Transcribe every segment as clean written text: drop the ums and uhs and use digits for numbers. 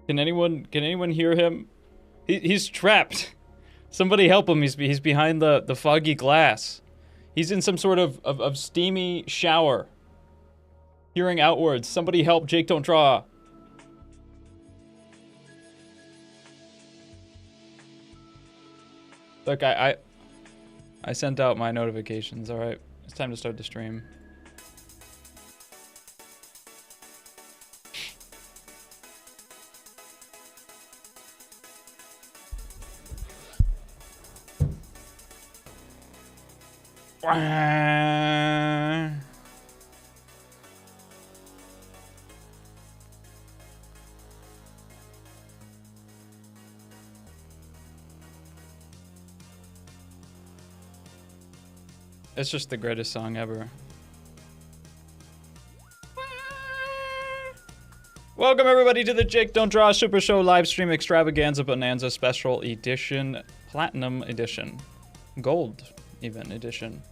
Can anyone hear him? He's trapped. Somebody help him. He's behind the foggy glass. He's in some sort of steamy shower. Peering outwards. Somebody help Jake Don't Draw. Look, I sent out my notifications, alright? It's time to start the stream. It's just the greatest song ever. Welcome everybody to the Jake Don't Draw Super Show live stream extravaganza bonanza special edition, platinum edition, gold even edition.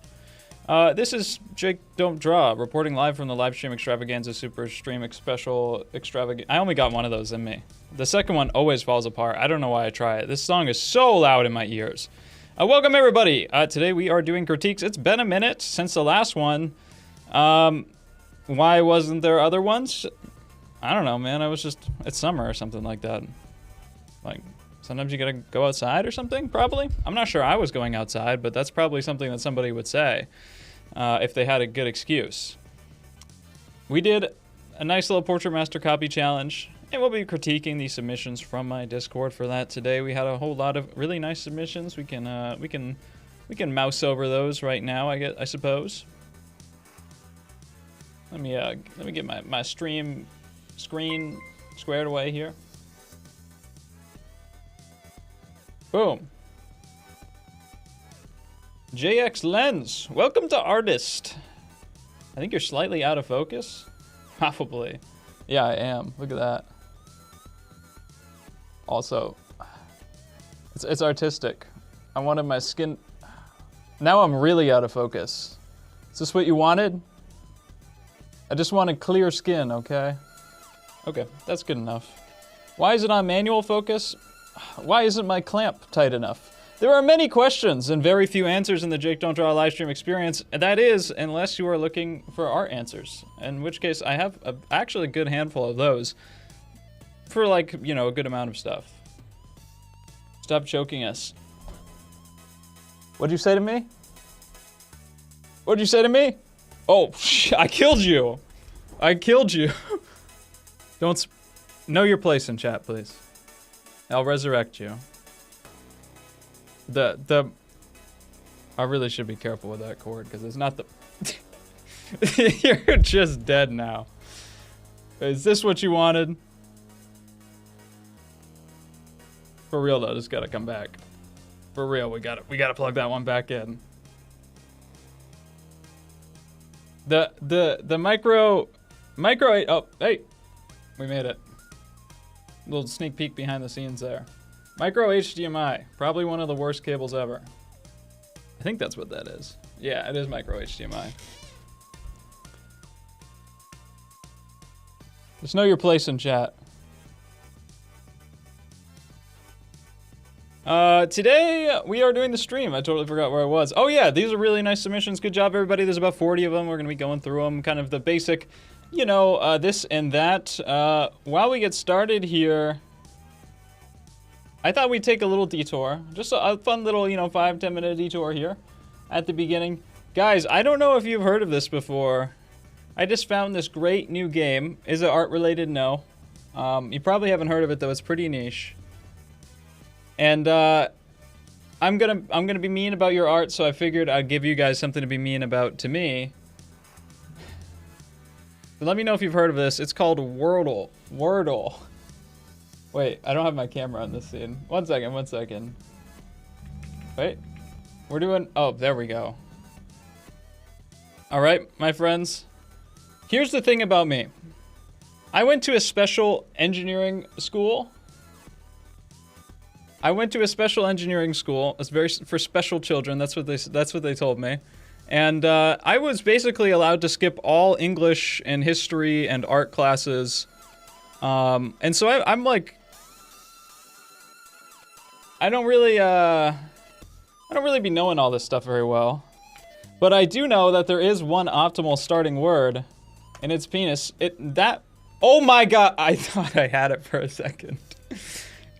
This is Jake Don't Draw reporting live from the live stream extravaganza super stream special extravaganza. I only got one of those in me. The second one always falls apart. I don't know why I try it. This song is so loud in my ears. Welcome everybody. Today we are doing critiques. It's been a minute since the last one. Why wasn't there other ones? I don't know, man. It's summer or something like that. Like, sometimes you gotta go outside or something, probably. I'm not sure I was going outside, but that's probably something that somebody would say if they had a good excuse. We did a nice little Portrait Master copy challenge. And we'll be critiquing the submissions from my Discord for that today. We had a whole lot of really nice submissions. We can mouse over those right now, I suppose. Let me get my stream screen squared away here. Boom. JX Lens, welcome to Artist. I think you're slightly out of focus. Probably. Yeah, I am. Look at that. Also, it's artistic. I wanted my skin. Now I'm really out of focus. Is this what you wanted? I just wanted clear skin, okay? Okay, that's good enough. Why is it on manual focus? Why isn't my clamp tight enough? There are many questions and very few answers in the Jake Don't Draw live stream experience. And that is, unless you are looking for art answers. In which case, I have actually a good handful of those. For like, you know, a good amount of stuff. Stop choking us. What'd you say to me? What'd you say to me? Oh, I killed you. I killed you. Don't know your place in chat, please. I'll resurrect you. I really should be careful with that cord because it's not the. You're just dead now. Is this what you wanted? For real though, this gotta come back. For real, we gotta plug that one back in. The micro, oh, hey, we made it. Little sneak peek behind the scenes there. Micro HDMI, probably one of the worst cables ever. I think that's what that is. Yeah, it is micro HDMI. Just know your place in chat. Today we are doing the stream. I totally forgot where I was. Oh yeah, these are really nice submissions. Good job, everybody. There's about 40 of them. We're gonna be going through them, kind of the basic, you know, this and that. While we get started here, I thought we'd take a little detour. Just a fun little, you know, 5-10 minute detour here at the beginning. Guys, I don't know if you've heard of this before. I just found this great new game. Is it art related? No. You probably haven't heard of it though. It's pretty niche. And I'm gonna be mean about your art, so I figured I'd give you guys something to be mean about to me. But let me know if you've heard of this. It's called Wordle. Wordle. Wait, I don't have my camera on this scene. One second. Wait, we're doing. Oh, there we go. All right, my friends. Here's the thing about me. I went to a special engineering school. It's very for special children. That's what they told me. And I was basically allowed to skip all English and history and art classes. And so I'm like I don't really be knowing all this stuff very well. But I do know that there is one optimal starting word, and it's penis. Oh my god, I thought I had it for a second.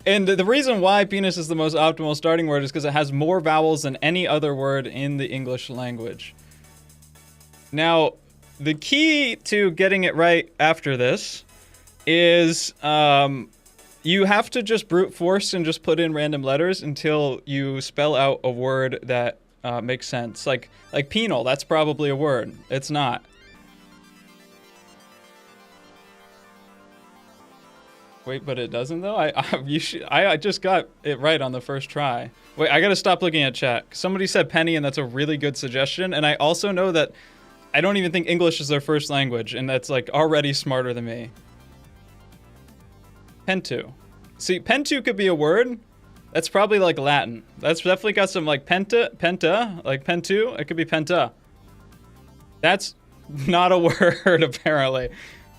And the reason why penis is the most optimal starting word is because it has more vowels than any other word in the English language. Now, the key to getting it right after this is you have to just brute force and just put in random letters until you spell out a word that makes sense. Like penal, that's probably a word. It's not. Wait, but it doesn't though? I just got it right on the first try. Wait, I gotta stop looking at chat. Somebody said penny, and that's a really good suggestion. And I also know that I don't even think English is their first language, and that's like already smarter than me. Pentu. See, pentu could be a word. That's probably like Latin. That's definitely got some like penta, like pentu. It could be penta. That's not a word, apparently.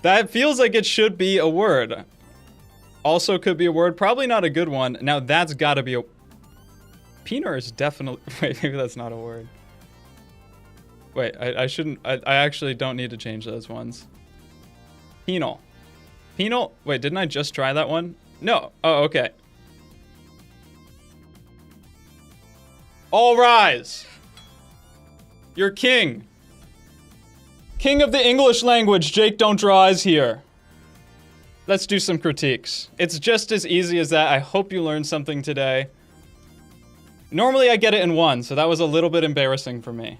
That feels like it should be a word. Also could be a word, probably not a good one. Now that's gotta be a... Pener is definitely... Wait, maybe that's not a word. Wait, I shouldn't... I actually don't need to change those ones. Penal. Penal? Wait, didn't I just try that one? No. Oh, okay. All rise. You're king. King of the English language, Jake Don't Draw is here. Let's do some critiques. It's just as easy as that. I hope you learned something today. Normally I get it in one, so that was a little bit embarrassing for me.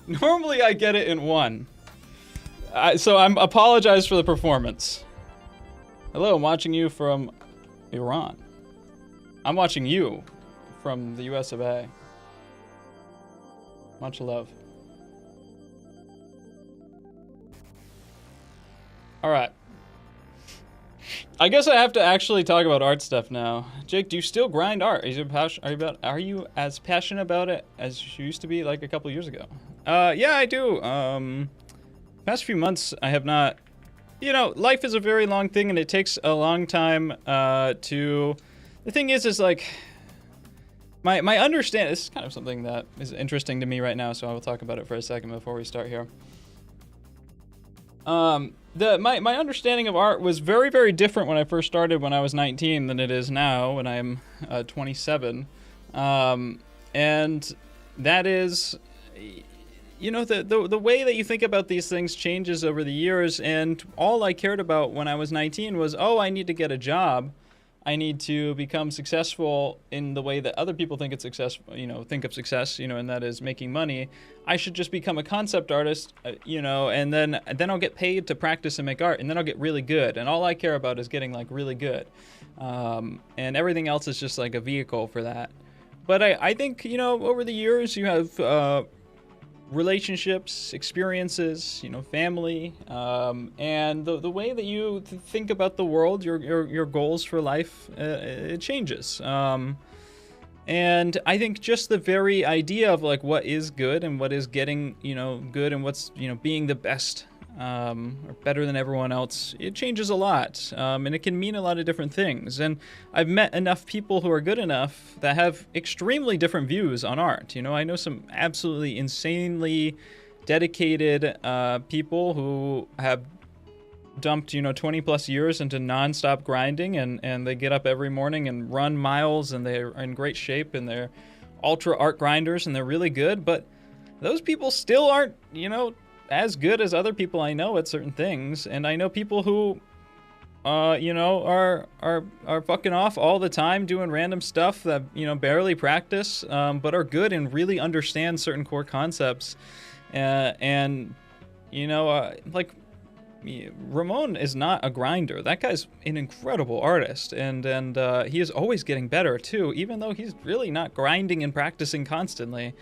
Normally I get it in one. So I'm apologize for the performance. Hello, I'm watching you from Iran. I'm watching you from the US of A. Much love. All right. I guess I have to actually talk about art stuff now. Jake, do you still grind art? Are you as passionate about it as you used to be like a couple years ago? Yeah, I do. Past few months, I have not. You know, life is a very long thing, and it takes a long time to. The thing is like, my understanding. This is kind of something that is interesting to me right now, so I will talk about it for a second before we start here. My understanding of art was very, very different when I first started when I was 19 than it is now when I'm 27. And that is, you know, the way that you think about these things changes over the years. And all I cared about when I was 19 was, oh, I need to get a job. I need to become successful in the way that other people think of success, and that is making money. I should just become a concept artist, and then I'll get paid to practice and make art, and then I'll get really good. And all I care about is getting like really good. And everything else is just like a vehicle for that. But I think, over the years you have relationships, experiences, family, and the way that you think about the world, your goals for life, it changes. And I think just the very idea of like what is good and what is getting, good and what's, being the best, or better than everyone else, it changes a lot. And it can mean a lot of different things. And I've met enough people who are good enough that have extremely different views on art. I know some absolutely insanely dedicated people who have dumped 20 plus years into non-stop grinding, and they get up every morning and run miles, and they're in great shape, and they're ultra art grinders, and they're really good. But those people still aren't as good as other people I know at certain things. And I know people who are fucking off all the time doing random stuff that barely practice, but are good and really understand certain core concepts. Like Ramon is not a grinder. That guy's an incredible artist, and he is always getting better too, even though he's really not grinding and practicing constantly.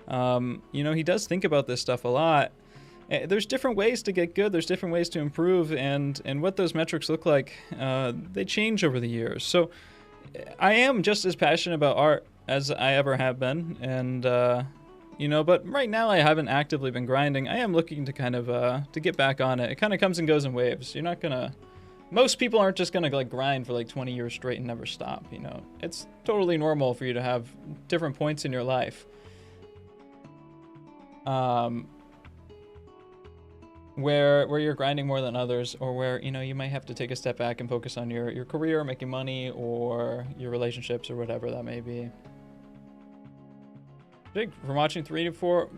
He does think about this stuff a lot. There's different ways to get good. There's different ways to improve, and what those metrics look like, they change over the years. So I am just as passionate about art as I ever have been, and but right now I haven't actively been grinding. I am looking to kind of to get back on it. It kind of comes and goes in waves. You're not gonna most people aren't just gonna like grind for like 20 years straight and never stop, you know. It's totally normal for you to have different points in your life. Where you're grinding more than others, or where, you know, you might have to take a step back and focus on your career, making money, or your relationships, or whatever that may be. Jake, from watching 3 to 4,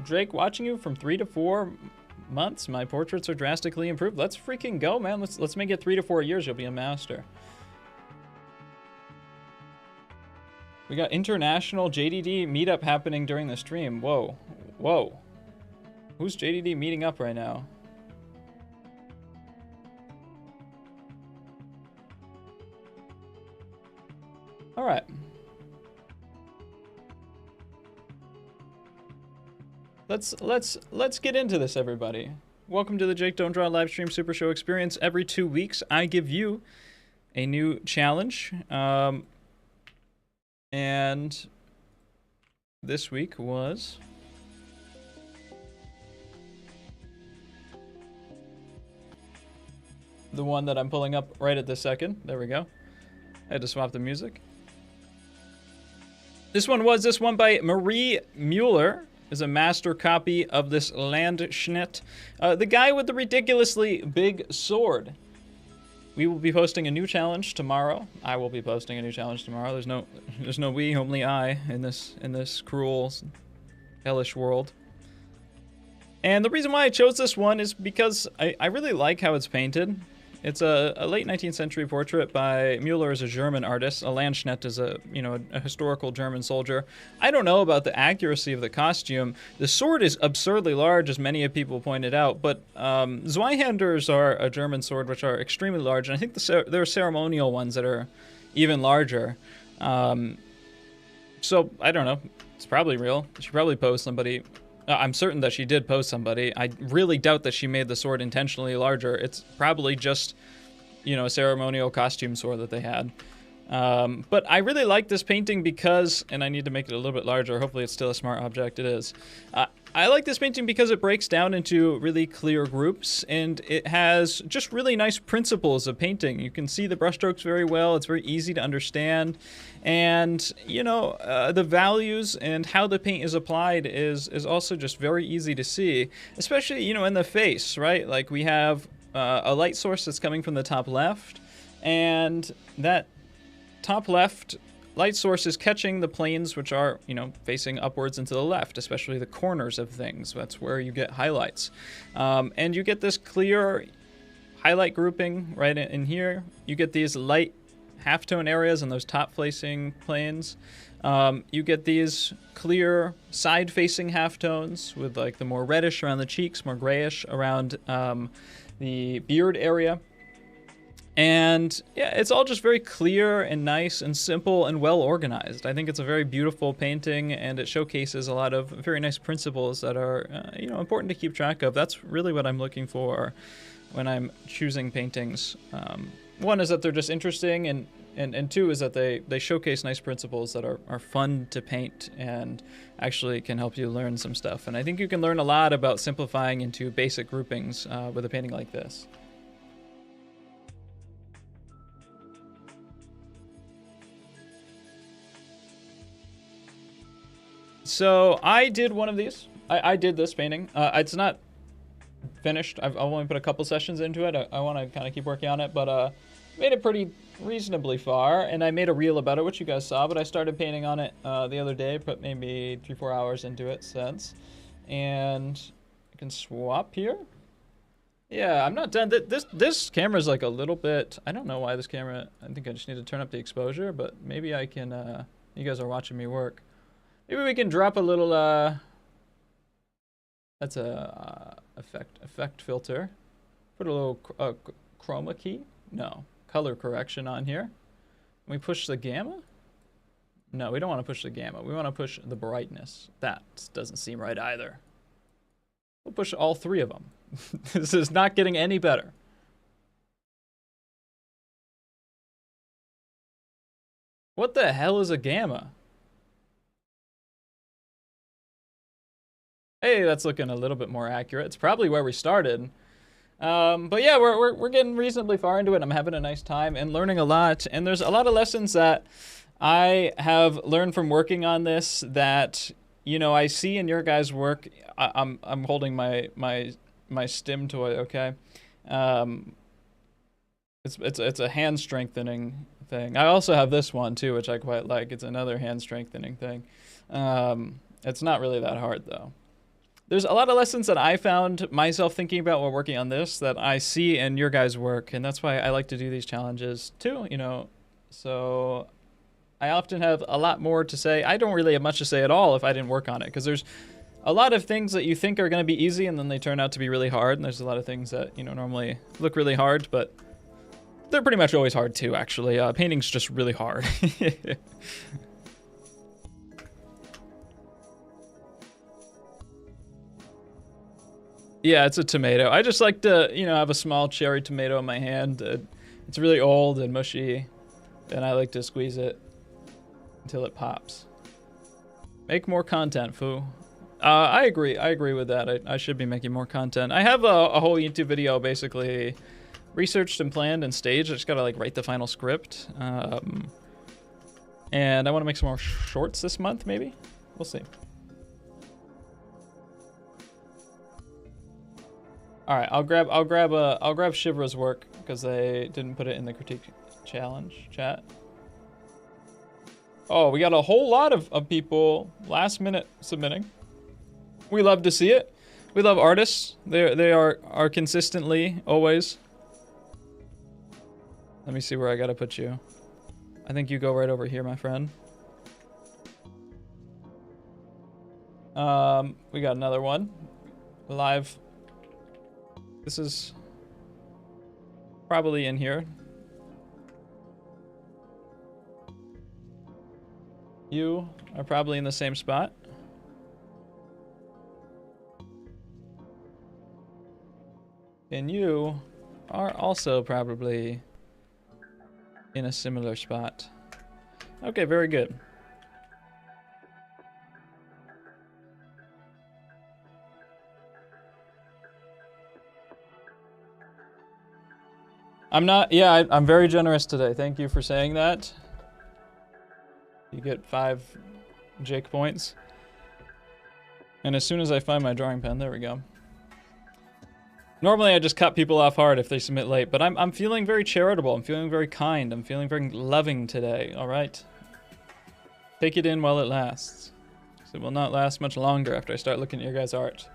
Drake, watching you from 3 to 4 months, my portraits are drastically improved. Let's freaking go, man. Let's make it 3 to 4 years. You'll be a master. We got international JDD meetup happening during the stream. Whoa, whoa. Who's JDD meeting up right now? All right. Let's get into this, everybody. Welcome to the Jake Don't Draw live stream Super Show experience. Every 2 weeks, I give you a new challenge. And this week was the one that I'm pulling up right at this second. There we go. I had to swap the music. This one by Marie Mueller. Is a master copy of this Landschnitt. The guy with the ridiculously big sword. We will be posting a new challenge tomorrow. I will be posting a new challenge tomorrow. There's no we, only I in this cruel, hellish world. And the reason why I chose this one is because I really like how it's painted. It's a late 19th century portrait by Mueller, as a German artist. A Landschnitt is a historical German soldier. I don't know about the accuracy of the costume. The sword is absurdly large, as many people pointed out, but Zweihanders are a German sword which are extremely large, and I think there are ceremonial ones that are even larger. So, I don't know. It's probably real. She probably posed somebody. I'm certain that she did pose somebody. I really doubt that she made the sword intentionally larger. It's probably just, a ceremonial costume sword that they had. But I really like this painting because, and I need to make it a little bit larger. Hopefully it's still a smart object. It is. I like this painting because it breaks down into really clear groups, and it has just really nice principles of painting. You can see the brushstrokes very well. It's very easy to understand. And, the values and how the paint is applied is also just very easy to see, especially, in the face, right? Like we have a light source that's coming from the top left, and that top left light source is catching the planes which are, facing upwards and to the left, especially the corners of things. That's where you get highlights. And you get this clear highlight grouping right in here. You get these light halftone areas in those top-facing planes. You get these clear side-facing halftones with like the more reddish around the cheeks, more grayish around the beard area. And yeah, it's all just very clear and nice and simple and well organized. I think it's a very beautiful painting, and it showcases a lot of very nice principles that are, important to keep track of. That's really what I'm looking for when I'm choosing paintings. One is that they're just interesting, and two is that they showcase nice principles that are fun to paint and actually can help you learn some stuff. And I think you can learn a lot about simplifying into basic groupings with a painting like this. So I did one of these. I did this painting. It's not finished. I've only put a couple sessions into it. I want to kind of keep working on it, but made it pretty reasonably far, and I made a reel about it, which you guys saw, but I started painting on it the other day, put maybe 3-4 hours into it since. And I can swap here. Yeah, I'm not done. This camera's like a little bit, I don't know why this camera, I think I just need to turn up the exposure, but maybe I can, you guys are watching me work. Maybe we can drop a little, that's a effect filter. Put a little chroma key. No, color correction on here. Can we push the gamma? No, we don't want to push the gamma. We want to push the brightness. That doesn't seem right either. We'll push all three of them. This is not getting any better. What the hell is a gamma? Hey, that's looking a little bit more accurate. It's probably where we started. But yeah, we're getting reasonably far into it. I'm having a nice time and learning a lot. And there's a lot of lessons that I have learned from working on this that, you know, I see in your guys' work. I'm holding my stim toy, okay? It's a hand strengthening thing. I also have this one too, which I quite like. It's another hand strengthening thing. It's not really that hard though. There's a lot of lessons that I found myself thinking about while working on this that I see in your guys' work, and that's why I like to do these challenges too, you know. So I often have a lot more to say. I don't really have much to say at all if I didn't work on it, because there's a lot of things that you think are going to be easy and then they turn out to be really hard, and there's a lot of things that, you know, normally look really hard, but they're pretty much always hard too, actually. Painting's just really hard. Yeah, it's a tomato. I just like to, you know, have a small cherry tomato in my hand. It's really old and mushy, and I like to squeeze it until it pops. Make more content, Foo. I agree. I agree with that. I should be making more content. I have a whole YouTube video basically researched and planned and staged. I just gotta like write the final script. And I want to make some more shorts this month, maybe. We'll see. All right, I'll grab Shivra's work because they didn't put it in the critique challenge chat. Oh, we got a whole lot of people last minute submitting. We love to see it. We love artists. They are consistently always. Let me see where I gotta put you. I think you go right over here, my friend. We got another one live. This is probably in here. You are probably in the same spot. And you are also probably in a similar spot. Okay, very good. I'm very generous today. Thank you for saying that. You get 5 Jake points. And as soon as I find my drawing pen, there we go. Normally I just cut people off hard if they submit late, but I'm feeling very charitable. I'm feeling very kind. I'm feeling very loving today, all right? Take it in while it lasts. So it will not last much longer after I start looking at your guys' art.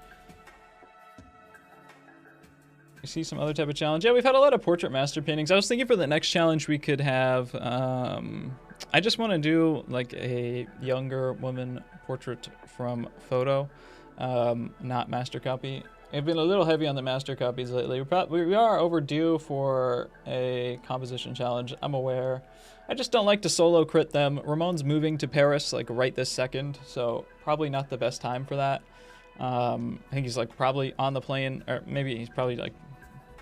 You see some other type of challenge? Yeah, we've had a lot of portrait master paintings. I was thinking for the next challenge we could have, I just want to do like a younger woman portrait from photo, not master copy. I've been a little heavy on the master copies lately. We are overdue for a composition challenge, I'm aware. I just don't like to solo crit them. Ramon's moving to Paris like right this second, so probably not the best time for that. I think he's like probably on the plane, or maybe he's probably like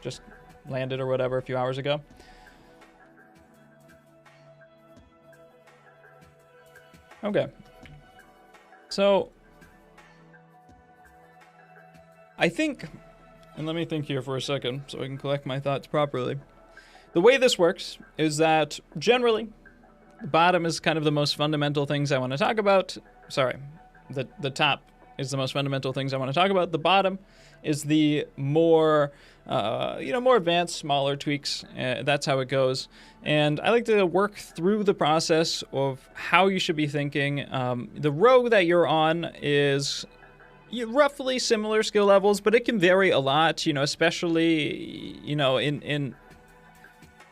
just landed or whatever a few hours ago. Okay. So I think, and let me think here for a second so I can collect my thoughts properly. The way this works is that generally the bottom is kind of the most fundamental things I want to talk about. Sorry, the top is the most fundamental things I want to talk about. The bottom is the more, more advanced, smaller tweaks. That's how it goes. And I like to work through the process of how you should be thinking. The row that you're on is roughly similar skill levels, but it can vary a lot, especially,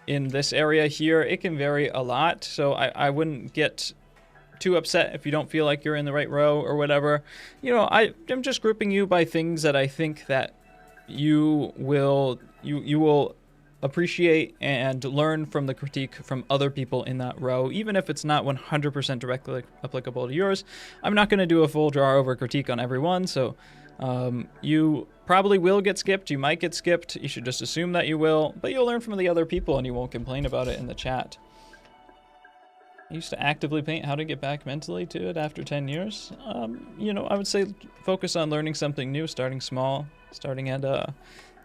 in this area here, it can vary a lot. So I wouldn't get too upset if you don't feel like you're in the right row or whatever. I'm just grouping you by things that I think that you will appreciate and learn from the critique from other people in that row, even if it's not 100% directly applicable to yours. I'm not going to do a full draw over critique on everyone, so you probably will get skipped. You might get skipped. You should just assume that you will, but you'll learn from the other people and you won't complain about it in the chat. I used to actively paint. How to get back mentally to it after 10 years? I would say focus on learning something new, starting small, starting at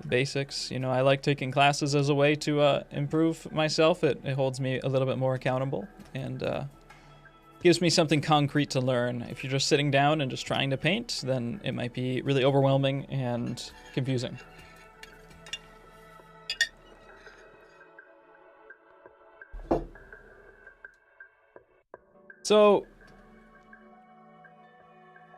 basics. You know, I like taking classes as a way to improve myself. It holds me a little bit more accountable and gives me something concrete to learn. If you're just sitting down and just trying to paint, then it might be really overwhelming and confusing. So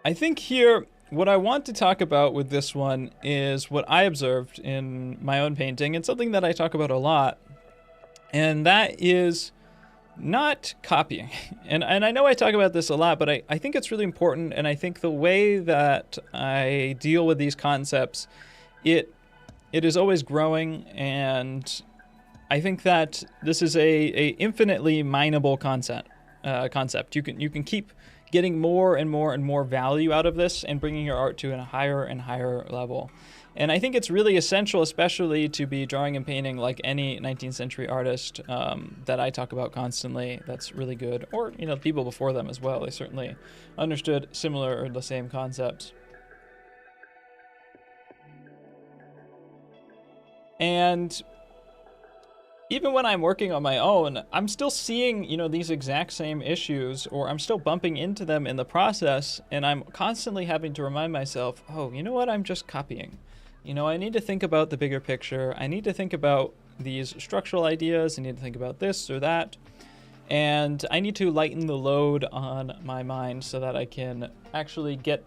I think here what I want to talk about with this one is what I observed in my own painting, and something that I talk about a lot, and that is not copying. And I know I talk about this a lot, but I think it's really important, and I think the way that I deal with these concepts, it is always growing, and I think that this is a infinitely mineable concept. You can keep getting more and more and more value out of this and bringing your art to a higher and higher level. And I think it's really essential, especially to be drawing and painting like any 19th century artist that I talk about constantly that's really good, or, you know, people before them as well. They certainly understood similar or the same concepts. And even when I'm working on my own, I'm still seeing, you know, these exact same issues, or I'm still bumping into them in the process, and I'm constantly having to remind myself, oh, you know what, I'm just copying. You know, I need to think about the bigger picture. I need to think about these structural ideas. I need to think about this or that. And I need to lighten the load on my mind so that I can actually get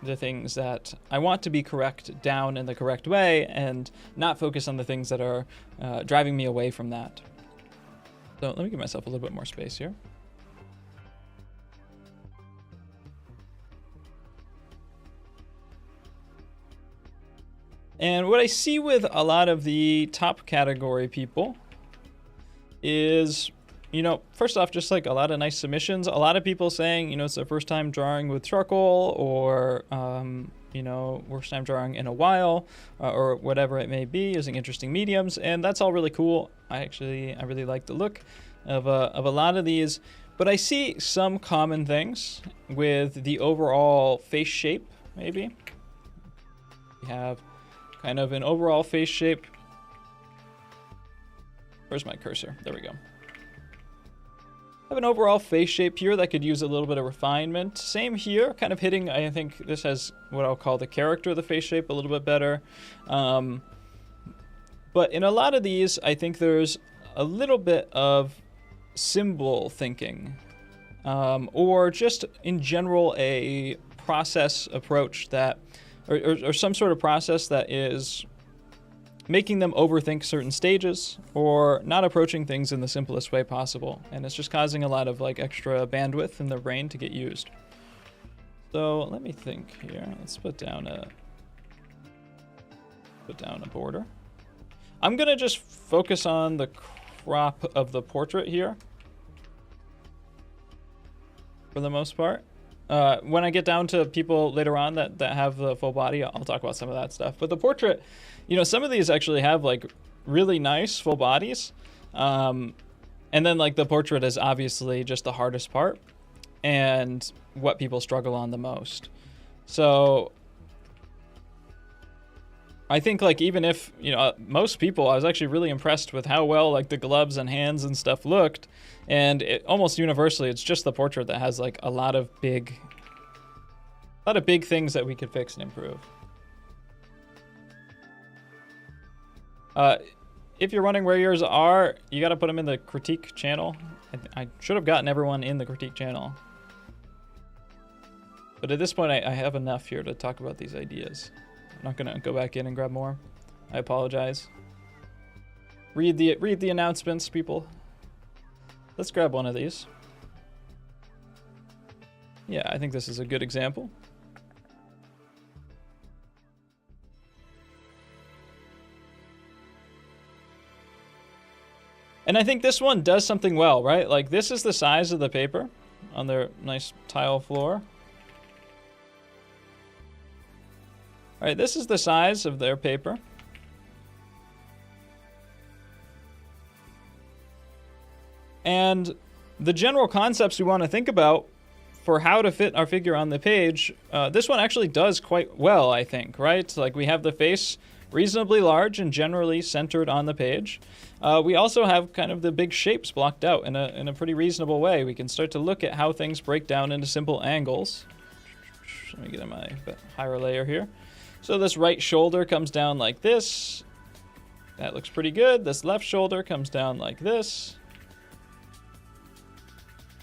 the things that I want to be correct down in the correct way and not focus on the things that are driving me away from that. So let me give myself a little bit more space here. And what I see with a lot of the top category people is, you know, first off, just like a lot of nice submissions. A lot of people saying, you know, it's their first time drawing with charcoal, or, you know, first time drawing in a while, or whatever it may be, using interesting mediums. And that's all really cool. I really like the look of a lot of these. But I see some common things with the overall face shape, maybe. We have kind of an overall face shape. Where's my cursor? There we go. Have an overall face shape here that could use a little bit of refinement. Same here, kind of hitting, I think this has what I'll call the character of the face shape a little bit better. But in a lot of these, I think there's a little bit of symbol thinking, or just in general a process approach that, or some sort of process that is making them overthink certain stages, or not approaching things in the simplest way possible. And it's just causing a lot of like extra bandwidth in their brain to get used. So let me think here. Let's put down a border. I'm gonna just focus on the crop of the portrait here for the most part. When I get down to people later on that have the full body, I'll talk about some of that stuff. But the portrait, you know, some of these actually have like really nice full bodies. And then like the portrait is obviously just the hardest part and what people struggle on the most. So I think like even if, you know, most people, I was actually really impressed with how well like the gloves and hands and stuff looked. And almost universally, it's just the portrait that has like a lot of big things that we could fix and improve. If you're wondering where yours are, you got to put them in the critique channel. I should have gotten everyone in the critique channel. But at this point, I have enough here to talk about these ideas. I'm not going to go back in and grab more. I apologize. Read the announcements, people. Let's grab one of these. Yeah, I think this is a good example. And I think this one does something well, right? Like this is the size of the paper on their nice tile floor. All right, this is the size of their paper. And the general concepts we want to think about for how to fit our figure on the page, this one actually does quite well, I think, right? Like we have the face reasonably large and generally centered on the page. We also have kind of the big shapes blocked out in a pretty reasonable way. We can start to look at how things break down into simple angles. Let me get in my higher layer here. So this right shoulder comes down like this. That looks pretty good. This left shoulder comes down like this.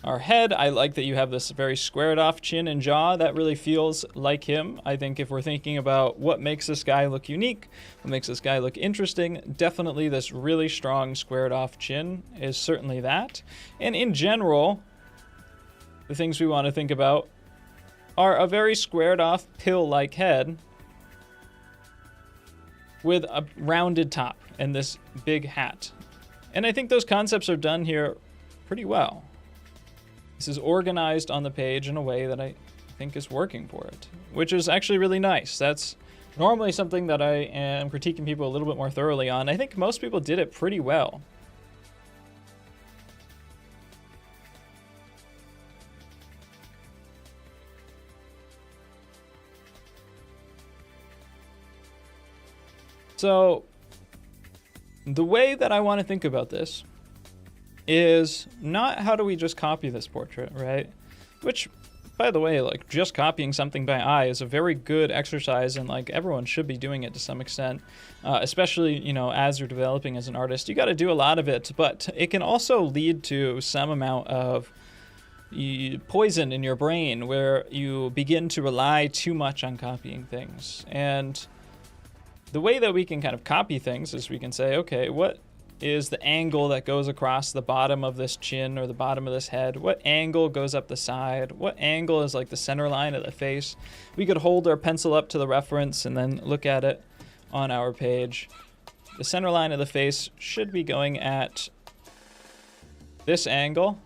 Our head, I like that you have this very squared off chin and jaw. That really feels like him. I think if we're thinking about what makes this guy look unique, what makes this guy look interesting, definitely this really strong squared off chin is certainly that. And in general, the things we want to think about are a very squared off pill-like head with a rounded top and this big hat. And I think those concepts are done here pretty well. This is organized on the page in a way that I think is working for it, which is actually really nice. That's normally something that I am critiquing people a little bit more thoroughly on. I think most people did it pretty well. So the way that I want to think about this is not how do we just copy this portrait, right? Which, by the way, like just copying something by eye is a very good exercise, and like everyone should be doing it to some extent, especially, you know, as you're developing as an artist. You got to do a lot of it, but it can also lead to some amount of poison in your brain where you begin to rely too much on copying things. And the way that we can kind of copy things is we can say, okay, what is the angle that goes across the bottom of this chin or the bottom of this head? What angle goes up the side? What angle is like the center line of the face? We could hold our pencil up to the reference and then look at it on our page. The center line of the face should be going at this angle,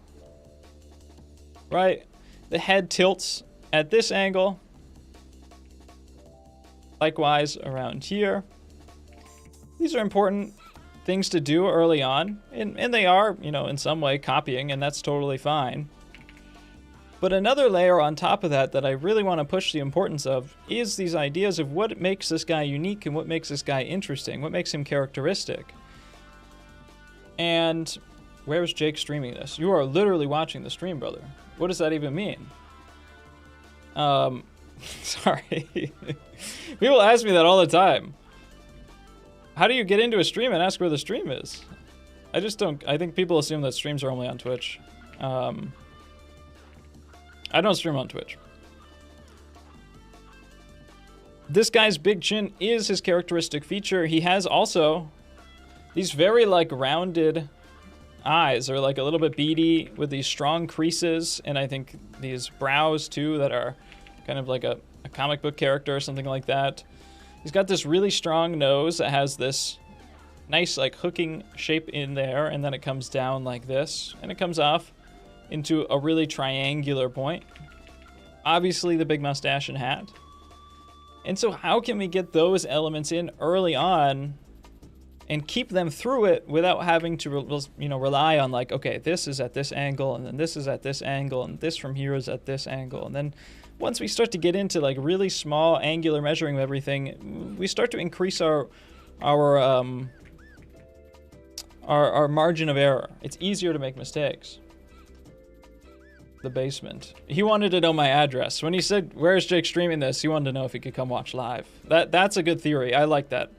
right? The head tilts at this angle. Likewise around here. These are important things to do early on, and they are, you know, in some way copying, and that's totally fine. But another layer on top of that I really want to push the importance of is these ideas of what makes this guy unique and what makes this guy interesting, what makes him characteristic. And where's Jake streaming this? You are literally watching the stream, brother. What does that even mean? Sorry. People ask me that all the time. How do you get into a stream and ask where the stream is? I just don't. I think people assume that streams are only on Twitch. I don't stream on Twitch. This guy's big chin is his characteristic feature. He has also these very like rounded eyes, or like a little bit beady with these strong creases, and I think these brows too that are kind of like a comic book character or something like that. He's got this really strong nose that has this nice like hooking shape in there, and then it comes down like this, and it comes off into a really triangular point. Obviously the big mustache and hat. And so how can we get those elements in early on and keep them through it without having to rely on like, okay, this is at this angle, and then this is at this angle, and this from here is at this angle. And then once we start to get into like really small angular measuring of everything, we start to increase our margin of error. It's easier to make mistakes. The basement. He wanted to know my address. When he said, "Where's Jake streaming this?" he wanted to know if he could come watch live. That's a good theory. I like that.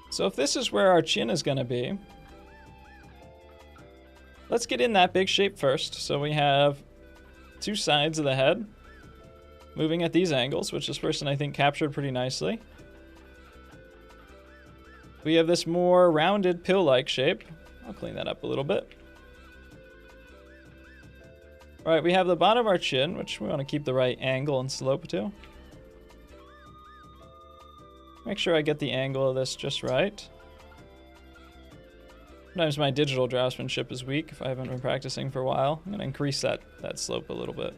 So if this is where our chin is going to be, let's get in that big shape first. So we have two sides of the head moving at these angles, which this person I think captured pretty nicely. We have this more rounded pill-like shape. I'll clean that up a little bit. All right, we have the bottom of our chin, which we want to keep the right angle and slope to. Make sure I get the angle of this just right. Sometimes my digital draftsmanship is weak if I haven't been practicing for a while. I'm going to increase that slope a little bit.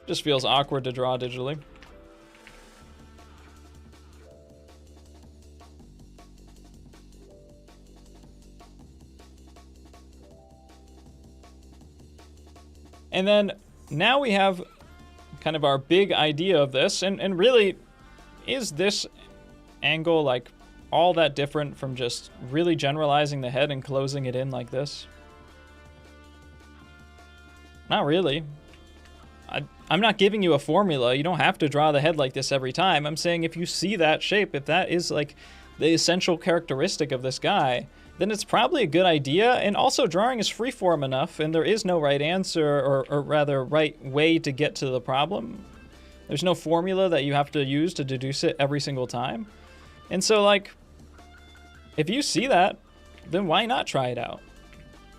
Just feels awkward to draw digitally. And then now we have kind of our big idea of this, and really, is this angle like all that different from just really generalizing the head and closing it in like this? Not really. I'm not giving you a formula. You don't have to draw the head like this every time. I'm saying if you see that shape, if that is like the essential characteristic of this guy, then it's probably a good idea. And also drawing is freeform enough, and there is no right answer, or rather right way to get to the problem. There's no formula that you have to use to deduce it every single time. And so like, if you see that, then why not try it out?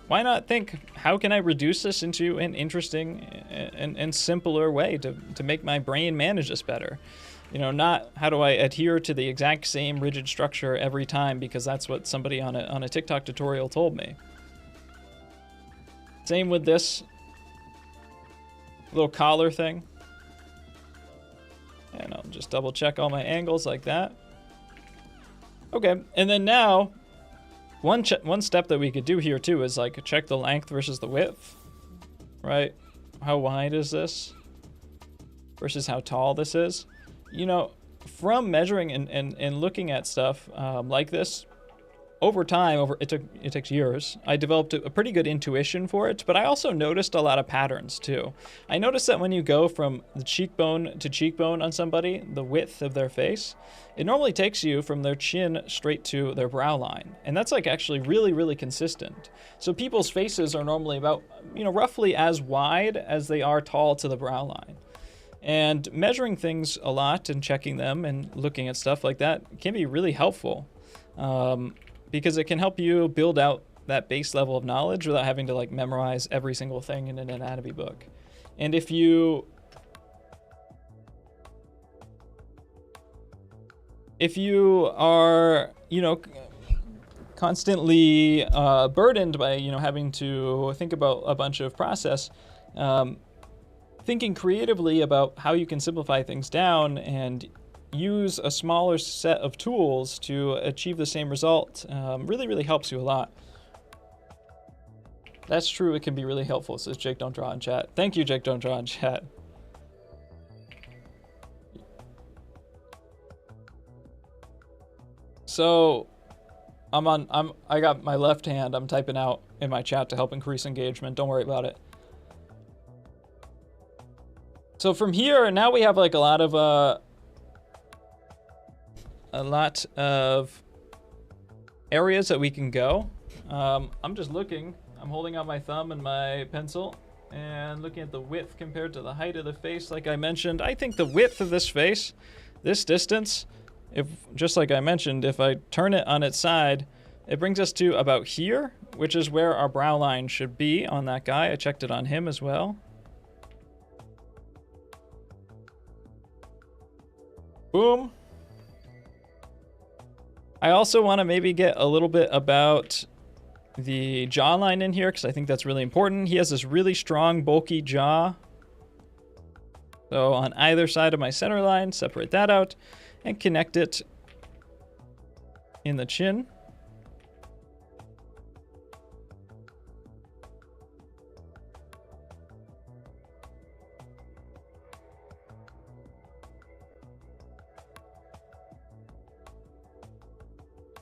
Why not think, how can I reduce this into an interesting and simpler way to make my brain manage this better? You know, not how do I adhere to the exact same rigid structure every time because that's what somebody on a TikTok tutorial told me. Same with this little collar thing. And I'll just double check all my angles like that. Okay, and then now, one step that we could do here too is like check the length versus the width, right? How wide is this versus how tall this is? You know, from measuring and looking at stuff like this, over time, it takes years, I developed a pretty good intuition for it, but I also noticed a lot of patterns too. I noticed that when you go from the cheekbone to cheekbone on somebody, the width of their face, it normally takes you from their chin straight to their brow line. And that's like actually really, really consistent. So people's faces are normally about, you know, roughly as wide as they are tall to the brow line. And measuring things a lot and checking them and looking at stuff like that can be really helpful. Because it can help you build out that base level of knowledge without having to like memorize every single thing in an anatomy book. And if you are, you know, constantly burdened by, you know, having to think about a bunch of process, thinking creatively about how you can simplify things down and use a smaller set of tools to achieve the same result really, really helps you a lot. That's true, it can be really helpful, says Jake Don't Draw in chat. Thank you, Jake Don't Draw in chat. So I got my left hand, I'm typing out in my chat to help increase engagement, don't worry about it. So from here, now we have like a lot of areas that we can go. I'm just looking. I'm holding out my thumb and my pencil and looking at the width compared to the height of the face. Like I mentioned, I think the width of this face, this distance, if just like I mentioned, if I turn it on its side, it brings us to about here, which is where our brow line should be on that guy. I checked it on him as well. Boom. I also want to maybe get a little bit about the jawline in here because I think that's really important. He has this really strong, bulky jaw. So on either side of my center line, separate that out and connect it in the chin.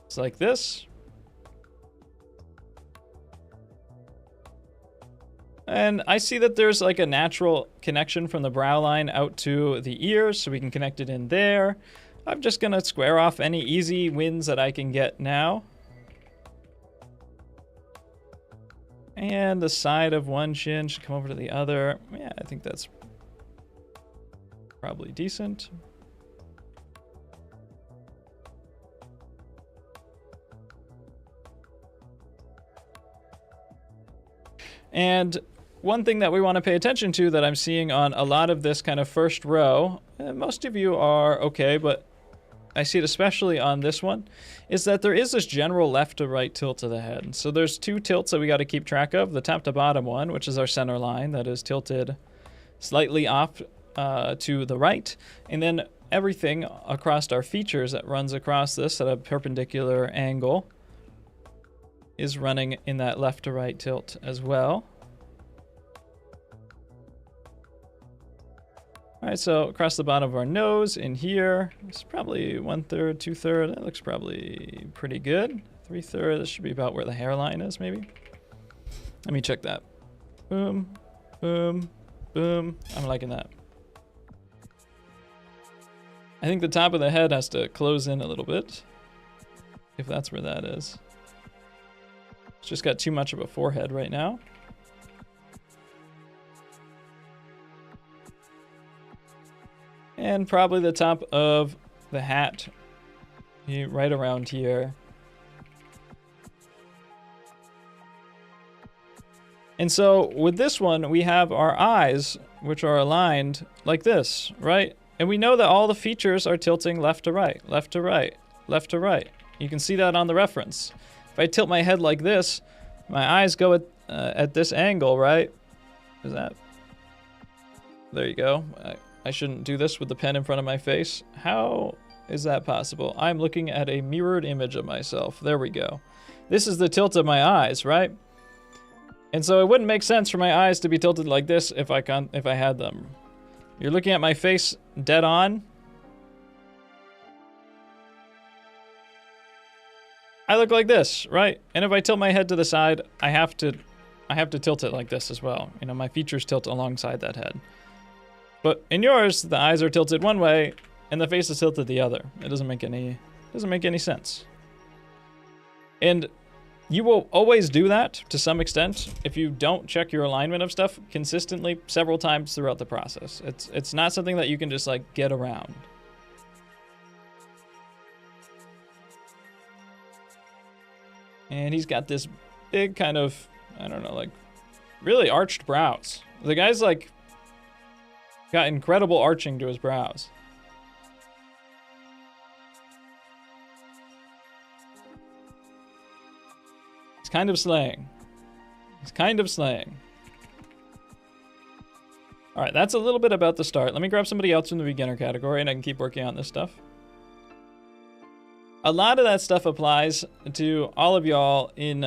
It's like this. And I see that there's like a natural connection from the brow line out to the ears, so we can connect it in there. I'm just gonna square off any easy wins that I can get now. And the side of one chin should come over to the other. Yeah, I think that's probably decent. And one thing that we want to pay attention to that I'm seeing on a lot of this kind of first row, and most of you are okay, but I see it especially on this one, is that there is this general left to right tilt to the head. So there's two tilts that we got to keep track of. The top to bottom one, which is our center line, that is tilted slightly off to the right. And then everything across our features that runs across this at a perpendicular angle is running in that left to right tilt as well. right, so across the bottom of our nose, in here, it's probably 1/3, 2/3. That looks probably pretty good. 3/3, this should be about where the hairline is, maybe. Let me check that. Boom, boom, boom. I'm liking that. I think the top of the head has to close in a little bit, if that's where that is. It's just got too much of a forehead right now. And probably the top of the hat, right around here. And so with this one, we have our eyes, which are aligned like this, right? And we know that all the features are tilting left to right, left to right, left to right. You can see that on the reference. If I tilt my head like this, my eyes go at this angle, right? Is that? There you go. I shouldn't do this with the pen in front of my face. How is that possible? I'm looking at a mirrored image of myself. There we go. This is the tilt of my eyes, right? And so it wouldn't make sense for my eyes to be tilted like this if I had them. You're looking at my face dead on. I look like this, right? And if I tilt my head to the side, I have to tilt it like this as well. You know, my features tilt alongside that head. But in yours, the eyes are tilted one way and the face is tilted the other. It doesn't make any sense. And you will always do that to some extent if you don't check your alignment of stuff consistently several times throughout the process. It's not something that you can just like get around. And he's got this big kind of, I don't know, like really arched brows. The guy's like got incredible arching to his brows. He's kind of slaying. He's kind of slaying. All right, that's a little bit about the start. Let me grab somebody else from the beginner category and I can keep working on this stuff. A lot of that stuff applies to all of y'all in,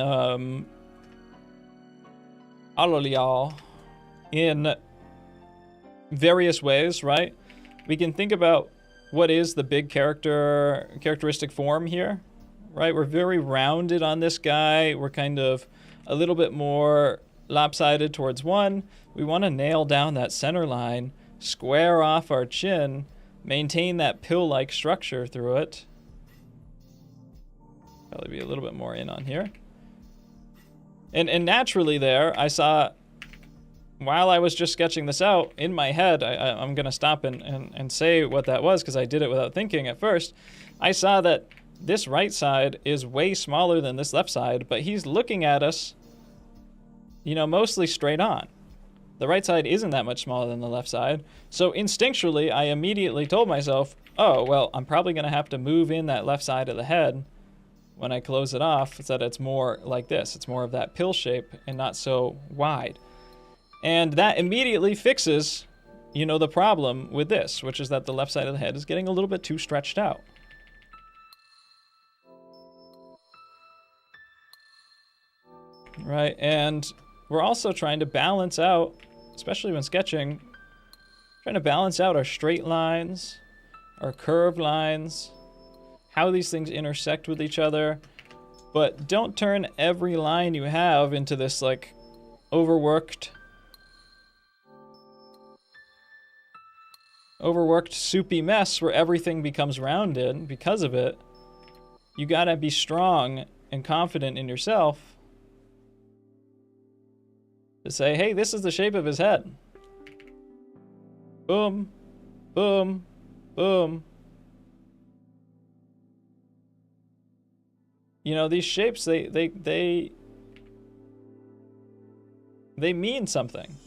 in various ways, right? We can think about what is the big characteristic form here, right? We're very rounded on this guy. We're kind of a little bit more lopsided towards one. We want to nail down that center line, square off our chin, maintain that pill-like structure through it. Probably be a little bit more in on here. And naturally there, I saw, while I was just sketching this out, in my head, I'm going to stop and say what that was because I did it without thinking at first. I saw that this right side is way smaller than this left side, but he's looking at us, you know, mostly straight on. The right side isn't that much smaller than the left side. So instinctually, I immediately told myself, oh, well, I'm probably going to have to move in that left side of the head when I close it off so that it's more like this. It's more of that pill shape and not so wide. And that immediately fixes, you know, the problem with this, which is that the left side of the head is getting a little bit too stretched out. Right, and we're also trying to balance out, especially when sketching, trying to balance out our straight lines, our curved lines, how these things intersect with each other, but don't turn every line you have into this like overworked soupy mess where everything becomes rounded because of it. You gotta be strong and confident in yourself to say, hey, this is the shape of his head. Boom, boom, boom. You know, these shapes, they mean something.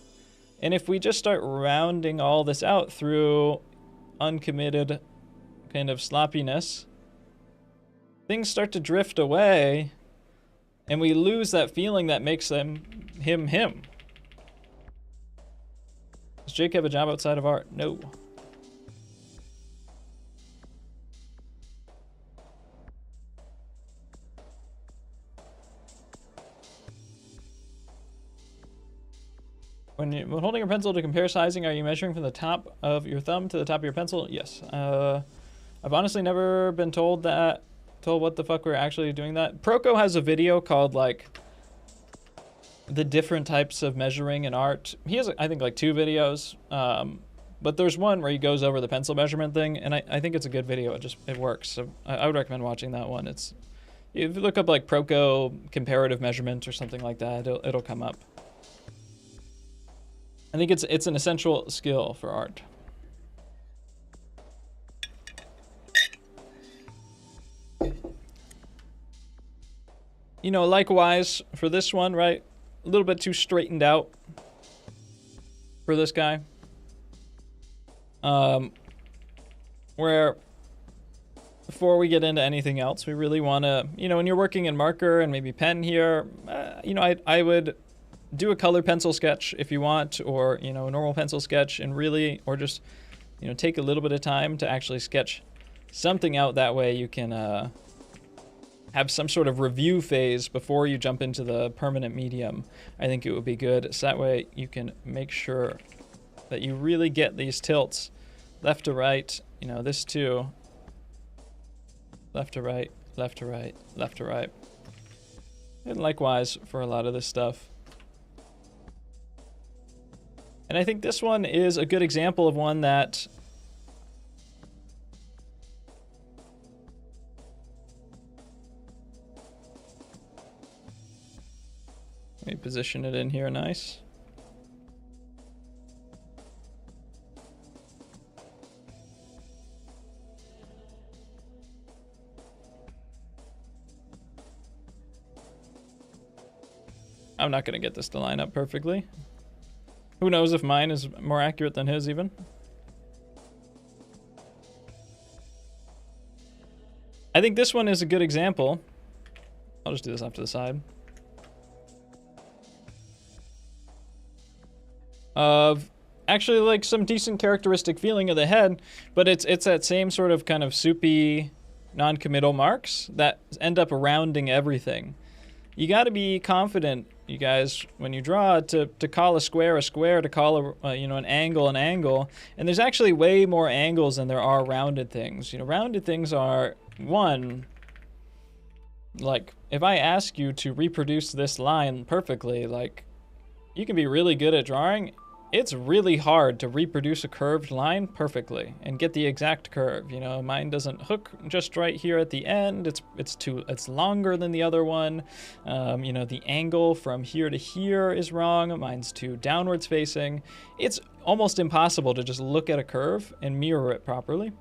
And if we just start rounding all this out through uncommitted kind of sloppiness, things start to drift away and we lose that feeling that makes them him. Does Jake have a job outside of art? No. When holding your pencil to compare sizing, are you measuring from the top of your thumb to the top of your pencil? Yes. I've honestly never been told what the fuck we're actually doing that. Proko has a video called like the different types of measuring in art. He has, I think, like 2 videos. But there's one where he goes over the pencil measurement thing, and I think it's a good video. It works. So I would recommend watching that one. If you look up like Proko comparative measurement or something like that, it'll come up. I think it's an essential skill for art. You know, likewise for this one, right? A little bit too straightened out for this guy. Where before we get into anything else, we really want to, you know, when you're working in marker and maybe pen here, you know, I would do a color pencil sketch if you want, or, you know, a normal pencil sketch, and really, or just, you know, take a little bit of time to actually sketch something out. That way you can have some sort of review phase before you jump into the permanent medium. I think it would be good. So that way you can make sure that you really get these tilts left to right, you know, this too. Left to right, left to right, left to right. And likewise for a lot of this stuff. And I think this one is a good example of one that let me position it in here nice. I'm not going to get this to line up perfectly. Who knows if mine is more accurate than his even. I think this one is a good example. I'll just do this off to the side. Of actually like some decent characteristic feeling of the head, but it's that same sort of kind of soupy non-committal marks that end up rounding everything. You got to be confident, you guys, when you draw, to call a square, to call you know, an angle, and there's actually way more angles than there are rounded things. You know, rounded things are, one, like, if I ask you to reproduce this line perfectly, like, you can be really good at drawing. It's really hard to reproduce a curved line perfectly and get the exact curve. You know, mine doesn't hook just right here at the end. It's longer than the other one. You know, the angle from here to here is wrong. Mine's too downwards facing. It's almost impossible to just look at a curve and mirror it properly.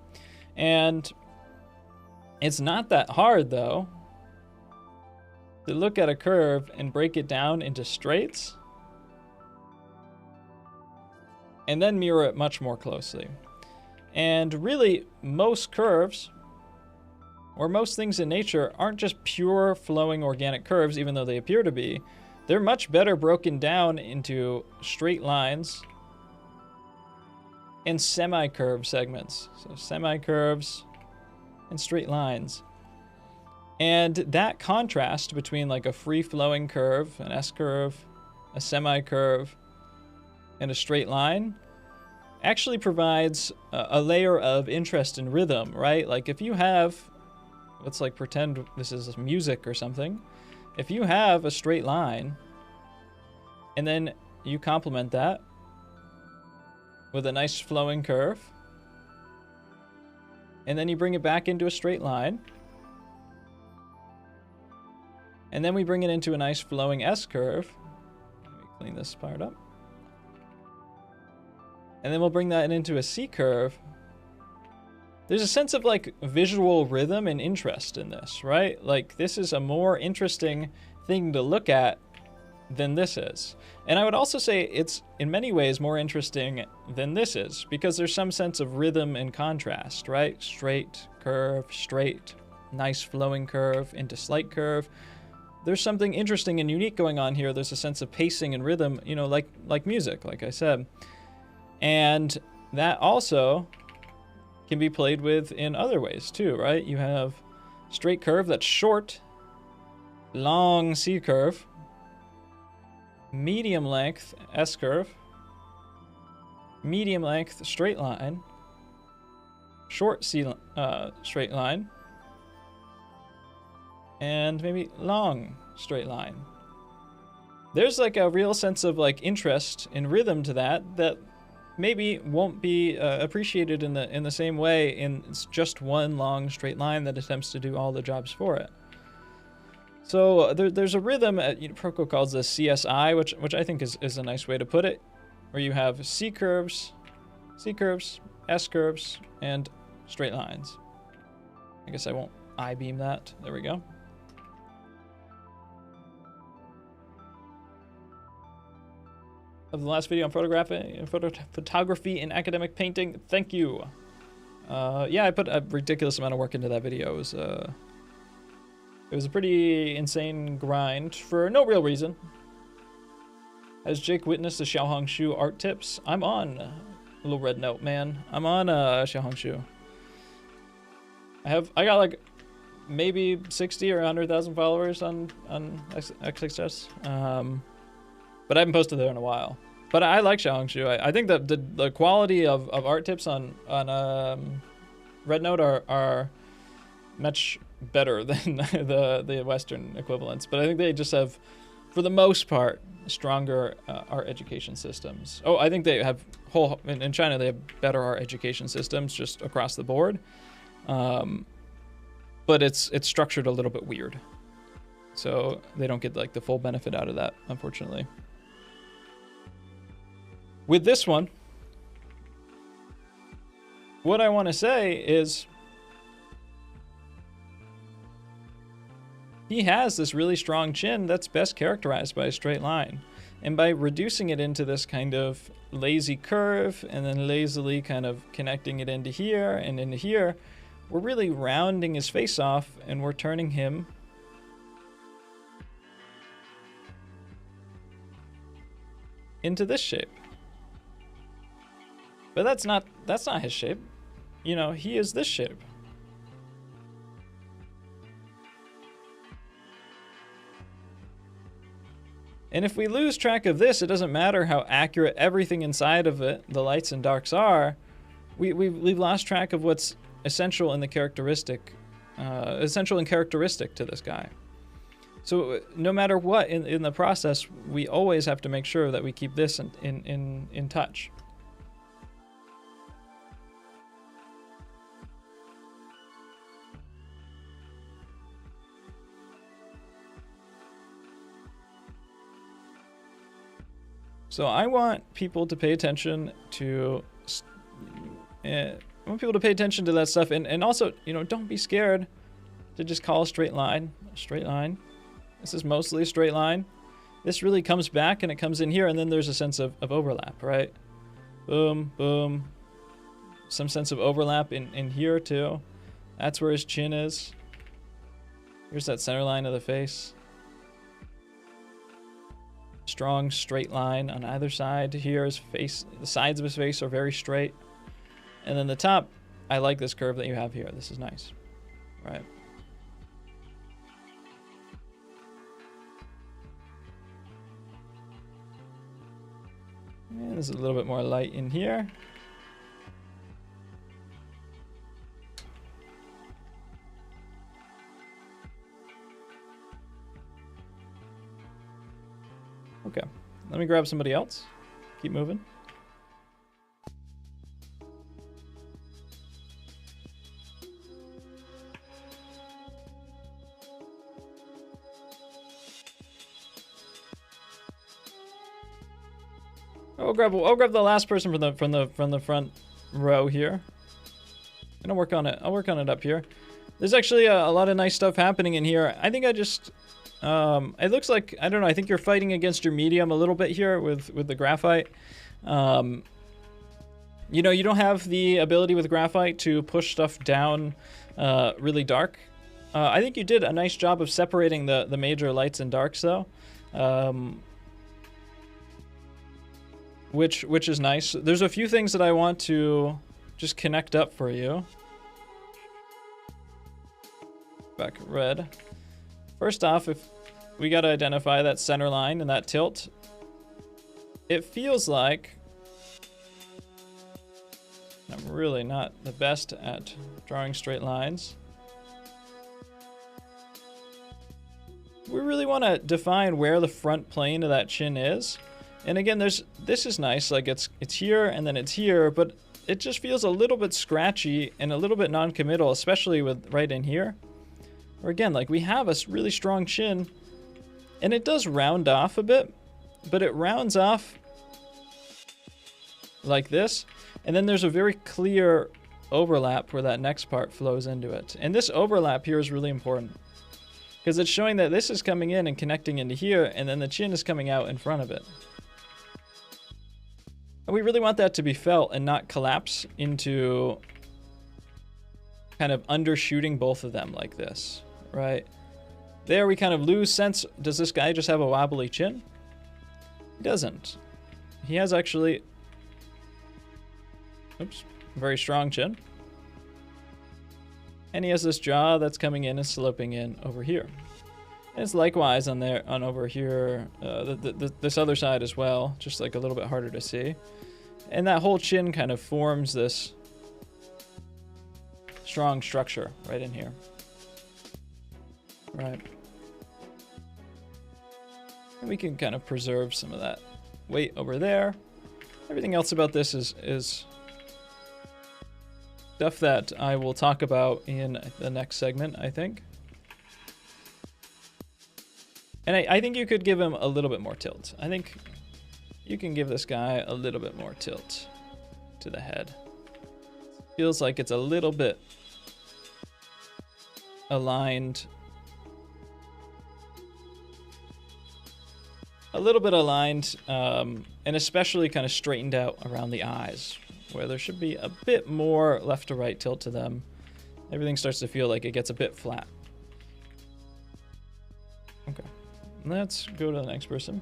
And it's not that hard though to look at a curve and break it down into straights and then mirror it much more closely. And really, most curves, or most things in nature, aren't just pure flowing organic curves, even though they appear to be. They're much better broken down into straight lines and semi-curved segments. So semi-curves and straight lines. And that contrast between like a free-flowing curve, an S-curve, a semi-curve, and a straight line actually provides a layer of interest and rhythm, right? Like if you have, let's like pretend this is music or something. If you have a straight line and then you complement that with a nice flowing curve, and then you bring it back into a straight line, and then we bring it into a nice flowing S-curve. Let me clean this part up. And then we'll bring that into a C-curve. There's a sense of like visual rhythm and interest in this, right? Like this is a more interesting thing to look at than this is. And I would also say it's in many ways more interesting than this is, because there's some sense of rhythm and contrast, right? Straight curve, straight, nice flowing curve into slight curve. There's something interesting and unique going on here. There's a sense of pacing and rhythm, you know, like music, like I said. And that also can be played with in other ways too, right? You have straight curve that's short, long C curve, medium length S curve, medium length straight line, short straight line, and maybe long straight line. There's like a real sense of like interest and rhythm to that maybe won't be appreciated in the same way in just one long straight line that attempts to do all the jobs for it. So there's a rhythm, Proko calls this CSI, which I think is a nice way to put it, where you have C curves, S curves, and straight lines. I guess I won't I-beam that. There we go. Of the last video on photography and academic painting, thank you. Yeah, I put a ridiculous amount of work into that video. It was a pretty insane grind for no real reason. Has Jake witnessed the Xiaohongshu art tips? I'm on Little Red Note, man. I'm on Xiaohongshu. I got like maybe 60 or 100,000 followers on XXS. But I haven't posted there in a while. But I like Xiaohongshu. I think that the quality of art tips on Red Note are much better than the Western equivalents. But I think they just have, for the most part, stronger art education systems. Oh, I think they have in China they have better art education systems just across the board. But it's structured a little bit weird. So they don't get like the full benefit out of that, unfortunately. With this one, what I want to say is he has this really strong chin that's best characterized by a straight line. And by reducing it into this kind of lazy curve and then lazily kind of connecting it into here and into here, we're really rounding his face off and we're turning him into this shape. But that's not his shape. You know, he is this shape. And if we lose track of this, it doesn't matter how accurate everything inside of it, the lights and darks are, we've lost track of what's essential and characteristic to this guy. So no matter what in the process, we always have to make sure that we keep this in touch. So I want people to pay attention to that stuff, and also, you know, don't be scared to just call a straight line. This is mostly a straight line. This really comes back and it comes in here, and then there's a sense of overlap, right? Boom, boom. Some sense of overlap in here too. That's where his chin is. Here's that center line of the face. Strong straight line on either side. Here his face, the sides of his face are very straight. And then the top, I like this curve that you have here. This is nice, right? And there's a little bit more light in here. Okay, let me grab somebody else. Keep moving. I'll grab the last person from the front row here. And I'll work on it. I'll work on it up here. There's actually a lot of nice stuff happening in here. I think I just it looks like, I don't know, I think you're fighting against your medium a little bit here with the graphite. You know, you don't have the ability with graphite to push stuff down really dark. I think you did a nice job of separating the major lights and darks though. Which is nice. There's a few things that I want to just connect up for you. Back red. First off, if we got to identify that center line and that tilt, it feels like I'm really not the best at drawing straight lines. We really want to define where the front plane of that chin is. And again, this is nice, like it's here and then it's here, but it just feels a little bit scratchy and a little bit non-committal, especially with right in here. Or again, like we have a really strong chin and it does round off a bit, but it rounds off like this. And then there's a very clear overlap where that next part flows into it. And this overlap here is really important because it's showing that this is coming in and connecting into here, and then the chin is coming out in front of it. And we really want that to be felt and not collapse into kind of undershooting both of them like this, right? There we kind of lose sense. Does this guy just have a wobbly chin? He doesn't. He has actually, oops, a very strong chin. And he has this jaw that's coming in and sloping in over here. And it's likewise on there, on over here, this other side as well, just like a little bit harder to see. And that whole chin kind of forms this strong structure right in here. Right. And we can kind of preserve some of that weight over there. Everything else about this is stuff that I will talk about in the next segment, I think. And I think you could give him a little bit more tilt. I think you can give this guy a little bit more tilt to the head. Feels like it's a little bit aligned. And especially kind of straightened out around the eyes, where there should be a bit more left to right tilt to them. Everything starts to feel like it gets a bit flat. Okay, let's go to the next person.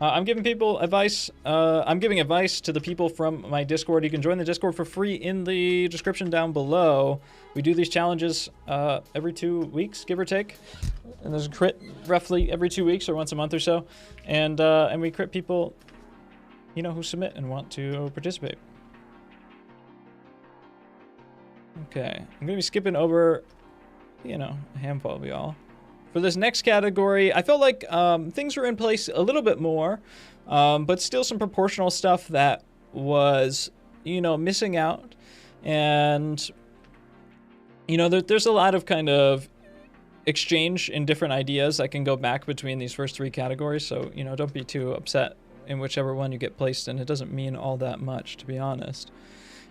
I'm giving people advice. I'm giving advice to the people from my Discord. You can join the Discord for free in the description down below. We do these challenges every 2 weeks, give or take. And there's a crit roughly every 2 weeks or once a month or so. And we crit people, you know, who submit and want to participate. Okay, I'm gonna be skipping over, you know, a handful of y'all. For this next category, I felt like things were in place a little bit more, but still some proportional stuff that was, you know, missing out. And, you know, there's a lot of kind of exchange in different ideas that can go back between these first three categories. So, you know, don't be too upset in whichever one you get placed in. It doesn't mean all that much, to be honest.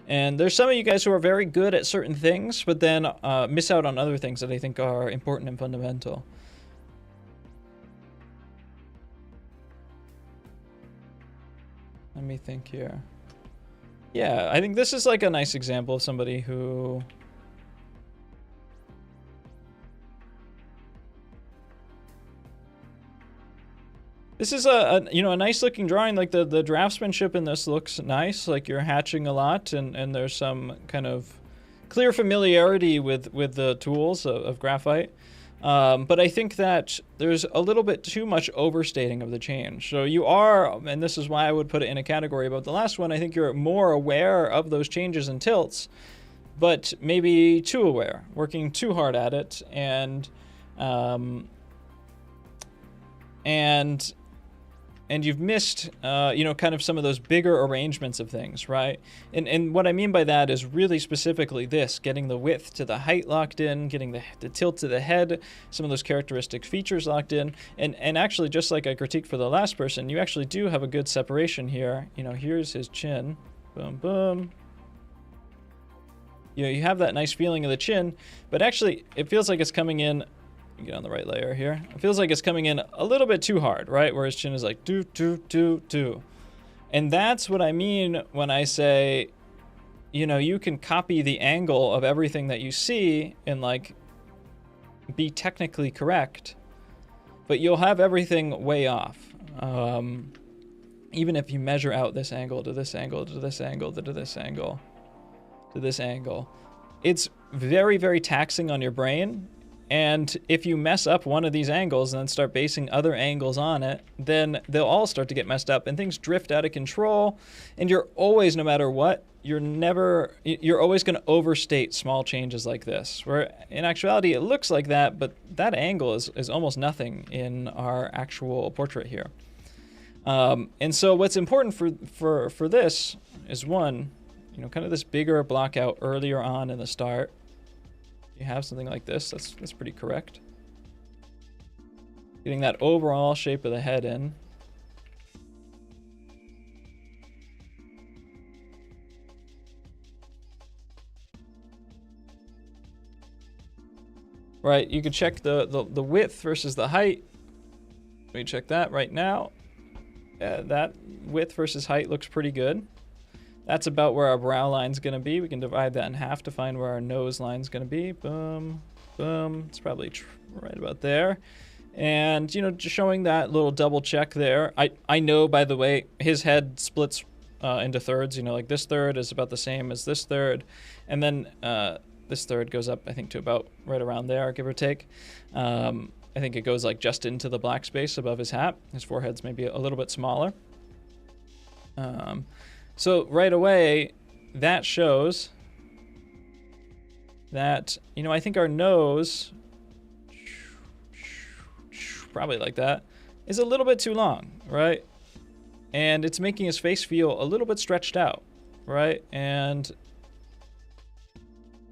And there's some of you guys who are very good at certain things, but then miss out on other things that I think are important and fundamental. Let me think here. Yeah, I think this is like a nice example of somebody who... This is a nice looking drawing. Like the draftsmanship in this looks nice. Like you're hatching a lot, and there's some kind of clear familiarity with the tools of graphite. But I think that there's a little bit too much overstating of the change. So you are, and this is why I would put it in a category about the last one, I think you're more aware of those changes and tilts, but maybe too aware, working too hard at it, and you've missed, kind of some of those bigger arrangements of things, right? And what I mean by that is really specifically this, getting the width to the height locked in, getting the tilt to the head, some of those characteristic features locked in. And actually, just like I critiqued for the last person, you actually do have a good separation here. You know, here's his chin. Boom, boom. You know, you have that nice feeling of the chin, but actually, it feels like it's coming in. Get on the right layer here. It feels like it's coming in a little bit too hard, right? Where his chin is like do. And that's what I mean when I say, you know, you can copy the angle of everything that you see and like be technically correct, but you'll have everything way off. Even if you measure out this angle to this angle to this angle to this angle to this angle, it's very, very taxing on your brain. And if you mess up one of these angles and then start basing other angles on it, then they'll all start to get messed up and things drift out of control. And you're always, no matter what, you're always going to overstate small changes like this, where in actuality it looks like that, but that angle is almost nothing in our actual portrait here. And so what's important for this is, one, kind of this bigger block out earlier on in the start. You have something like this, that's pretty correct. Getting that overall shape of the head in. Right, you can check the width versus the height. Let me check that right now. That width versus height looks pretty good. That's about where our brow line's going to be. We can divide that in half to find where our nose line's going to be. Boom, boom. It's probably right about there. And, just showing that little double check there. I know, by the way, his head splits into thirds. Like this third is about the same as this third. And then this third goes up, I think, to about right around there, give or take. I think it goes like just into the black space above his hat. His forehead's maybe a little bit smaller. So right away, that shows that, I think our nose, probably like that, is a little bit too long, right? And it's making his face feel a little bit stretched out, right? And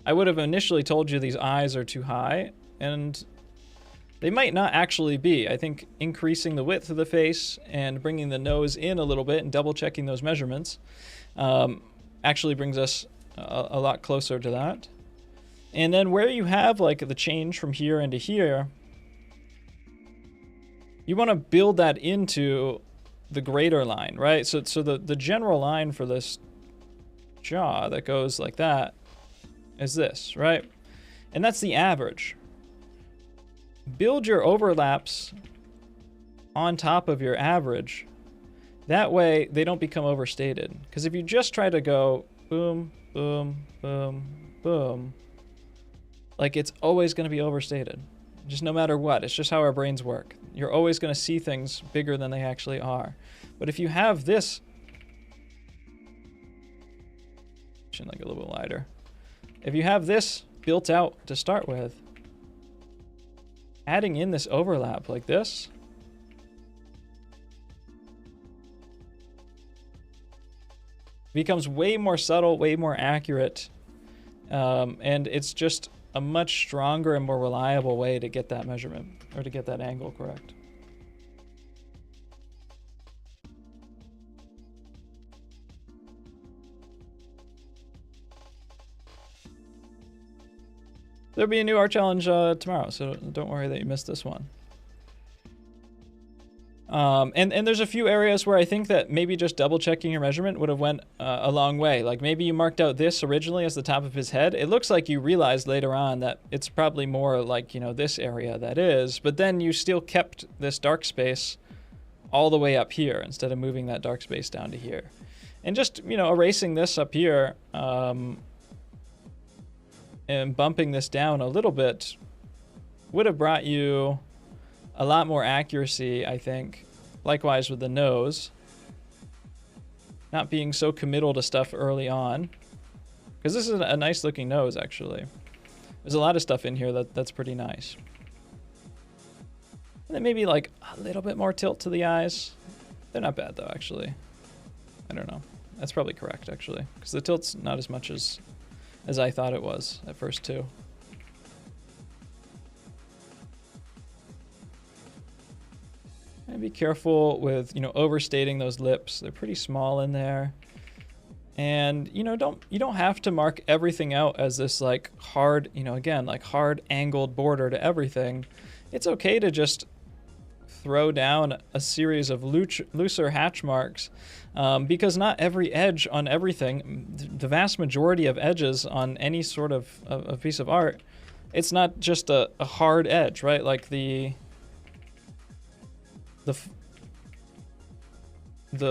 I would have initially told you these eyes are too high, and they might not actually be. I think increasing the width of the face and bringing the nose in a little bit and double checking those measurements actually brings us a lot closer to that. And then where you have like the change from here into here, you want to build that into the greater line, right? So the general line for this jaw that goes like that is this, right? And that's the average. Build your overlaps on top of your average. That way they don't become overstated. Because if you just try to go boom, boom, boom, boom, like it's always going to be overstated. Just no matter what. It's just how our brains work. You're always going to see things bigger than they actually are. But if you have this, like a little bit lighter. If you have this built out to start with, adding in this overlap like this becomes way more subtle, way more accurate, and it's just a much stronger and more reliable way to get that measurement, or to get that angle correct. There'll be a new art challenge tomorrow, so don't worry that you missed this one. And there's a few areas where I think that maybe just double checking your measurement would have went a long way. Like maybe you marked out this originally as the top of his head. It looks like you realized later on that it's probably more like, this area that is, but then you still kept this dark space all the way up here instead of moving that dark space down to here. And just, erasing this up here, and bumping this down a little bit would have brought you a lot more accuracy, I think. Likewise with the nose. Not being so committal to stuff early on. Because this is a nice looking nose, actually. There's a lot of stuff in here that's pretty nice. And then maybe like a little bit more tilt to the eyes. They're not bad though, actually. I don't know. That's probably correct, actually. Because the tilt's not as much as I thought it was at first too. And be careful with, overstating those lips. They're pretty small in there. And, you don't have to mark everything out as this like hard, again, like hard angled border to everything. It's okay to just throw down a series of looser hatch marks, because not every edge on everything, the vast majority of edges on any sort of a piece of art, it's not just a hard edge, right? Like the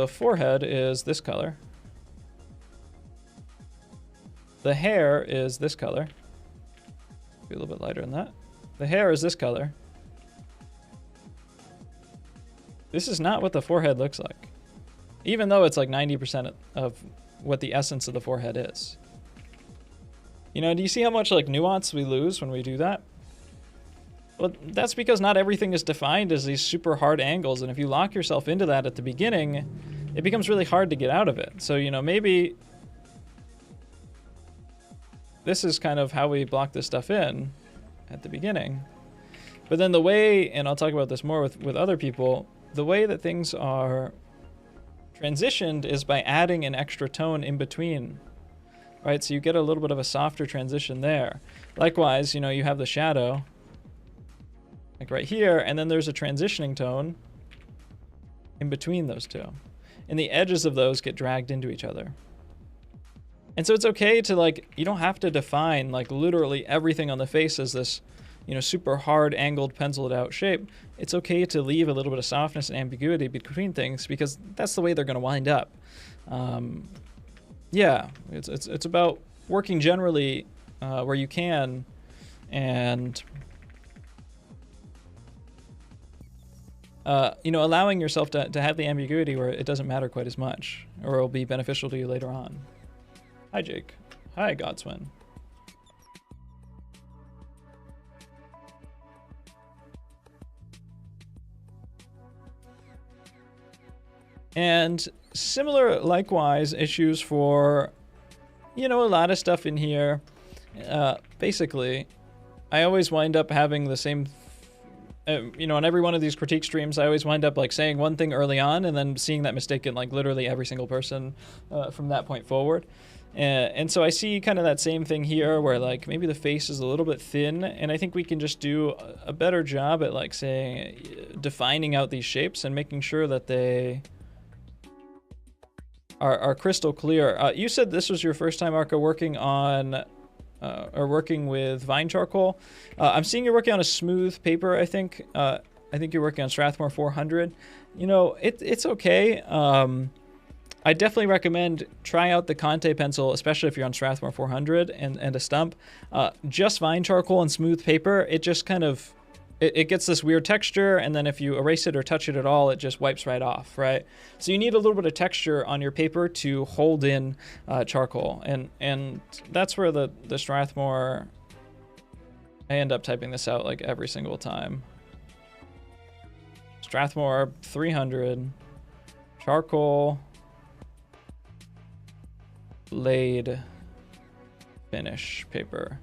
forehead is this color. The hair is this color. Be a little bit lighter than that. The hair is this color. This is not what the forehead looks like. Even though it's like 90% of what the essence of the forehead is. You know, do you see how much like nuance we lose when we do that? Well, that's because not everything is defined as these super hard angles, and if you lock yourself into that at the beginning, it becomes really hard to get out of it. So, you know, maybe this is kind of how we block this stuff in at the beginning. But then the way, and I'll talk about this more with other people, the way that things are transitioned is by adding an extra tone in between, right? So you get a little bit of a softer transition there. Likewise, you know, you have the shadow, like right here, and then there's a transitioning tone in between those two. And the edges of those get dragged into each other. And so it's okay to, like, you don't have to define, like, literally everything on the face as this, you know, super hard, angled, penciled out shape. It's okay to leave a little bit of softness and ambiguity between things because that's the way they're going to wind up. Yeah, it's about working generally where you can, and you know, allowing yourself to have the ambiguity where it doesn't matter quite as much, or it'll be beneficial to you later on. Hi, Jake. Hi, Godswin. And similar, likewise, issues for, you know, a lot of stuff in here. Basically, I always wind up having the same, you know, on every one of these critique streams, I always wind up like saying one thing early on and then seeing that mistake in like literally every single person from that point forward. And so I see kind of that same thing here where like maybe the face is a little bit thin, and I think we can just do a better job at like saying, defining out these shapes and making sure that they are crystal clear. You said this was your first time, Arca, working on or working with Vine Charcoal. I'm seeing you're working on a smooth paper, I think. I think you're working on Strathmore 400. You know, it's okay. I definitely recommend try out the Conte pencil, especially if you're on Strathmore 400 and a stump. Just Vine Charcoal and smooth paper, it just kind of, it gets this weird texture, and then if you erase it or touch it at all, it just wipes right off, right? So you need a little bit of texture on your paper to hold in charcoal, and that's where the Strathmore, I end up typing this out like every single time. Strathmore 300, charcoal, laid finish paper.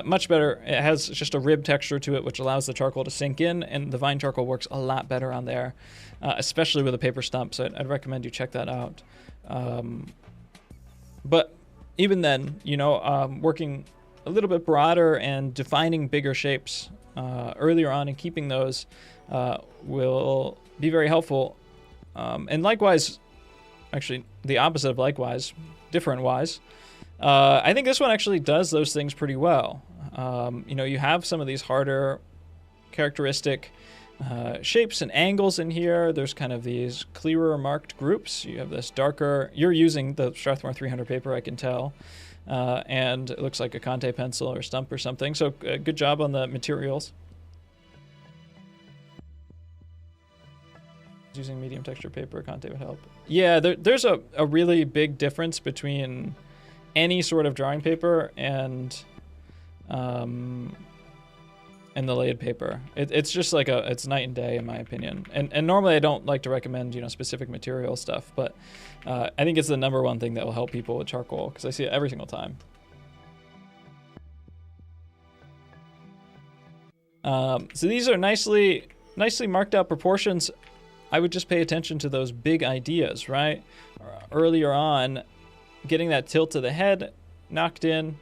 Much better. It has just a rib texture to it, which allows the charcoal to sink in, and the Vine Charcoal works a lot better on there, especially with a paper stump, so I'd recommend you check that out. But even then, you know, working a little bit broader and defining bigger shapes earlier on and keeping those will be very helpful. And likewise, actually the opposite of likewise, different wise, I think this one actually does those things pretty well. You know, you have some of these harder characteristic shapes and angles in here. There's kind of these clearer marked groups. You have this darker, you're using the Strathmore 300 paper, I can tell. And it looks like a Conte pencil or stump or something. So good job on the materials. Using medium texture paper, Conte would help. Yeah, there's a really big difference between any sort of drawing paper and the laid paper. It's just like it's night and day in my opinion. And normally I don't like to recommend, you know, specific material stuff, but I think it's the number one thing that will help people with charcoal because I see it every single time. So these are nicely marked out proportions. I would just pay attention to those big ideas, right? Earlier on, getting that tilt of the head knocked in.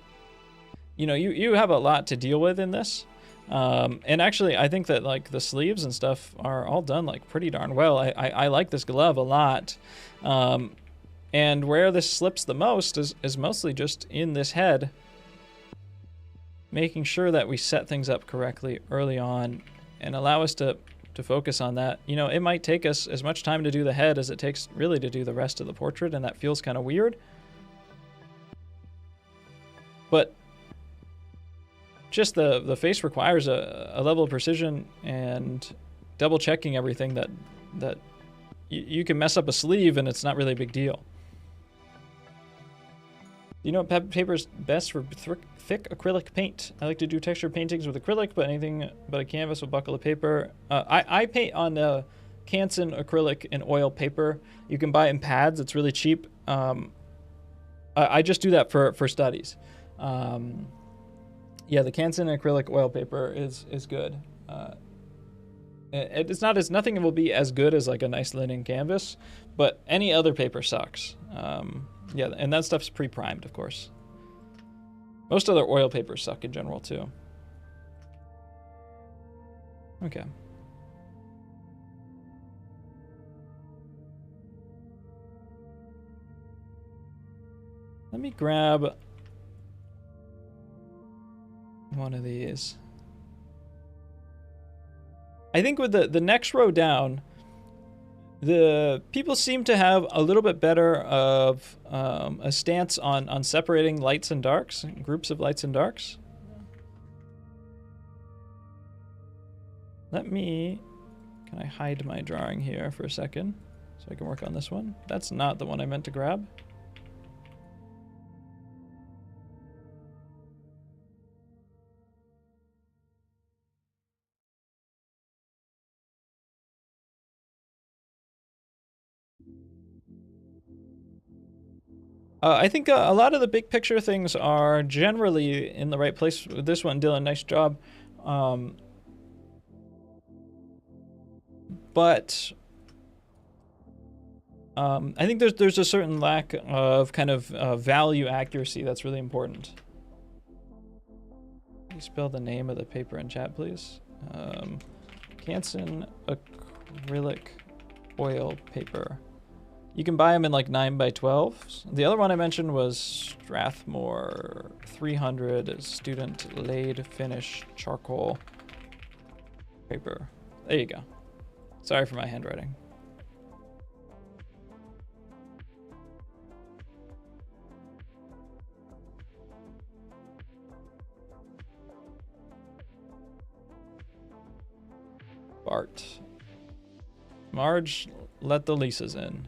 You know, you have a lot to deal with in this. And actually, I think that like the sleeves and stuff are all done like pretty darn well. I like this glove a lot. And where this slips the most is mostly just in this head. Making sure that we set things up correctly early on and allow us to focus on that. You know, it might take us as much time to do the head as it takes really to do the rest of the portrait, and that feels kind of weird. But just the face requires a level of precision and double checking everything that you can mess up a sleeve and it's not really a big deal. You know what paper is best for thick acrylic paint? I like to do texture paintings with acrylic, but anything but a canvas will buckle the paper. I paint on Canson acrylic and oil paper. You can buy it in pads. It's really cheap. I just do that for studies. Yeah, the Canson acrylic oil paper is good. Nothing will be as good as like a nice linen canvas, but any other paper sucks. Yeah, and that stuff's pre-primed, of course. Most other oil papers suck in general, too. Okay. Let me grab one of these. I think with the next row down, the people seem to have a little bit better of a stance on separating lights and darks, groups of lights and darks. Can I hide my drawing here for a second so I can work on this one? That's not the one I meant to grab. I think a lot of the big picture things are generally in the right place. With this one, Dylan, nice job. But I think there's a certain lack of kind of value accuracy that's really important. Can you spell the name of the paper in chat, please? Canson acrylic oil paper. You can buy them in like 9x12s. The other one I mentioned was Strathmore 300 student laid finish charcoal paper. There you go. Sorry for my handwriting. Bart. Marge, let the Lisas in.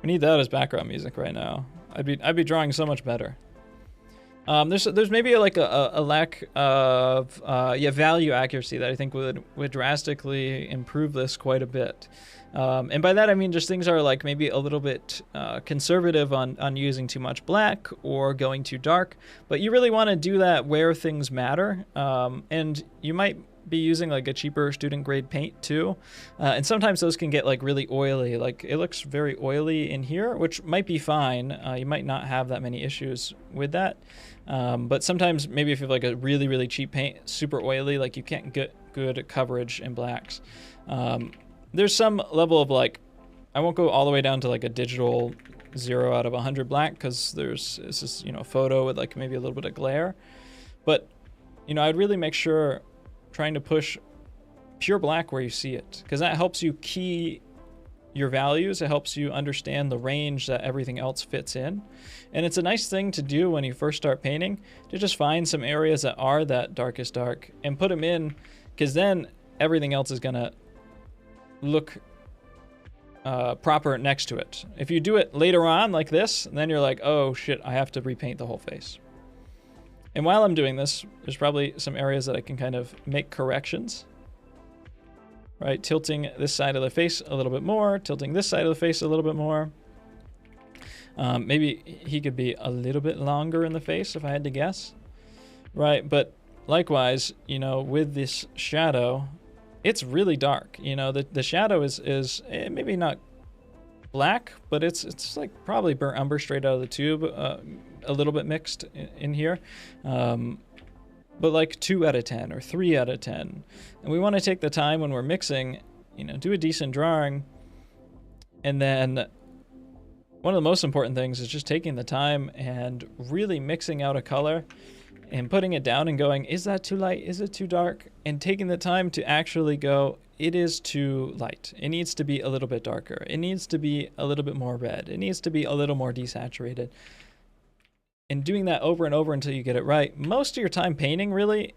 We need that as background music right now. I'd be drawing so much better. There's maybe like a lack of value accuracy that I think would drastically improve this quite a bit. And by that I mean just things are like maybe a little bit conservative on using too much black or going too dark, but you really want to do that where things matter. And you might be using like a cheaper student grade paint too, and sometimes those can get like really oily. Like it looks very oily in here, which might be fine. You might not have that many issues with that, but sometimes maybe if you have like a really cheap paint, super oily, like you can't get good coverage in blacks. There's some level of like, I won't go all the way down to like a digital 0 out of 100 black, because this is, you know, photo with like maybe a little bit of glare, but you know, I'd really make sure trying to push pure black where you see it, because that helps you key your values. It helps you understand the range that everything else fits in. And it's a nice thing to do when you first start painting, to just find some areas that are that darkest dark and put them in, because then everything else is gonna look proper next to it. If you do it later on like this, then you're like, oh shit, I have to repaint the whole face. And while I'm doing this, there's probably some areas that I can kind of make corrections, right? Tilting this side of the face a little bit more, tilting this side of the face a little bit more. Maybe he could be a little bit longer in the face if I had to guess, right? But likewise, you know, with this shadow, it's really dark. You know, the shadow is maybe not black, but it's like probably burnt umber straight out of the tube, a little bit mixed in here, but like 2 out of 10 or 3 out of 10. And we want to take the time when we're mixing, you know, do a decent drawing. And then one of the most important things is just taking the time and really mixing out a color and putting it down and going, is that too light? Is it too dark? And taking the time to actually go, it is too light. It needs to be a little bit darker. It needs to be a little bit more red. It needs to be a little more desaturated. And doing that over and over until you get it right. Most of your time painting really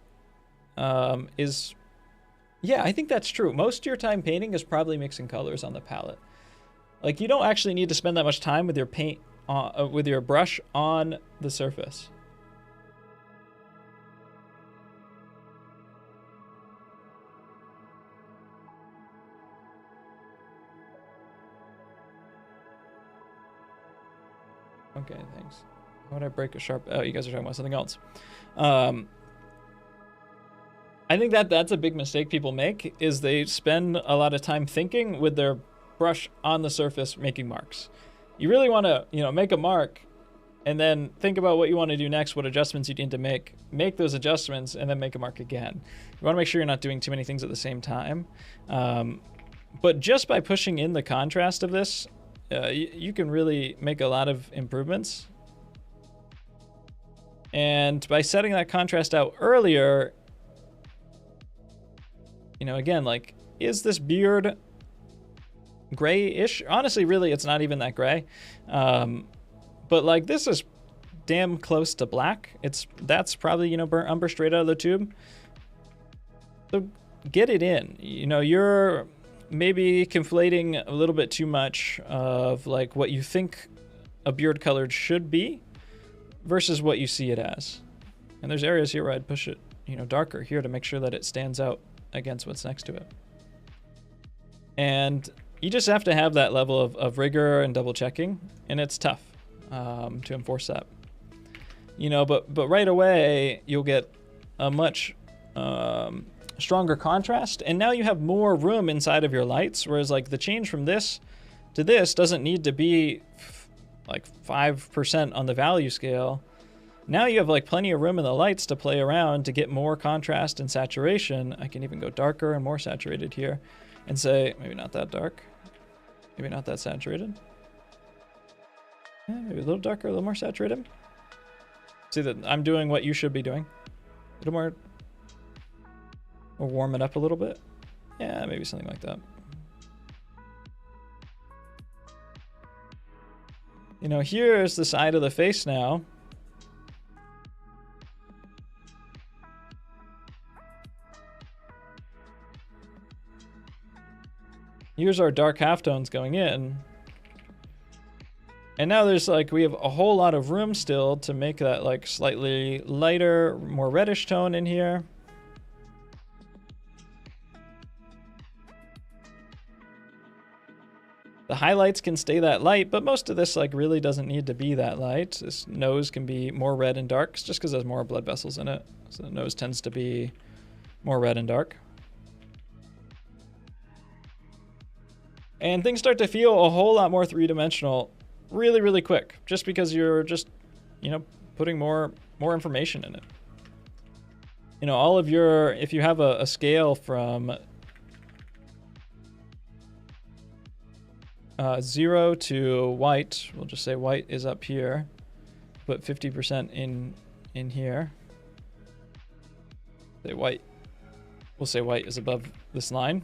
is... Yeah, I think that's true. Most of your time painting is probably mixing colors on the palette. Like, you don't actually need to spend that much time with your paint, with your brush on the surface. Okay, thanks. Why would I break a sharp... Oh, you guys are talking about something else. I think that's a big mistake people make, is they spend a lot of time thinking with their brush on the surface making marks. You really want to, make a mark and then think about what you want to do next, what adjustments you need to make those adjustments, and then make a mark again. You want to make sure you're not doing too many things at the same time. But just by pushing in the contrast of this, you can really make a lot of improvements. And by setting that contrast out earlier, again, like, is this beard grayish? Honestly, really, it's not even that gray. But like, this is damn close to black. That's probably, burnt umber straight out of the tube. So get it in. You're maybe conflating a little bit too much of like what you think a beard colored should be versus what you see it as. And there's areas here where I'd push it, darker here to make sure that it stands out against what's next to it. And you just have to have that level of rigor and double checking, and it's tough to enforce that. But right away you'll get a much stronger contrast, and now you have more room inside of your lights, whereas like the change from this to this doesn't need to be like 5% on the value scale. Now you have like plenty of room in the lights to play around to get more contrast and saturation. I can even go darker and more saturated here and say, maybe not that dark, maybe not that saturated. Yeah, maybe a little darker, a little more saturated. See that I'm doing what you should be doing. A little more, or warm it up a little bit. Yeah, maybe something like that. Here's the side of the face now. Here's our dark halftones going in. And now there's like, we have a whole lot of room still to make that like slightly lighter, more reddish tone in here. The highlights can stay that light, but most of this like really doesn't need to be that light. This nose can be more red and dark just because there's more blood vessels in it. So the nose tends to be more red and dark. And things start to feel a whole lot more three-dimensional really, really quick, just because you're just, putting more information in it. All of your, if you have a scale from 0 to white, we'll just say white is up here, put 50% in here. We'll say white is above this line.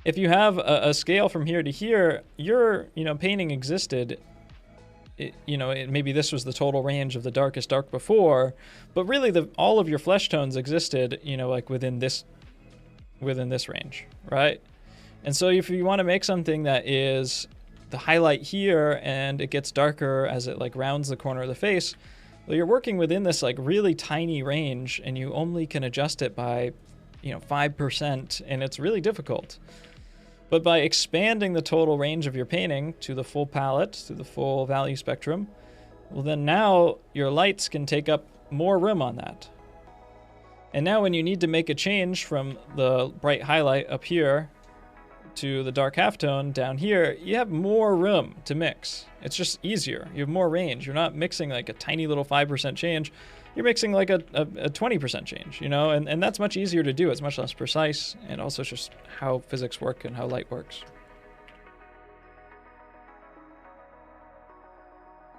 If you have a scale from here to here, your painting existed. Maybe this was the total range of the darkest dark before, but really all of your flesh tones existed, like within this range, right? And so if you want to make something that is the highlight here and it gets darker as it like rounds the corner of the face, well, you're working within this like really tiny range, and you only can adjust it by 5%, and it's really difficult. But by expanding the total range of your painting to the full palette, to the full value spectrum, well then now your lights can take up more room on that. And now when you need to make a change from the bright highlight up here to the dark halftone down here, you have more room to mix. It's just easier. You have more range. You're not mixing like a tiny little 5% change. You're mixing like a 20% change, and that's much easier to do. It's much less precise, and also it's just how physics work and how light works.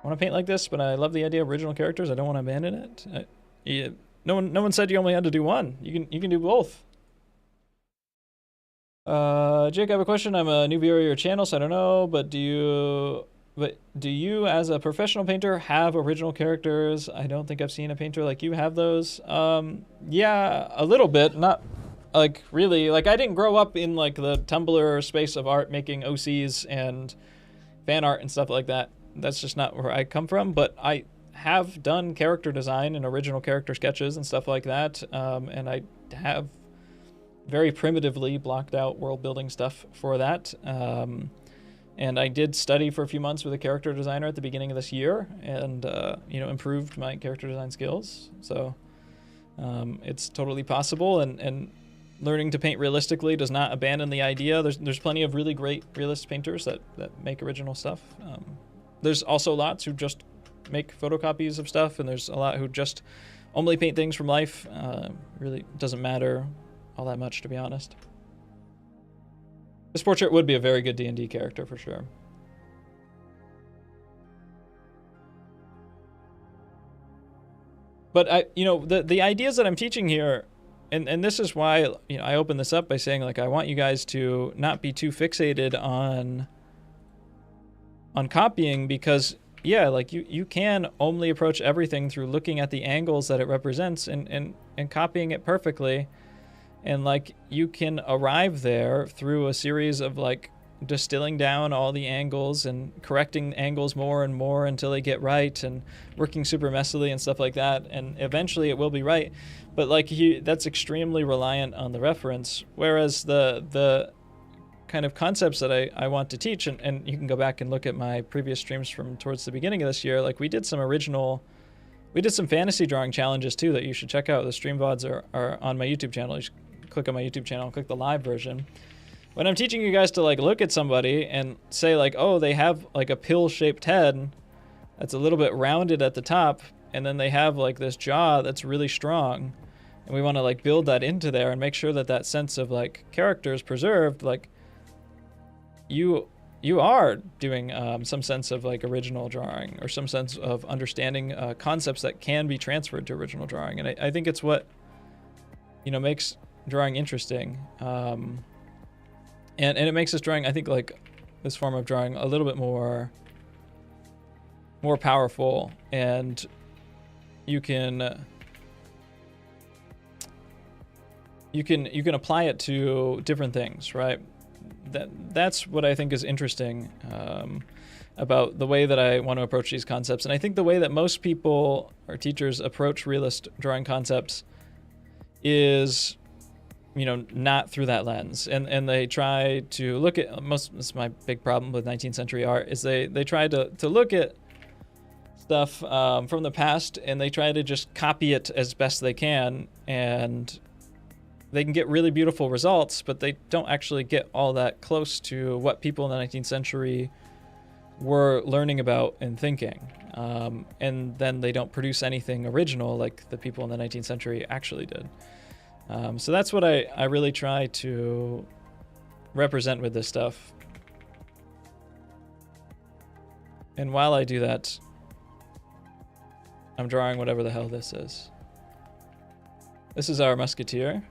I want to paint like this, but I love the idea of original characters. I don't want to abandon it. No one said you only had to do one. You can do both. Jake, I have a question. I'm a new viewer of your channel, so I don't know, but do you, as a professional painter, have original characters? I don't think I've seen a painter like you have those. Yeah, a little bit. Not like really. Like I didn't grow up in like the Tumblr space of art, making OCs and fan art and stuff like that. That's just not where I come from. But I have done character design and original character sketches and stuff like that. And I have very primitively blocked out world building stuff for that. And I did study for a few months with a character designer at the beginning of this year, and improved my character design skills. So it's totally possible, and learning to paint realistically does not abandon the idea. There's plenty of really great realist painters that make original stuff. There's also lots who just make photocopies of stuff, and there's a lot who just only paint things from life. Really doesn't matter all that much, to be honest. This portrait would be a very good D&D character for sure. But the ideas that I'm teaching here, and this is why I open this up by saying like I want you guys to not be too fixated on copying, because yeah, like you can only approach everything through looking at the angles that it represents and copying it perfectly. And like you can arrive there through a series of like distilling down all the angles and correcting angles more and more until they get right, and working super messily and stuff like that, and eventually it will be right. But like that's extremely reliant on the reference, whereas the kind of concepts that I want to teach, and you can go back and look at my previous streams from towards the beginning of this year, like we did some fantasy drawing challenges too that you should check out. The stream VODs are on my YouTube channel. You should click on my YouTube channel, click the live version. When I'm teaching you guys to like look at somebody and say like, oh, they have like a pill-shaped head that's a little bit rounded at the top, and then they have like this jaw that's really strong, and we want to like build that into there and make sure that that sense of like character is preserved. Like you are doing some sense of like original drawing, or some sense of understanding concepts that can be transferred to original drawing. And I think it's what makes drawing interesting, and it makes this drawing, I think, like this form of drawing a little bit more powerful, and you can apply it to different things, right? That's what I think is interesting about the way that I want to approach these concepts. And I think the way that most people or teachers approach realist drawing concepts is not through that lens, and they try to look at this is my big problem with 19th century art, is they try to look at stuff from the past, and they try to just copy it as best they can, and they can get really beautiful results, but they don't actually get all that close to what people in the 19th century were learning about and thinking, and then they don't produce anything original like the people in the 19th century actually did. So that's what I really try to represent with this stuff. And while I do that, I'm drawing whatever the hell this is. This is our musketeer.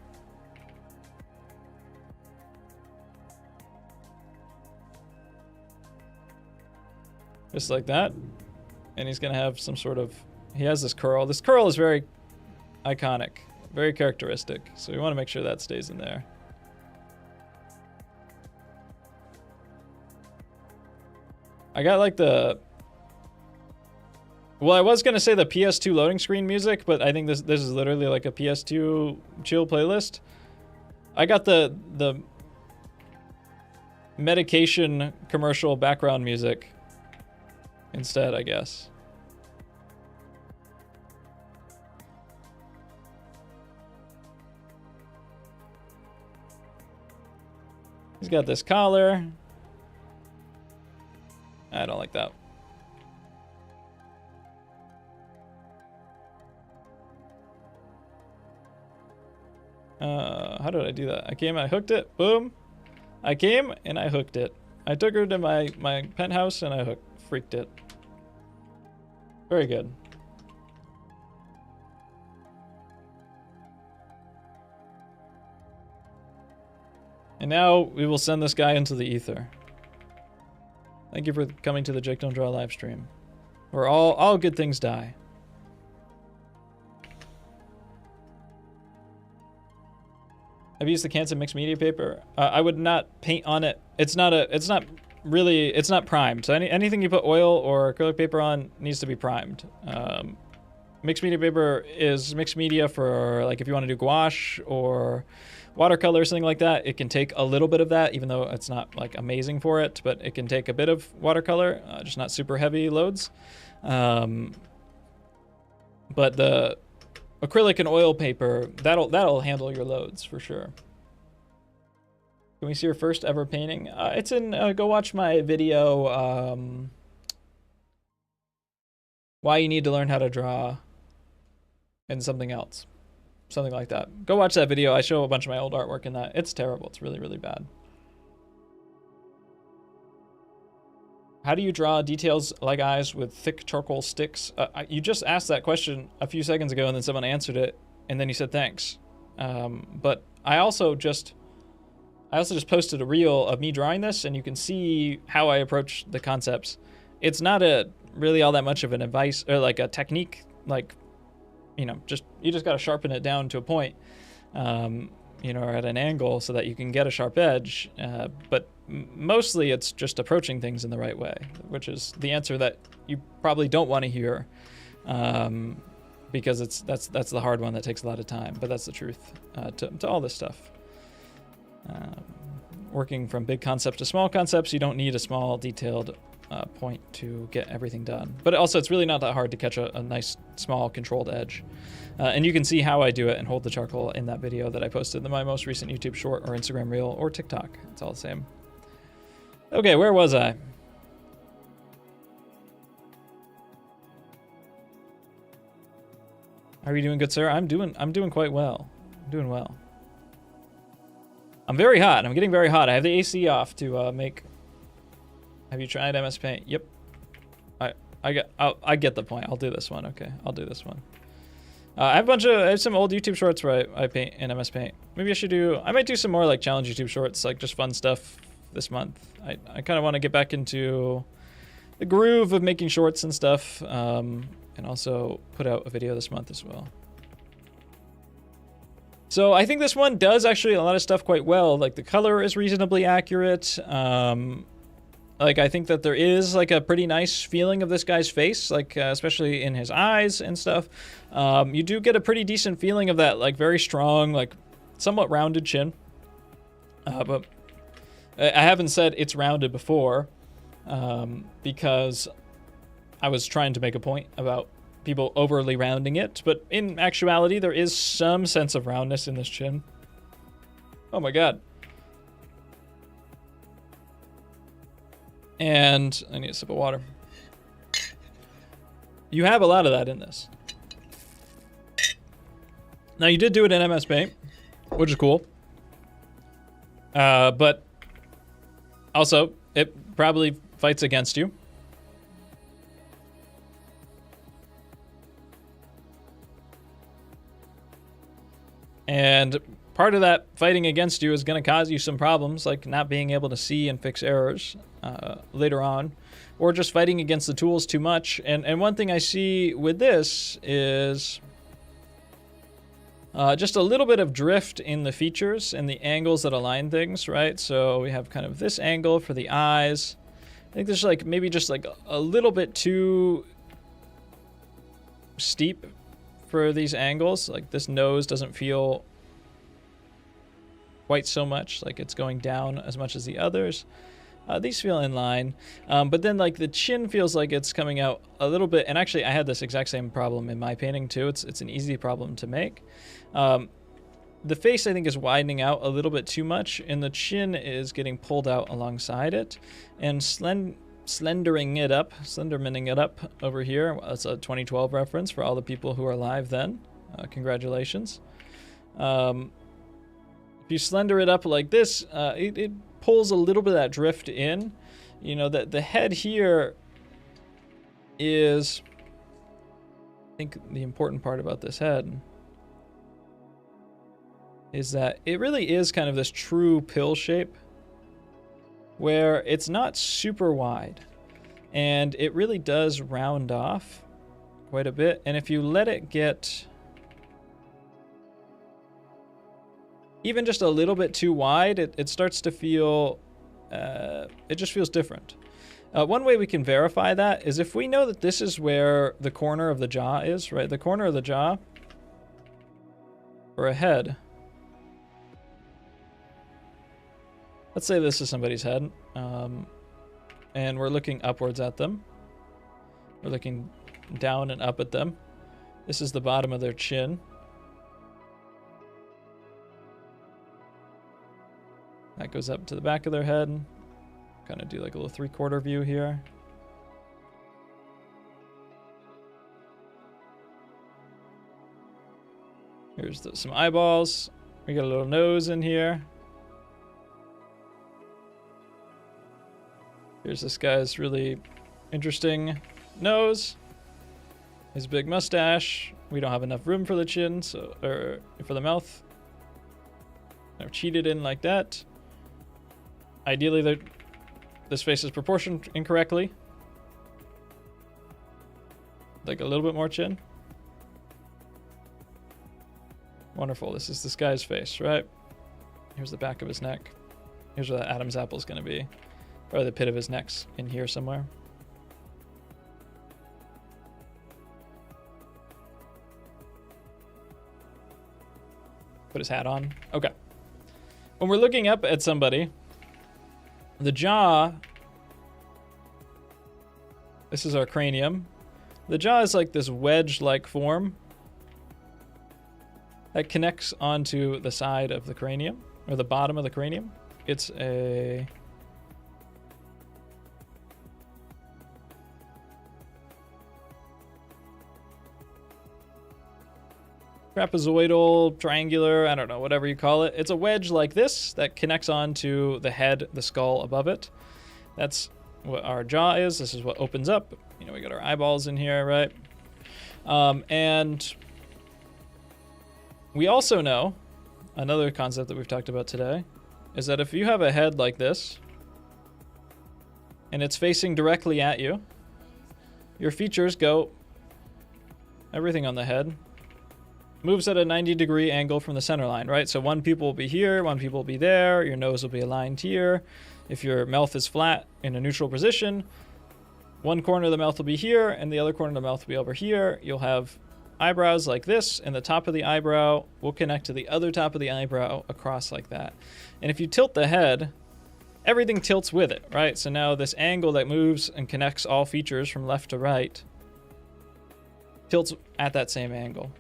Just like that. And he's gonna have some sort of, he has this curl. This curl is very iconic, very characteristic. So we want to make sure that stays in there. I got like well, I was gonna say the PS2 loading screen music, but I think this is literally like a PS2 chill playlist. I got the medication commercial background music instead, I guess. He's got this collar. I don't like that. How did I do that? I came, I hooked it, boom. I came and I hooked it. I took her to my penthouse and I freaked it. Very good. And now we will send this guy into the ether. Thank you for coming to the Jake Don't Draw live stream, where all good things die. I've used the Canson mixed media paper. I would not paint on it. It's not primed. So anything you put oil or acrylic paper on needs to be primed. Mixed media paper is mixed media for, like, if you want to do gouache or watercolor or something like that. It can take a little bit of that, even though it's not like amazing for it, but it can take a bit of watercolor, just not super heavy loads. But the acrylic and oil paper, that'll handle your loads for sure. Can we see your first ever painting? It's in, go watch my video, why you need to learn how to draw, and something else. Something like that. Go watch that video. I show a bunch of my old artwork in that. It's terrible. It's really, really bad. How do you draw details like eyes with thick charcoal sticks? You just asked that question a few seconds ago, and then someone answered it, and then you said thanks. But I also just posted a reel of me drawing this, and you can see how I approach the concepts. It's not really all that much of an advice or like a technique, like, you know, you just got to sharpen it down to a point, you know, or at an angle so that you can get a sharp edge. But mostly it's just approaching things in the right way, which is the answer that you probably don't want to hear, because that's the hard one that takes a lot of time. But that's the truth to all this stuff. Working from big concepts to small concepts, you don't need a small detailed point to get everything done. But also, it's really not that hard to catch a nice, small, controlled edge. And you can see how I do it and hold the charcoal in that video that I posted in my most recent YouTube short or Instagram reel or TikTok. It's all the same. Okay, where was I? How are you doing, good sir? I'm doing quite well. I'm doing well. I'm very hot. I'm getting very hot. I have the AC off to make. Have you tried MS Paint? Yep. I get the point. I'll do this one. Okay, I'll do this one. I have some old YouTube shorts where I paint in MS Paint. Maybe I might do some more like challenge YouTube shorts, like just fun stuff this month. I kind of want to get back into the groove of making shorts and stuff, and also put out a video this month as well. So I think this one does actually a lot of stuff quite well. Like the color is reasonably accurate. Like I think that there is like a pretty nice feeling of this guy's face, like especially in his eyes and stuff. You do get a pretty decent feeling of that like very strong, like somewhat rounded chin. But I haven't said it's rounded before because I was trying to make a point about people overly rounding it, but in actuality, there is some sense of roundness in this chin. Oh my god. And I need a sip of water. You have a lot of that in this. Now, you did do it in MS Paint, which is cool. But also, it probably fights against you. And part of that fighting against you is going to cause you some problems, like not being able to see and fix errors later on, or just fighting against the tools too much. And one thing I see with this is just a little bit of drift in the features and the angles that align things, right? So we have kind of this angle for the eyes. I think there's like maybe just like a little bit too steep for these angles. Like this nose doesn't feel quite so much like it's going down as much as the others. These feel in line, but then like the chin feels like it's coming out a little bit. And actually I had this exact same problem in my painting too. It's an easy problem to make. The face I think is widening out a little bit too much, and the chin is getting pulled out alongside it, and slendermaning it up over here. That's a 2012 reference for all the people who are live then. Congratulations. If you slender it up like this, it pulls a little bit of that drift in. You know, that the head here is, I think, the important part about this head. is that it really is kind of this true pill shape where it's not super wide, and it really does round off quite a bit. And if you let it get even just a little bit too wide, it starts to feel, it just feels different. One way we can verify that is if we know that this is where the corner of the jaw is, right? The corner of the jaw or a head. Let's say this is somebody's head, and we're looking upwards at them. We're looking down and up at them. This is the bottom of their chin. That goes up to the back of their head. Kind of do like a little 3/4 view here. Here's some eyeballs. We got a little nose in here. Here's this guy's really interesting nose. His big mustache. We don't have enough room for the chin, or for the mouth. I've cheated in like that. Ideally, this face is proportioned incorrectly. Like a little bit more chin. Wonderful. This is this guy's face, right? Here's the back of his neck. Here's where that Adam's apple is going to be. Probably the pit of his neck's in here somewhere. Put his hat on. Okay. When we're looking up at somebody, the jaw, this is our cranium. The jaw is like this wedge-like form that connects onto the side of the cranium, or the bottom of the cranium. It's a trapezoidal, triangular, I don't know, whatever you call it. It's a wedge like this that connects onto the head, the skull above it. That's what our jaw is. This is what opens up. You know, we got our eyeballs in here, right? And we also know, another concept that we've talked about today, is that if you have a head like this, and it's facing directly at you, your features go, everything on the head moves at a 90-degree angle from the center line, right? So one pupil will be here, one pupil will be there, your nose will be aligned here. If your mouth is flat in a neutral position, one corner of the mouth will be here, and the other corner of the mouth will be over here. You'll have eyebrows like this, and the top of the eyebrow will connect to the other top of the eyebrow across like that. And if you tilt the head, everything tilts with it, right? So now this angle that moves and connects all features from left to right tilts at that same angle.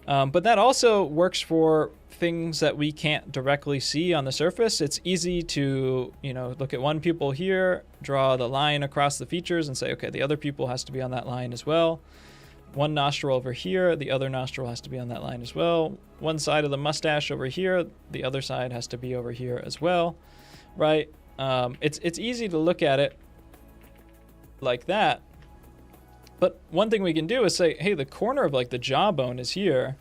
But that also works for things that we can't directly see on the surface. It's easy to, you know, look at one pupil here, draw the line across the features and say, okay, the other pupil has to be on that line as well. One nostril over here, the other nostril has to be on that line as well. One side of the mustache over here, the other side has to be over here as well, right? It's easy to look at it like that. But one thing we can do is say, hey, the corner of like the jawbone is here.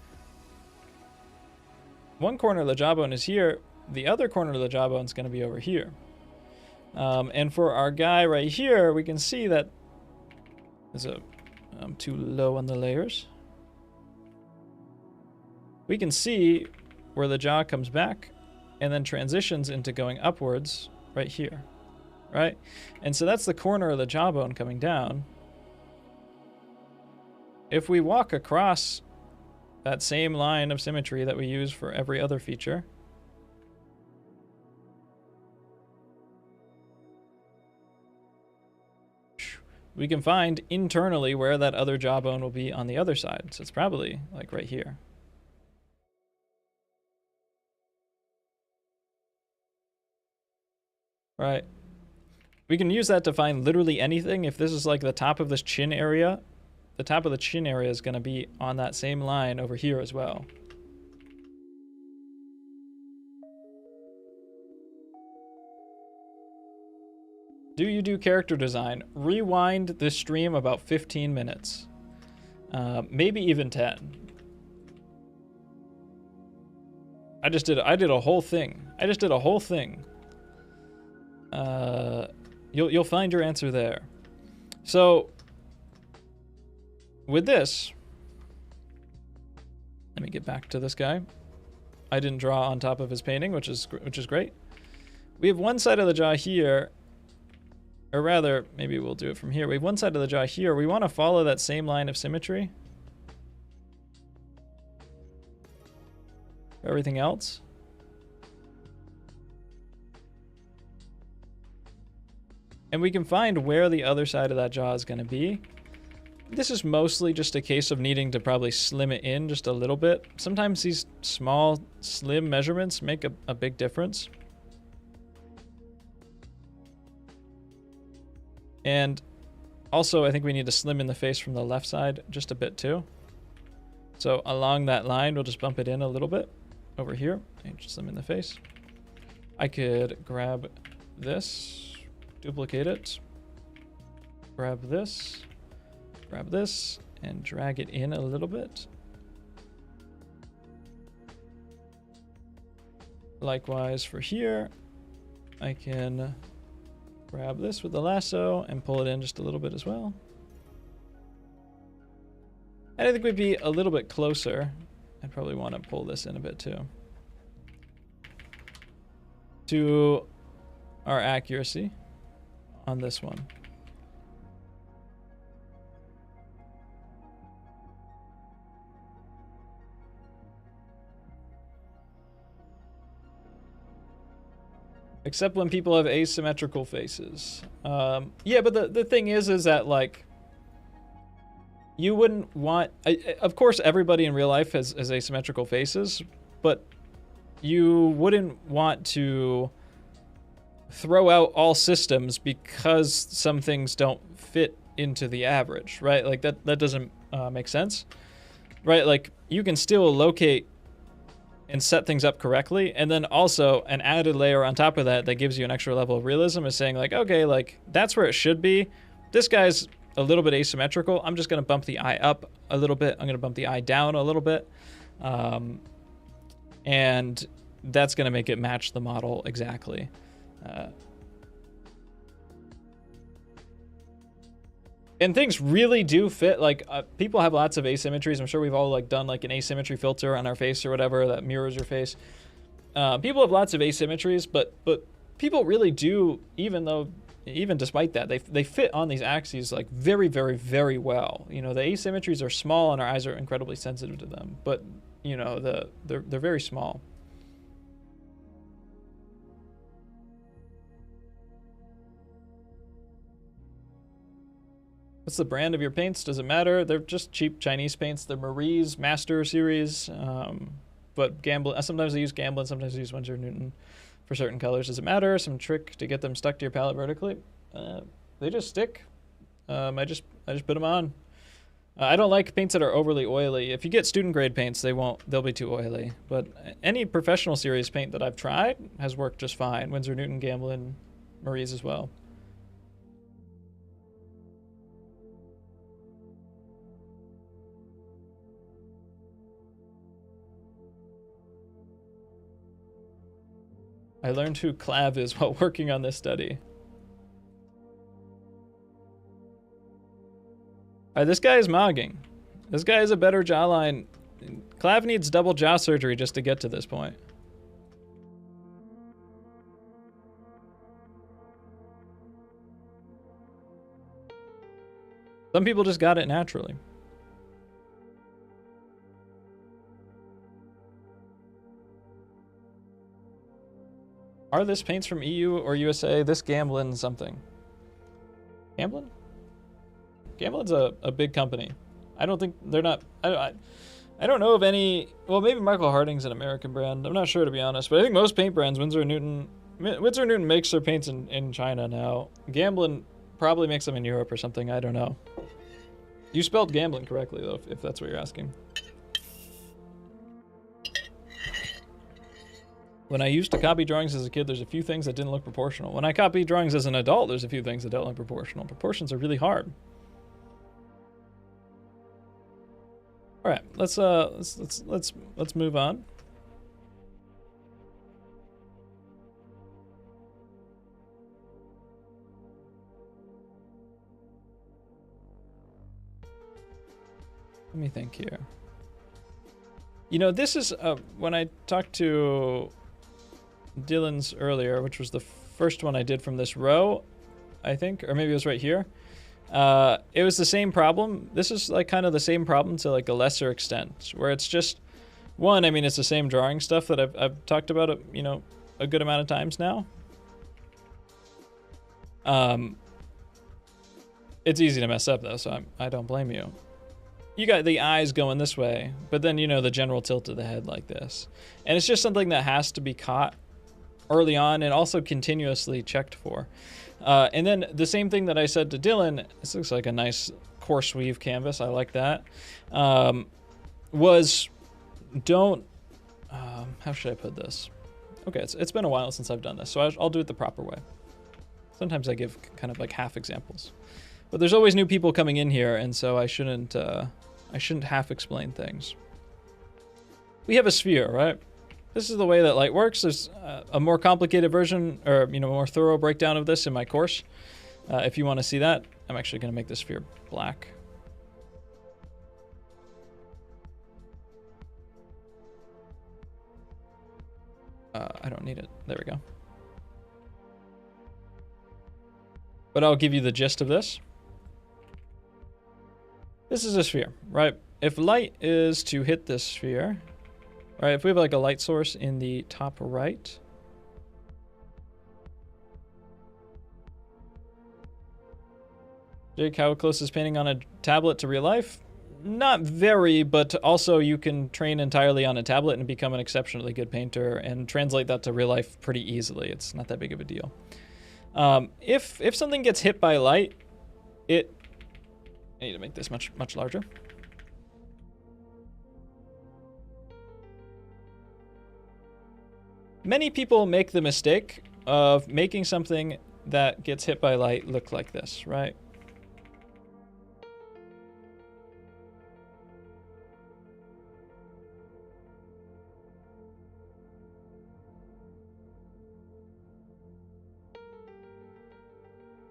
One corner of the jawbone is here. The other corner of the jawbone is going to be over here. And for our guy right here, we can see that there's I'm too low on the layers. We can see where the jaw comes back and then transitions into going upwards right here, right? And so that's the corner of the jawbone coming down. If we walk across that same line of symmetry that we use for every other feature, we can find internally where that other jawbone will be on the other side. So it's probably like right here. Right. We can use that to find literally anything. If this is like the top of this chin area, the top of the chin area is going to be on that same line over here as well. Do you do character design? Rewind this stream about 15 minutes. Maybe even 10. I did a whole thing. I just did a whole thing. You'll find your answer there. So with this, let me get back to this guy. I didn't draw on top of his painting, which is great. We have one side of the jaw here, or rather, maybe we'll do it from here. We have one side of the jaw here. We want to follow that same line of symmetry for everything else. And we can find where the other side of that jaw is going to be. This is mostly just a case of needing to probably slim it in just a little bit. Sometimes these small, slim measurements make a big difference. And also, I think we need to slim in the face from the left side just a bit too. So along that line, we'll just bump it in a little bit over here and just slim in the face. I could grab this, duplicate it, grab this, and drag it in a little bit. Likewise for here, I can grab this with the lasso and pull it in just a little bit as well. And I think we'd be a little bit closer. I'd probably want to pull this in a bit too, to our accuracy on this one. Except when people have asymmetrical faces. Yeah, but the thing is that, like, you wouldn't want... of course, everybody in real life has asymmetrical faces, but you wouldn't want to throw out all systems because some things don't fit into the average, right? Like, that doesn't make sense, right? Like, you can still locate and set things up correctly, and then also an added layer on top of that that gives you an extra level of realism is saying, like, okay, like, that's where it should be. This guy's a little bit asymmetrical. I'm just going to bump the eye up a little bit. I'm going to bump the eye down a little bit. And that's going to make it match the model exactly. And things really do fit. Like, people have lots of asymmetries. I'm sure we've all, like, done, like, an asymmetry filter on our face or whatever that mirrors your face. People have lots of asymmetries, but people really do, even despite that, they fit on these axes, like, very, very, very well. You know, the asymmetries are small and our eyes are incredibly sensitive to them, but, you know, they're very small. What's the brand of your paints? Does it matter? They're just cheap Chinese paints. They're Marie's Master Series, but Gamblin. Sometimes I use Gamblin, sometimes I use Winsor & Newton for certain colors. Does it matter? Some trick to get them stuck to your palette vertically? They just stick. I just put them on. I don't like paints that are overly oily. If you get student grade paints, they'll be too oily. But any professional series paint that I've tried has worked just fine. Winsor & Newton, Gamblin, Marie's as well. I learned who Clav is while working on this study. This guy is mogging. This guy has a better jawline. Clav needs double jaw surgery just to get to this point. Some people just got it naturally. Are this paints from EU or USA? This Gamblin something. Gamblin? Gamblin's a big company. I don't think they're not. I don't know of any. Well, maybe Michael Harding's an American brand. I'm not sure, to be honest. But I think most paint brands, Winsor & Newton makes their paints in China now. Gamblin probably makes them in Europe or something. I don't know. You spelled Gamblin correctly, though, if that's what you're asking. When I used to copy drawings as a kid, there's a few things that didn't look proportional. When I copy drawings as an adult, there's a few things that don't look proportional. Proportions are really hard. All right, let's move on. Let me think here. You know, this is when I talked to Dylan's earlier, which was the first one I did from this row, I think, or maybe it was right here. It was the same problem. This is like kind of the same problem to like a lesser extent, where it's just one. I mean, it's the same drawing stuff that I've talked about, you know, a good amount of times now. It's easy to mess up though, so I don't blame you. You got the eyes going this way, but then, you know, the general tilt of the head like this. And it's just something that has to be caught early on and also continuously checked for. And then the same thing that I said to Dylan, this looks like a nice coarse weave canvas, I like that, was don't, how should I put this? Okay, it's been a while since I've done this, so I'll do it the proper way. Sometimes I give kind of like half examples. But there's always new people coming in here, and so I shouldn't half explain things. We have a sphere, right? This is the way that light works. There's a more complicated version, or, you know, more thorough breakdown of this in my course. If you want to see that, I'm actually going to make the sphere black. I don't need it. There we go. But I'll give you the gist of this. This is a sphere, right? If light is to hit this sphere, right? If we have like a light source in the top right, Jake, how close is painting on a tablet to real life? Not very, but also you can train entirely on a tablet and become an exceptionally good painter and translate that to real life pretty easily. It's not that big of a deal. If something gets hit by light, I need to make this much larger. Many people make the mistake of making something that gets hit by light look like this, right?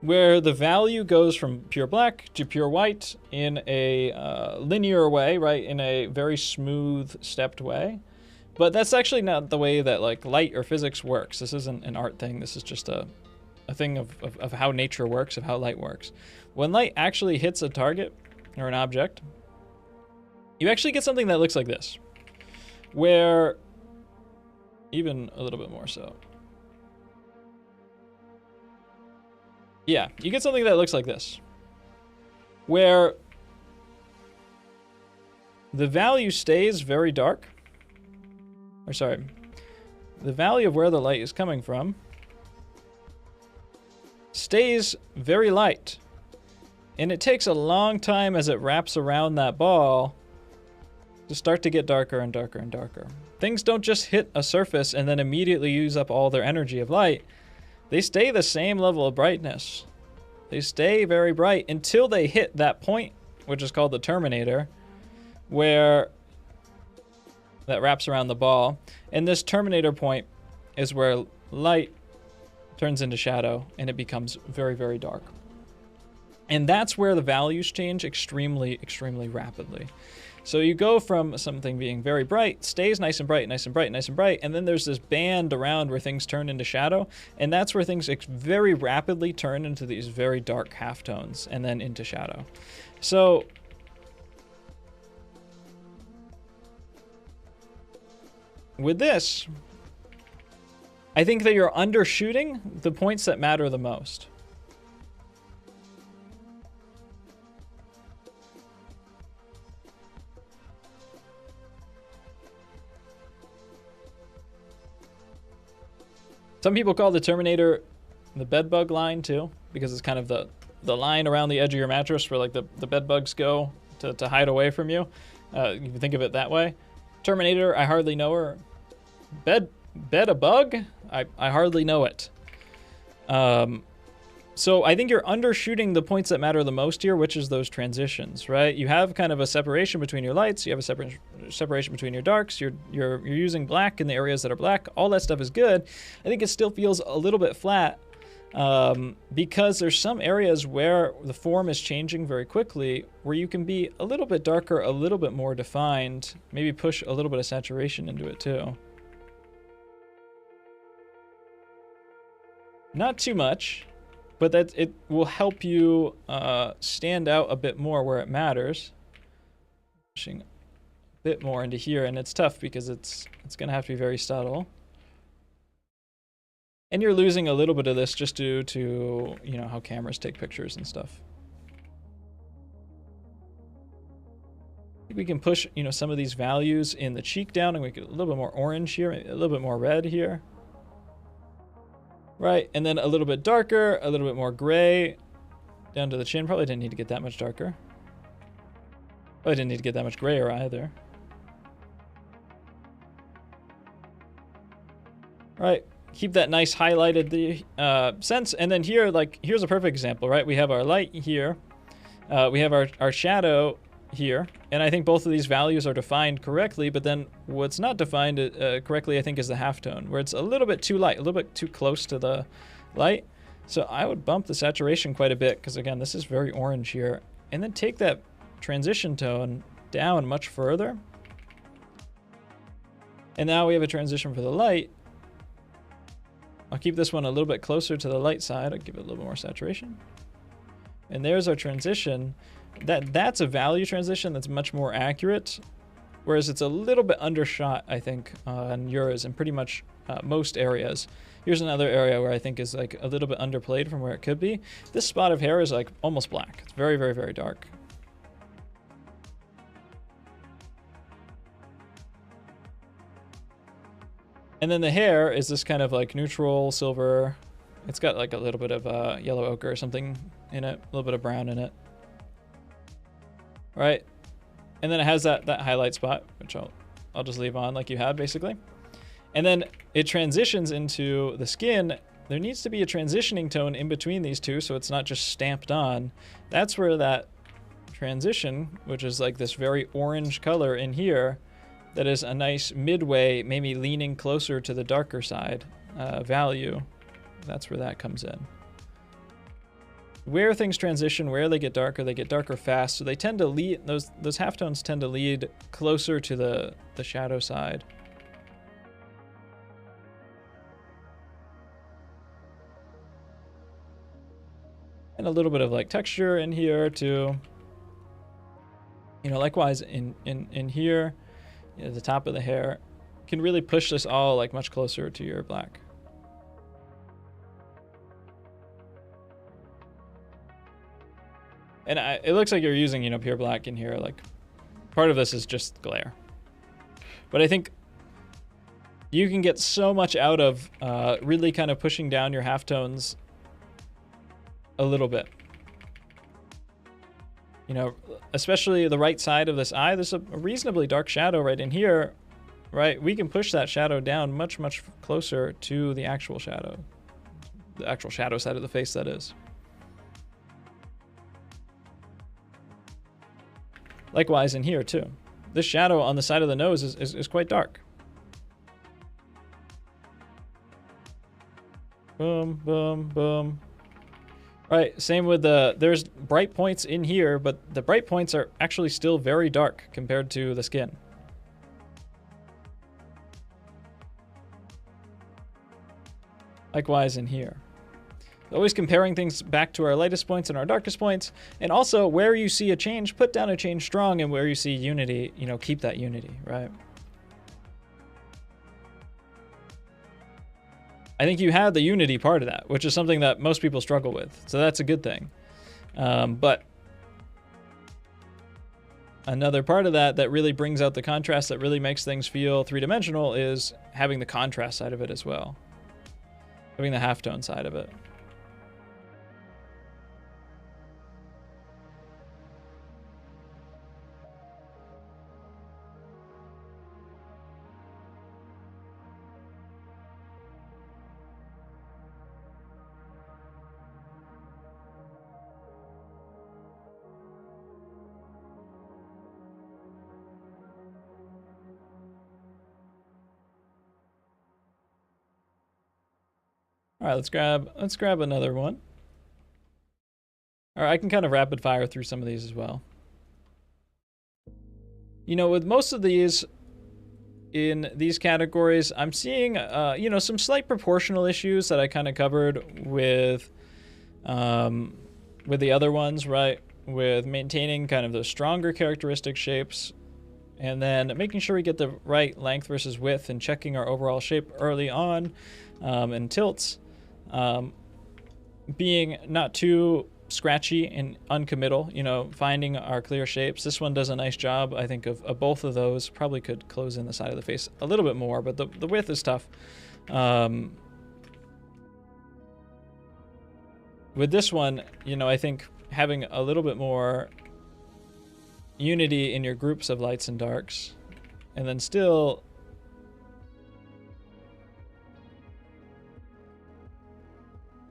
Where the value goes from pure black to pure white in a linear way, right? In a very smooth, stepped way. But that's actually not the way that like light or physics works. This isn't an art thing. This is just a thing of how nature works, of how light works. When light actually hits a target or an object, you actually get something that looks like this. Where, even a little bit more so. Yeah, you get something that looks like this, where the value stays very dark, or sorry, the value of where the light is coming from stays very light, and it takes a long time as it wraps around that ball to start to get darker and darker and darker. Things don't just hit a surface and then immediately use up all their energy of light. They stay the same level of brightness. They stay very bright until they hit that point, which is called the terminator, where that wraps around the ball. And this terminator point is where light turns into shadow and it becomes very, very dark. And that's where the values change extremely, extremely rapidly. So you go from something being very bright, stays nice and bright, nice and bright, nice and bright, and then there's this band around where things turn into shadow, and that's where things very rapidly turn into these very dark halftones and then into shadow. So with this, I think that you're undershooting the points that matter the most. Some people call the terminator the bed bug line too, because it's kind of the line around the edge of your mattress where like the bed bugs go to hide away from you. You can think of it that way. Terminator, I hardly know her. Bed a bug? I hardly know it. So I think you're undershooting the points that matter the most here, which is those transitions, right? You have kind of a separation between your lights. You have a separation between your darks. You're using black in the areas that are black. All that stuff is good. I think it still feels a little bit flat because there's some areas where the form is changing very quickly, where you can be a little bit darker, a little bit more defined, maybe push a little bit of saturation into it too. Not too much, but that it will help you stand out a bit more where it matters. Pushing a bit more into here, and it's tough because it's gonna have to be very subtle. And you're losing a little bit of this just due to, you know, how cameras take pictures and stuff. I think we can push, you know, some of these values in the cheek down and we get a little bit more orange here, a little bit more red here. Right, and then a little bit darker, a little bit more gray down to the chin. Probably didn't need to get that much darker. Probably didn't need to get that much grayer either. Right, keep that nice highlighted sense. And then here, like, here's a perfect example, right? We have our light here. We have our shadow here. And I think both of these values are defined correctly, but then what's not defined correctly, I think, is the halftone, where it's a little bit too light, a little bit too close to the light. So I would bump the saturation quite a bit, because again, this is very orange here. And then take that transition tone down much further. And now we have a transition for the light. I'll keep this one a little bit closer to the light side. I'll give it a little bit more saturation. And there's our transition. That's a value transition that's much more accurate, whereas it's a little bit undershot, I think, on yours in pretty much most areas. Here's another area where I think is like a little bit underplayed from where it could be. This spot of hair is like almost black. It's very, very, very dark. And then the hair is this kind of like neutral silver. It's got like a little bit of yellow ochre or something in it, a little bit of brown in it. Right, and then it has that highlight spot, which I'll just leave on like you had basically. And then it transitions into the skin. There needs to be a transitioning tone in between these two, so it's not just stamped on. That's where that transition, which is like this very orange color in here, that is a nice midway, maybe leaning closer to the darker side value. That's where that comes in. Where things transition, where they get darker fast. So they tend to lead, those halftones tend to lead closer to the shadow side. And a little bit of like texture in here too. You know, likewise in here, you know, the top of the hair can really push this all like much closer to your black. And it looks like you're using, you know, pure black in here. Like, part of this is just glare. But I think you can get so much out of really kind of pushing down your halftones a little bit. You know, especially the right side of this eye, there's a reasonably dark shadow right in here, right? We can push that shadow down much, much closer to the actual shadow side of the face, that is. Likewise in here too. This shadow on the side of the nose is quite dark. Boom, boom, boom. Right, same with there's bright points in here, but the bright points are actually still very dark compared to the skin. Likewise in here. Always comparing things back to our lightest points and our darkest points. And also, where you see a change, put down a change strong, and where you see unity, you know, keep that unity, right? I think you had the unity part of that, which is something that most people struggle with. So that's a good thing. But another part of that that really brings out the contrast, that really makes things feel three-dimensional, is having the contrast side of it as well. Having the halftone side of it. All right, let's grab another one. All right, I can kind of rapid fire through some of these as well. You know, with most of these in these categories, I'm seeing, you know, some slight proportional issues that I kind of covered with the other ones, right? With maintaining kind of those stronger characteristic shapes, and then making sure we get the right length versus width and checking our overall shape early on, and tilts, being not too scratchy and uncommittal, you know, finding our clear shapes. This one does a nice job, I think, of both of those. Probably could close in the side of the face a little bit more, but the width is tough. With this one, you know, I think having a little bit more unity in your groups of lights and darks, and then still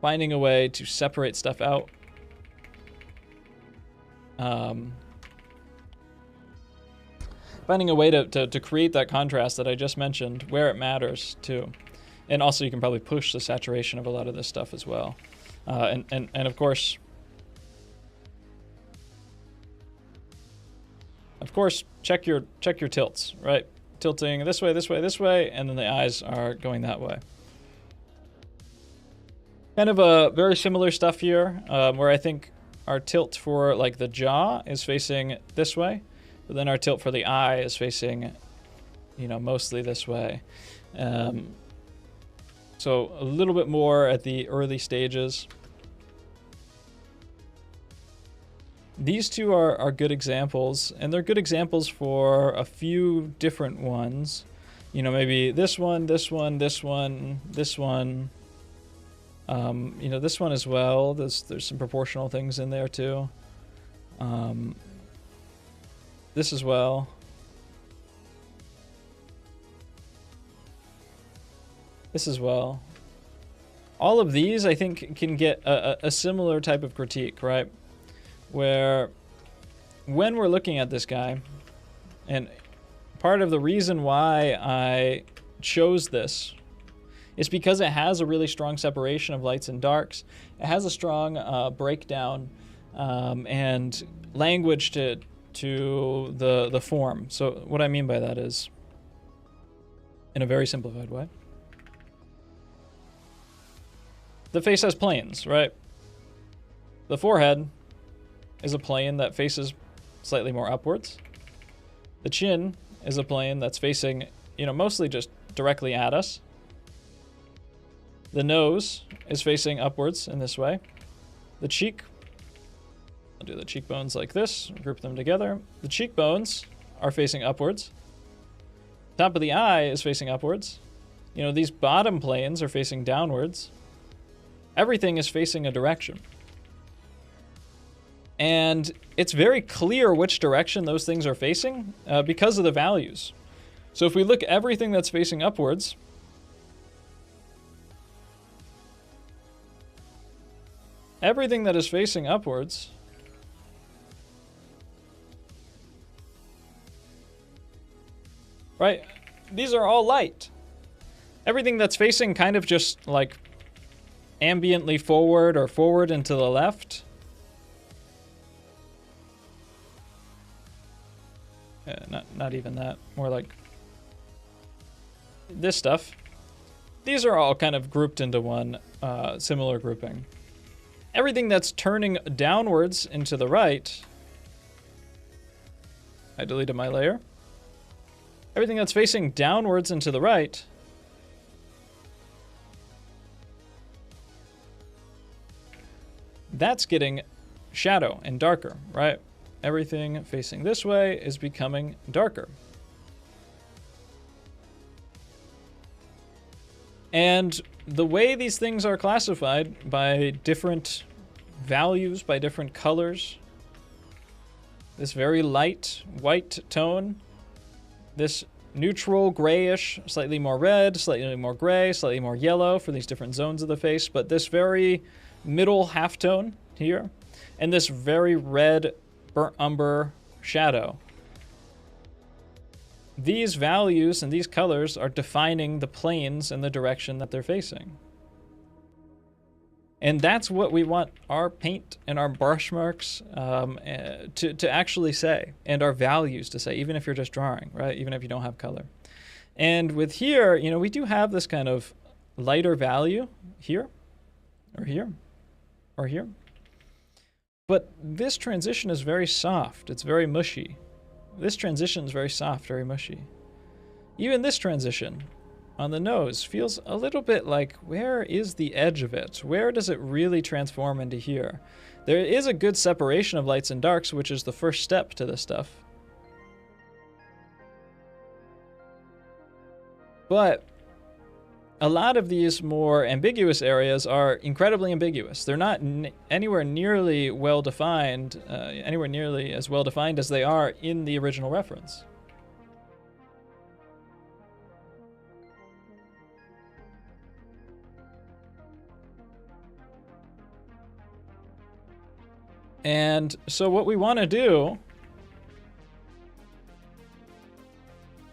finding a way to separate stuff out. Finding a way to create that contrast that I just mentioned where it matters too. And also you can probably push the saturation of a lot of this stuff as well. And of course, check your tilts, right? Tilting this way, this way, this way, and then the eyes are going that way. Kind of a very similar stuff here, where I think our tilt for like the jaw is facing this way, but then our tilt for the eye is facing, you know, mostly this way. So a little bit more at the early stages. These two are good examples, and they're good examples for a few different ones. You know, maybe this one, this one, this one, this one. You know, this one as well. There's some proportional things in there too. This as well. This as well. All of these, I think, can get a similar type of critique, right? Where when we're looking at this guy, and part of the reason why I chose this is because it has a really strong separation of lights and darks. It has a strong breakdown and language to the form. So what I mean by that is, in a very simplified way, the face has planes, right? The forehead is a plane that faces slightly more upwards. The chin is a plane that's facing, you know, mostly just directly at us. The nose is facing upwards in this way. The cheek, I'll do the cheekbones like this, group them together. The cheekbones are facing upwards. Top of the eye is facing upwards. You know, these bottom planes are facing downwards. Everything is facing a direction. And it's very clear which direction those things are facing because of the values. So if we look at everything that's facing upwards, everything that is facing upwards right, these are all light. Everything that's facing kind of just like ambiently forward or forward and to the left, not even that, more like this stuff. These are all kind of grouped into one similar grouping. Everything that's turning downwards into the right, I deleted my layer. Everything that's facing downwards into the right, that's getting shadow and darker, right? Everything facing this way is becoming darker. And the way these things are classified by different values, by different colors, this very light white tone, this neutral grayish, slightly more red, slightly more gray, slightly more yellow for these different zones of the face, but this very middle halftone here, and this very red burnt umber shadow. These values and these colors are defining the planes and the direction that they're facing. And that's what we want our paint and our brush marks to actually say, and our values to say, even if you're just drawing, right? Even if you don't have color. And with here, you know, we do have this kind of lighter value here, or here, or here. But this transition is very soft. It's very mushy. This transition is very soft, very mushy. Even this transition on the nose feels a little bit like, where is the edge of it? Where does it really transform into here? There is a good separation of lights and darks, which is the first step to this stuff. But a lot of these more ambiguous areas are incredibly ambiguous. They're not anywhere nearly well-defined, anywhere nearly as well-defined as they are in the original reference. And so what we want to do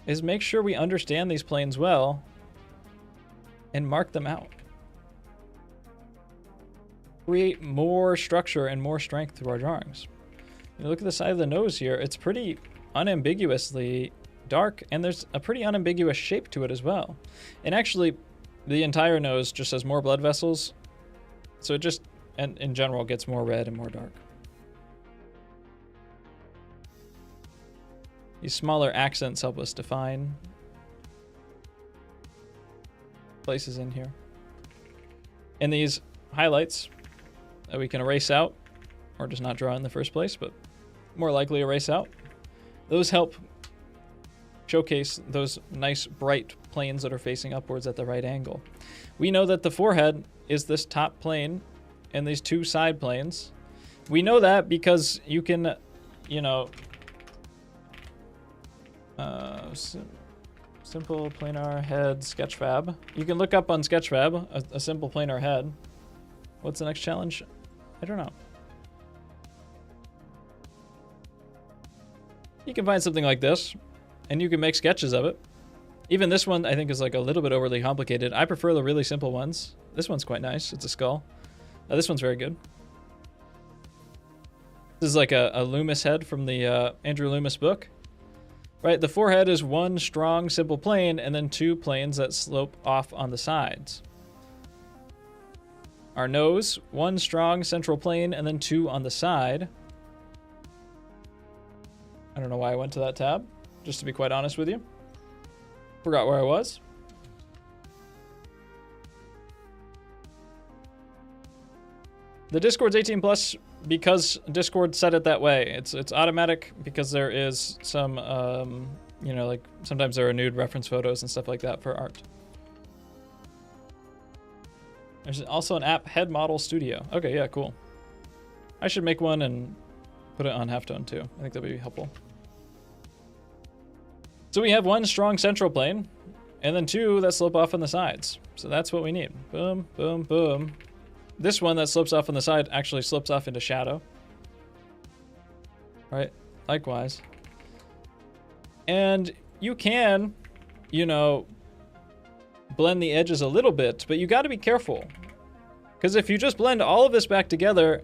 is make sure we understand these planes well and mark them out. Create more structure and more strength through our drawings. You look at the side of the nose here, it's pretty unambiguously dark, and there's a pretty unambiguous shape to it as well. And actually, the entire nose just has more blood vessels, so it just, and in general, gets more red and more dark. These smaller accents help us define places in here. And these highlights that we can erase out, or just not draw in the first place, but more likely erase out, those help showcase those nice bright planes that are facing upwards at the right angle. We know that the forehead is this top plane and these two side planes. We know that because you can, you know, simple planar head Sketchfab. You can look up on Sketchfab a simple planar head. What's the next challenge? I don't know. You can find something like this, and you can make sketches of it. Even this one, I think, is like a little bit overly complicated. I prefer the really simple ones. This one's quite nice. It's a skull. This one's very good. This is like a Loomis head from the Andrew Loomis book. Right, the forehead is one strong, simple plane, and then two planes that slope off on the sides. Our nose, one strong central plane, and then two on the side. I don't know why I went to that tab, just to be quite honest with you. Forgot where I was. The Discord's 18+, because Discord set it that way. It's automatic because there is some, you know, like sometimes there are nude reference photos and stuff like that for art. There's also an app, Head Model Studio. Okay, yeah, cool. I should make one and put it on Halftone too. I think that'd be helpful. So we have one strong central plane and then two that slope off on the sides. So that's what we need. Boom, boom, boom. This one that slopes off on the side actually slips off into shadow. Right? Likewise. And you can, you know, blend the edges a little bit, but you got to be careful. Because if you just blend all of this back together,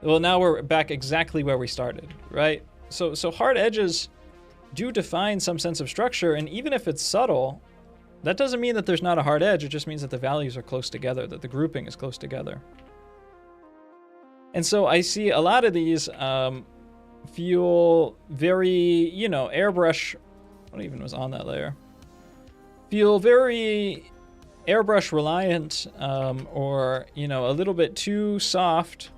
well, now we're back exactly where we started, right? So hard edges do define some sense of structure, and even if it's subtle, that doesn't mean that there's not a hard edge. It just means that the values are close together, that the grouping is close together. And so I see a lot of these feel very, you know, airbrush. What even was on that layer? Feel very airbrush reliant, or, you know, a little bit too soft.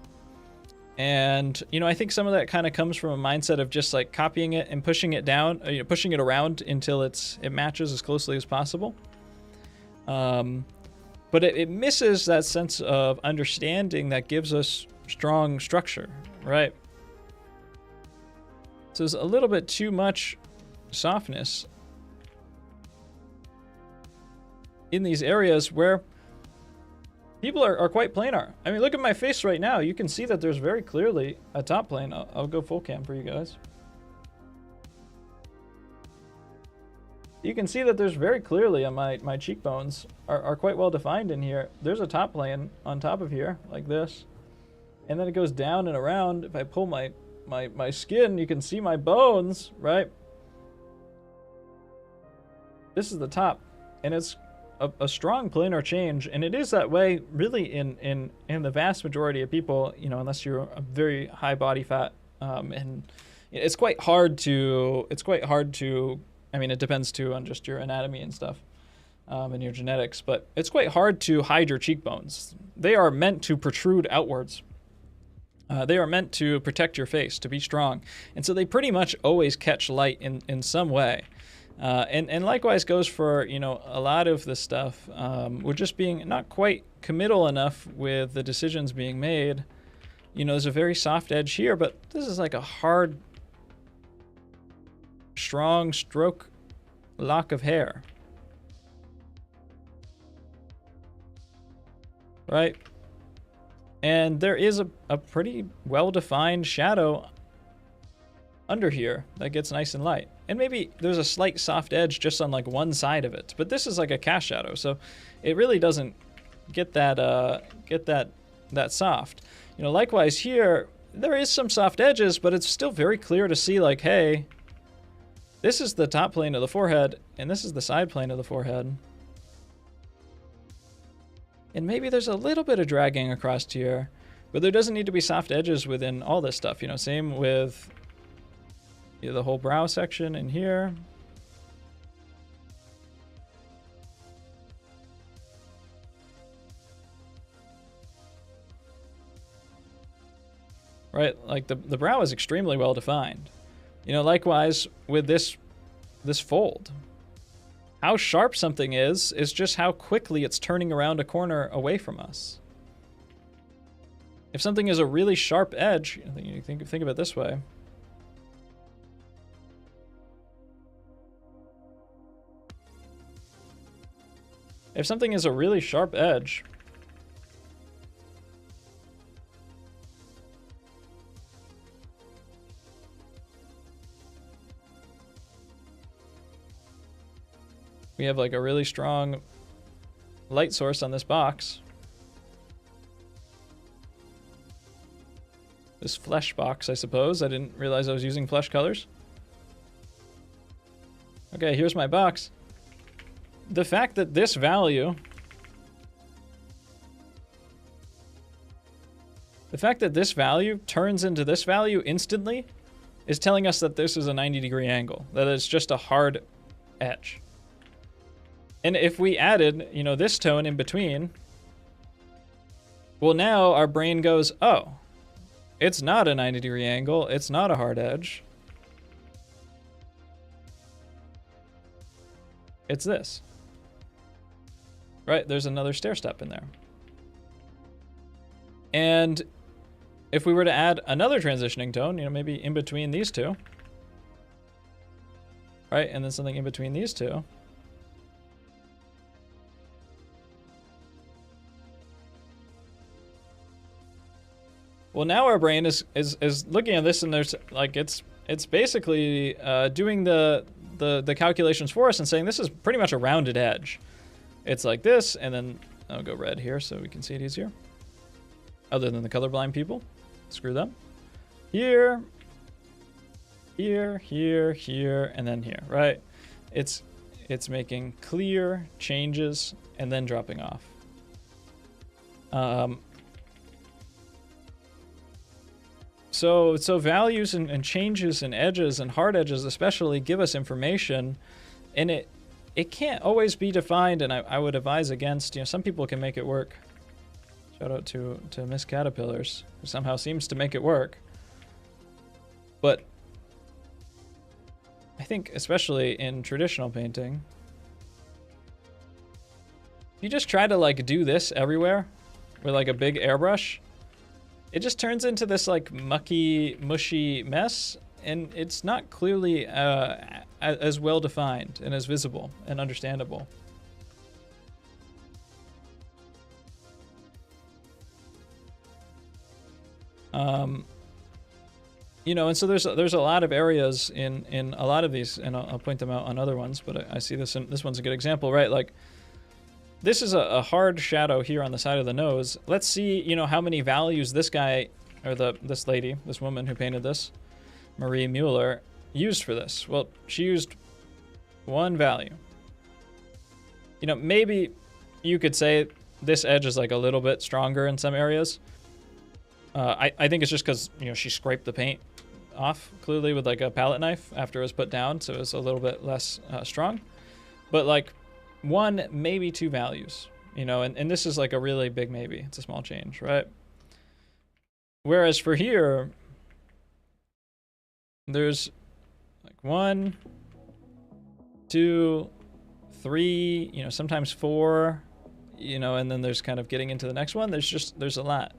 And, you know, I think some of that kind of comes from a mindset of just like copying it and pushing it down, you know, pushing it around until it matches as closely as possible. But it misses that sense of understanding that gives us strong structure, right? So there's a little bit too much softness in these areas where people are quite planar. I mean, look at my face right now. You can see that there's very clearly a top plane. I'll go full cam for you guys. you can see that there's very clearly on my cheekbones are quite well defined in here. There's a top plane on top of here, like this. And then it goes down and around. If I pull my skin, you can see my bones, right? This is the top, and it's a strong planar change, and it is that way really in the vast majority of people, you know, unless you're a very high body fat, and it's quite hard to, I mean, it depends too on just your anatomy and stuff, and your genetics, but it's quite hard to hide your cheekbones. They are meant to protrude outwards. They are meant to protect your face, to be strong, and so they pretty much always catch light in some way. And likewise goes for, you know, a lot of the stuff. We're just being not quite committal enough with the decisions being made. You know, there's a very soft edge here, but this is like a hard, strong stroke lock of hair. Right? And there is a pretty well-defined shadow under here that gets nice and light. And maybe there's a slight soft edge just on like one side of it, but this is like a cast shadow, so it really doesn't get that soft. You know, likewise here, there is some soft edges, but it's still very clear to see like, hey, this is the top plane of the forehead, and this is the side plane of the forehead. And maybe there's a little bit of dragging across here, but there doesn't need to be soft edges within all this stuff. You know, same with the whole brow section in here. Right, like the brow is extremely well defined. You know, likewise with this fold. How sharp something is just how quickly it's turning around a corner away from us. If something is a really sharp edge, you think of it this way. If something is a really sharp edge, we have like a really strong light source on this box. This flesh box, I suppose. I didn't realize I was using flesh colors. Okay, here's my box. The fact that this value turns into this value instantly is telling us that this is a 90-degree angle, that it's just a hard edge. And if we added, you know, this tone in between, well, now our brain goes, oh, it's not a 90-degree angle, it's not a hard edge. It's this. Right, there's another stair step in there. And if we were to add another transitioning tone, you know, maybe in between these two, right, and then something in between these two, well, now our brain is looking at this, and there's like it's basically doing the calculations for us and saying this is pretty much a rounded edge. It's like this, and then I'll go red here so we can see it easier. Other than the colorblind people, screw them. Here, here, here, here, and then here, right? It's making clear changes and then dropping off. So values and changes and edges and hard edges especially give us information, and it can't always be defined, and I would advise against, you know, some people can make it work. Shout out to Miss Caterpillars, who somehow seems to make it work. But I think especially in traditional painting, if you just try to like do this everywhere with like a big airbrush, it just turns into this like mucky, mushy mess, and it's not clearly as well defined and as visible and understandable. You know, and so there's a lot of areas in a lot of these, and I'll point them out on other ones, but I see this, and this one's a good example, right? Like, this is a hard shadow here on the side of the nose. Let's see, you know, how many values this guy, or this lady, this woman who painted this, Marie Mueller, used for this. Well, she used 1 value. You know, maybe you could say this edge is like a little bit stronger in some areas. I think it's just because, you know, she scraped the paint off clearly with like a palette knife after it was put down, so it's a little bit less strong. But like 1, maybe 2 values, you know, and this is like a really big maybe. It's a small change, right? Whereas for here, there's like 1, 2, 3, you know, sometimes 4, you know, and then there's kind of getting into the next one. There's a lot.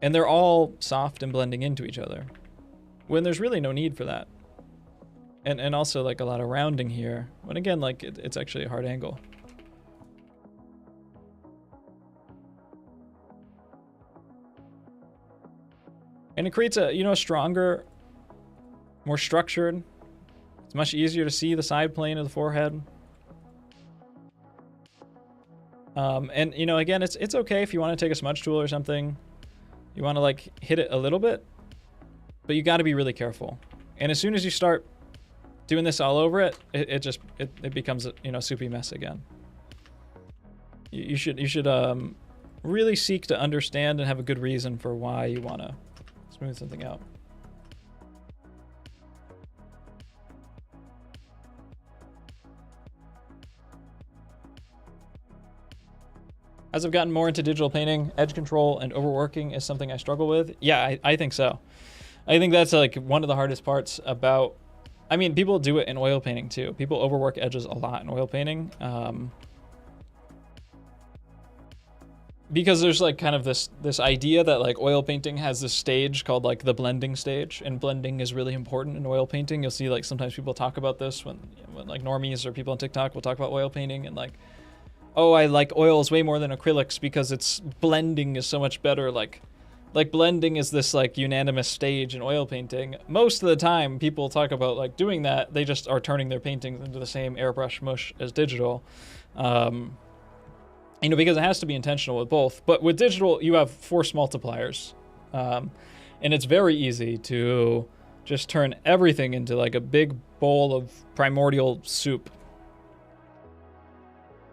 And they're all soft and blending into each other when there's really no need for that. And also like a lot of rounding here, when again, like it's actually a hard angle. And it creates a, you know, stronger, more structured. It's much easier to see the side plane of the forehead. And you know, again, it's okay if you want to take a smudge tool or something. You want to like hit it a little bit, but you got to be really careful. And as soon as you start doing this all over it, it becomes a, you know, soupy mess again. You should really seek to understand and have a good reason for why you want to smooth something out. As I've gotten more into digital painting, edge control and overworking is something I struggle with. Yeah, I think so. I think that's like one of the hardest parts about, I mean, people do it in oil painting too. People overwork edges a lot in oil painting. Because there's like kind of this idea that like oil painting has this stage called like the blending stage, and blending is really important in oil painting. You'll see like sometimes people talk about this when like normies or people on TikTok will talk about oil painting and like, oh, I like oils way more than acrylics because it's blending is so much better. Like blending is this like unanimous stage in oil painting. Most of the time people talk about like doing that, they just are turning their paintings into the same airbrush mush as digital. You know, because it has to be intentional with both. But with digital, you have force multipliers. And it's very easy to just turn everything into like a big bowl of primordial soup.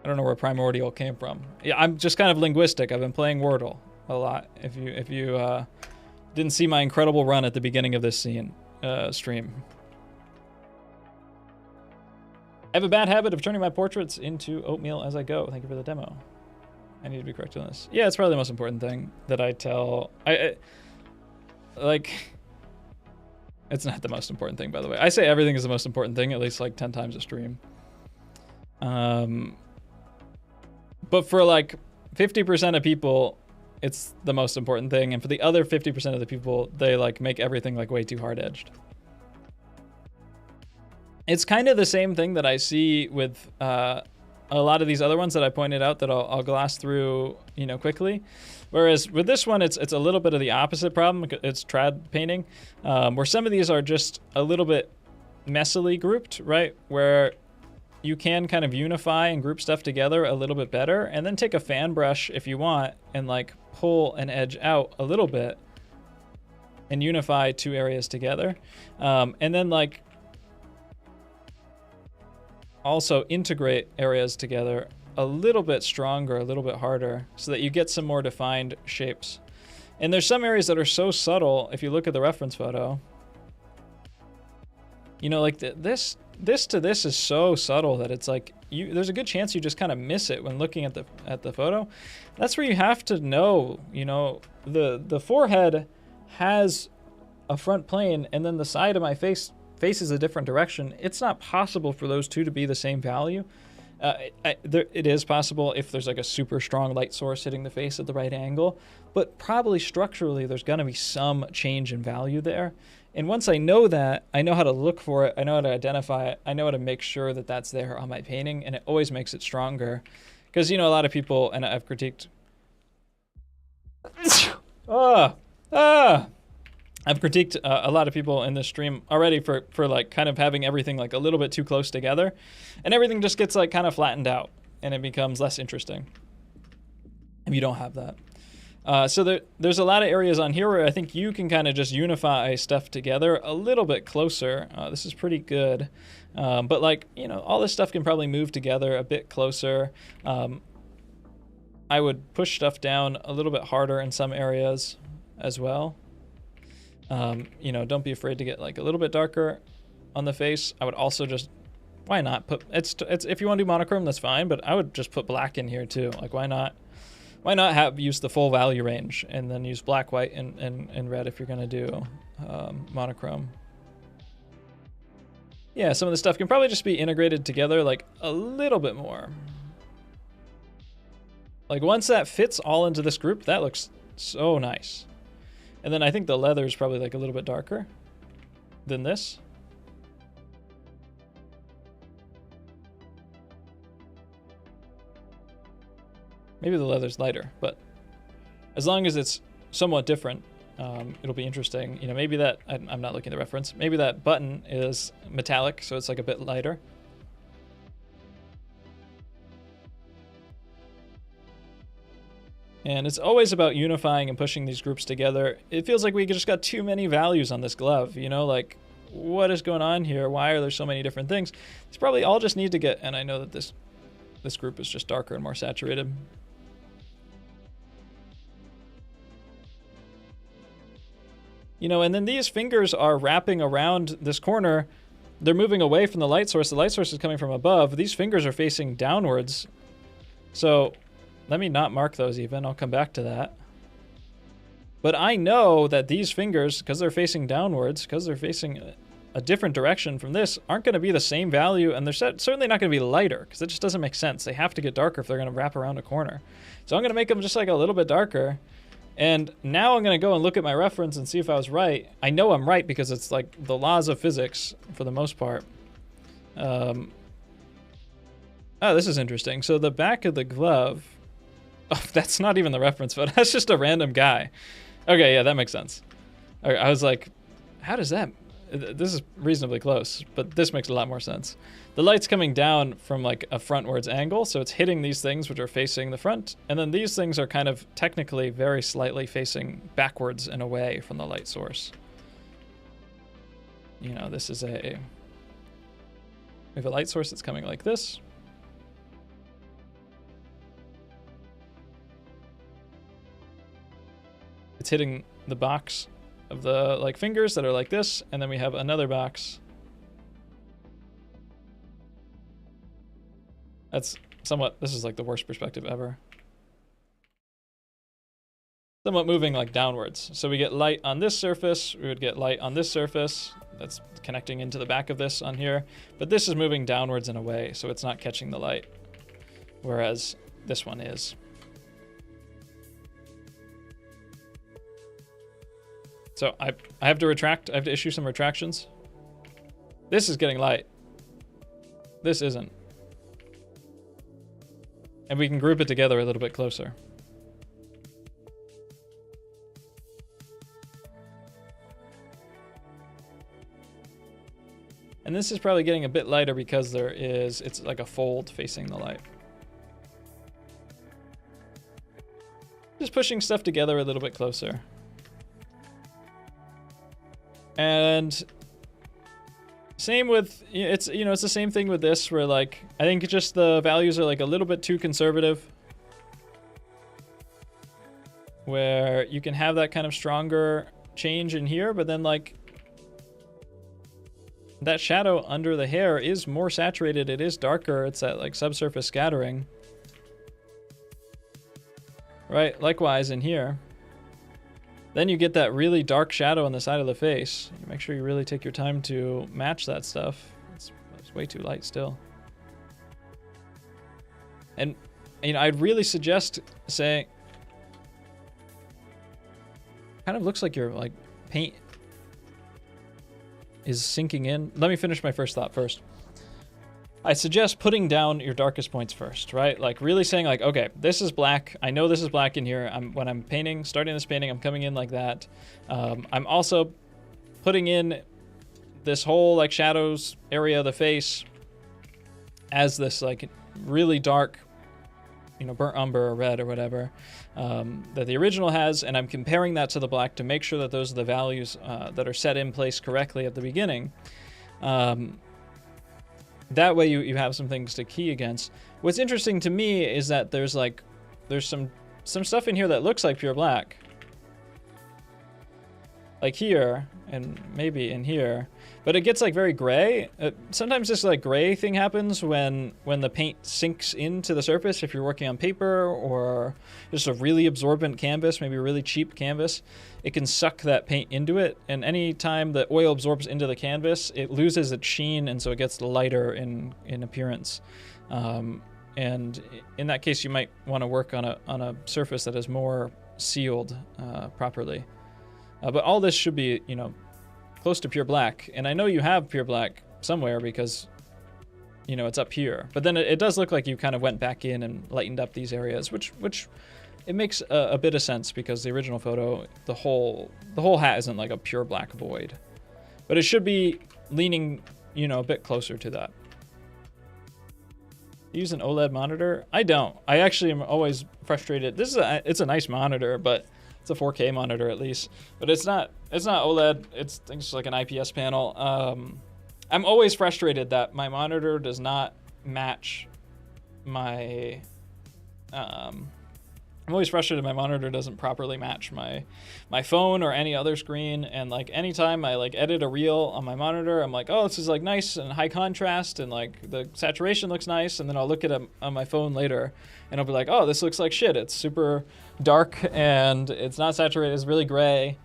I don't know where primordial came from. Yeah, I'm just kind of linguistic. I've been playing Wordle a lot. If you didn't see my incredible run at the beginning of this stream. I have a bad habit of turning my portraits into oatmeal as I go. Thank you for the demo. I need to be correct on this. Yeah, it's probably the most important thing that I tell. Like, it's not the most important thing, by the way. I say everything is the most important thing at least like 10 times a stream. But for like 50% of people, it's the most important thing. And for the other 50% of the people, they like make everything like way too hard edged. It's kind of the same thing that I see with a lot of these other ones that I pointed out that I'll gloss through, you know, quickly. Whereas with this one, it's a little bit of the opposite problem. It's trad painting, where some of these are just a little bit messily grouped, right? Where you can kind of unify and group stuff together a little bit better, and then take a fan brush if you want and like pull an edge out a little bit and unify 2 areas together. And then like also integrate areas together a little bit stronger, a little bit harder, so that you get some more defined shapes. And there's some areas that are so subtle, if you look at the reference photo, you know, like this to this is so subtle that it's like there's a good chance you just kind of miss it when looking at the photo. That's where you have to know, you know, the forehead has a front plane and then the side of my face faces a different direction. It's not possible for those two to be the same value. It is possible if there's like a super strong light source hitting the face at the right angle, but probably structurally there's gonna be some change in value there. And once I know that, I know how to look for it, I know how to identify it, I know how to make sure that that's there on my painting, and it always makes it stronger. Because, you know, a lot of people, and I've critiqued... I've critiqued a lot of people in this stream already for like kind of having everything like a little bit too close together, and everything just gets like kind of flattened out, and it becomes less interesting if you don't have that. So there's a lot of areas on here where I think you can kind of just unify stuff together a little bit closer. This is pretty good, but like, you know, all this stuff can probably move together a bit closer. I would push stuff down a little bit harder in some areas as well. You know, don't be afraid to get like a little bit darker on the face. I would also just, why not put, it's if you want to do monochrome, that's fine, but I would just put black in here too. Like, why not have use the full value range and then use black, white, and red if you're going to do monochrome. Yeah, some of the stuff can probably just be integrated together like a little bit more. Like once that fits all into this group, that looks so nice. And then I think the leather is probably like a little bit darker than this. Maybe the leather's lighter, but as long as it's somewhat different, it'll be interesting. You know, maybe that, I'm not looking at the reference, maybe that button is metallic, so it's like a bit lighter. And it's always about unifying and pushing these groups together. It feels like we just got too many values on this glove, you know, like what is going on here? Why are there so many different things? It's probably all just need to get, and I know that this group is just darker and more saturated. You know, and then these fingers are wrapping around this corner. They're moving away from the light source. The light source is coming from above. These fingers are facing downwards. So let me not mark those even. I'll come back to that. But I know that these fingers, because they're facing downwards, because they're facing a different direction from this, aren't going to be the same value, and they're certainly not going to be lighter, because it just doesn't make sense. They have to get darker if they're going to wrap around a corner. So I'm going to make them just like a little bit darker. And now I'm going to go and look at my reference and see if I was right. I know I'm right because it's like the laws of physics for the most part. Oh, this is interesting. So the back of the glove, oh, that's not even the reference photo. That's just a random guy. Okay, yeah, that makes sense. Okay, I was like, how does that? This is reasonably close, but this makes a lot more sense. The light's coming down from like a frontwards angle, so it's hitting these things which are facing the front, and then these things are kind of technically very slightly facing backwards and away from the light source. You know, this is we have a light source that's coming like this. It's hitting the box of the like fingers that are like this, and then we have another box that's somewhat, this is like the worst perspective ever, somewhat moving like downwards. So we get light on this surface, we would get light on this surface that's connecting into the back of this on here, but this is moving downwards and away, so it's not catching the light, whereas this one is. So I have to retract, I have to issue some retractions. This is getting light. This isn't. And we can group it together a little bit closer. And this is probably getting a bit lighter because it's like a fold facing the light. Just pushing stuff together a little bit closer. And same with, it's the same thing with this, where like, I think just the values are like a little bit too conservative, where you can have that kind of stronger change in here, but then like that shadow under the hair is more saturated, it is darker, it's that like subsurface scattering. Right, likewise in here. Then you get that really dark shadow on the side of the face. You make sure you really take your time to match that stuff. It's way too light still. And you know, I'd really suggest saying, kind of looks like your like paint is sinking in. Let me finish my first thought first. I suggest putting down your darkest points first, right? Like really saying like, okay, this is black. I know this is black in here. When I'm painting, starting this painting, I'm coming in like that. I'm also putting in this whole like shadows area of the face as this like really dark, you know, burnt umber or red or whatever that the original has, and I'm comparing that to the black to make sure that those are the values that are set in place correctly at the beginning. That way you have some things to key against. What's interesting to me is that there's some stuff in here that looks like pure black. Like here, and maybe in here, but it gets like very gray. Sometimes this like gray thing happens when the paint sinks into the surface. If you're working on paper or just a really absorbent canvas, maybe a really cheap canvas, it can suck that paint into it. And any time the oil absorbs into the canvas, it loses its sheen, and so it gets lighter in appearance. And in that case, you might want to work on a surface that is more sealed properly. But all this should be, you know, close to pure black. And I know you have pure black somewhere because, you know, it's up here. But then it does look like you kind of went back in and lightened up these areas, which it makes a bit of sense because the original photo, the whole hat isn't like a pure black void. But it should be leaning, you know, a bit closer to that. Use an OLED monitor? I don't. I actually am always frustrated. It's a nice monitor, but it's a 4K monitor at least, but it's not OLED. It's just like an IPS panel. I'm always frustrated that my monitor does not match my. I'm always frustrated my monitor doesn't properly match my phone or any other screen. And like anytime I like edit a reel on my monitor, I'm like, oh, this is like nice and high contrast and like the saturation looks nice. And then I'll look at it on my phone later and I'll be like, oh, this looks like shit. It's super dark and it's not saturated. It's really gray.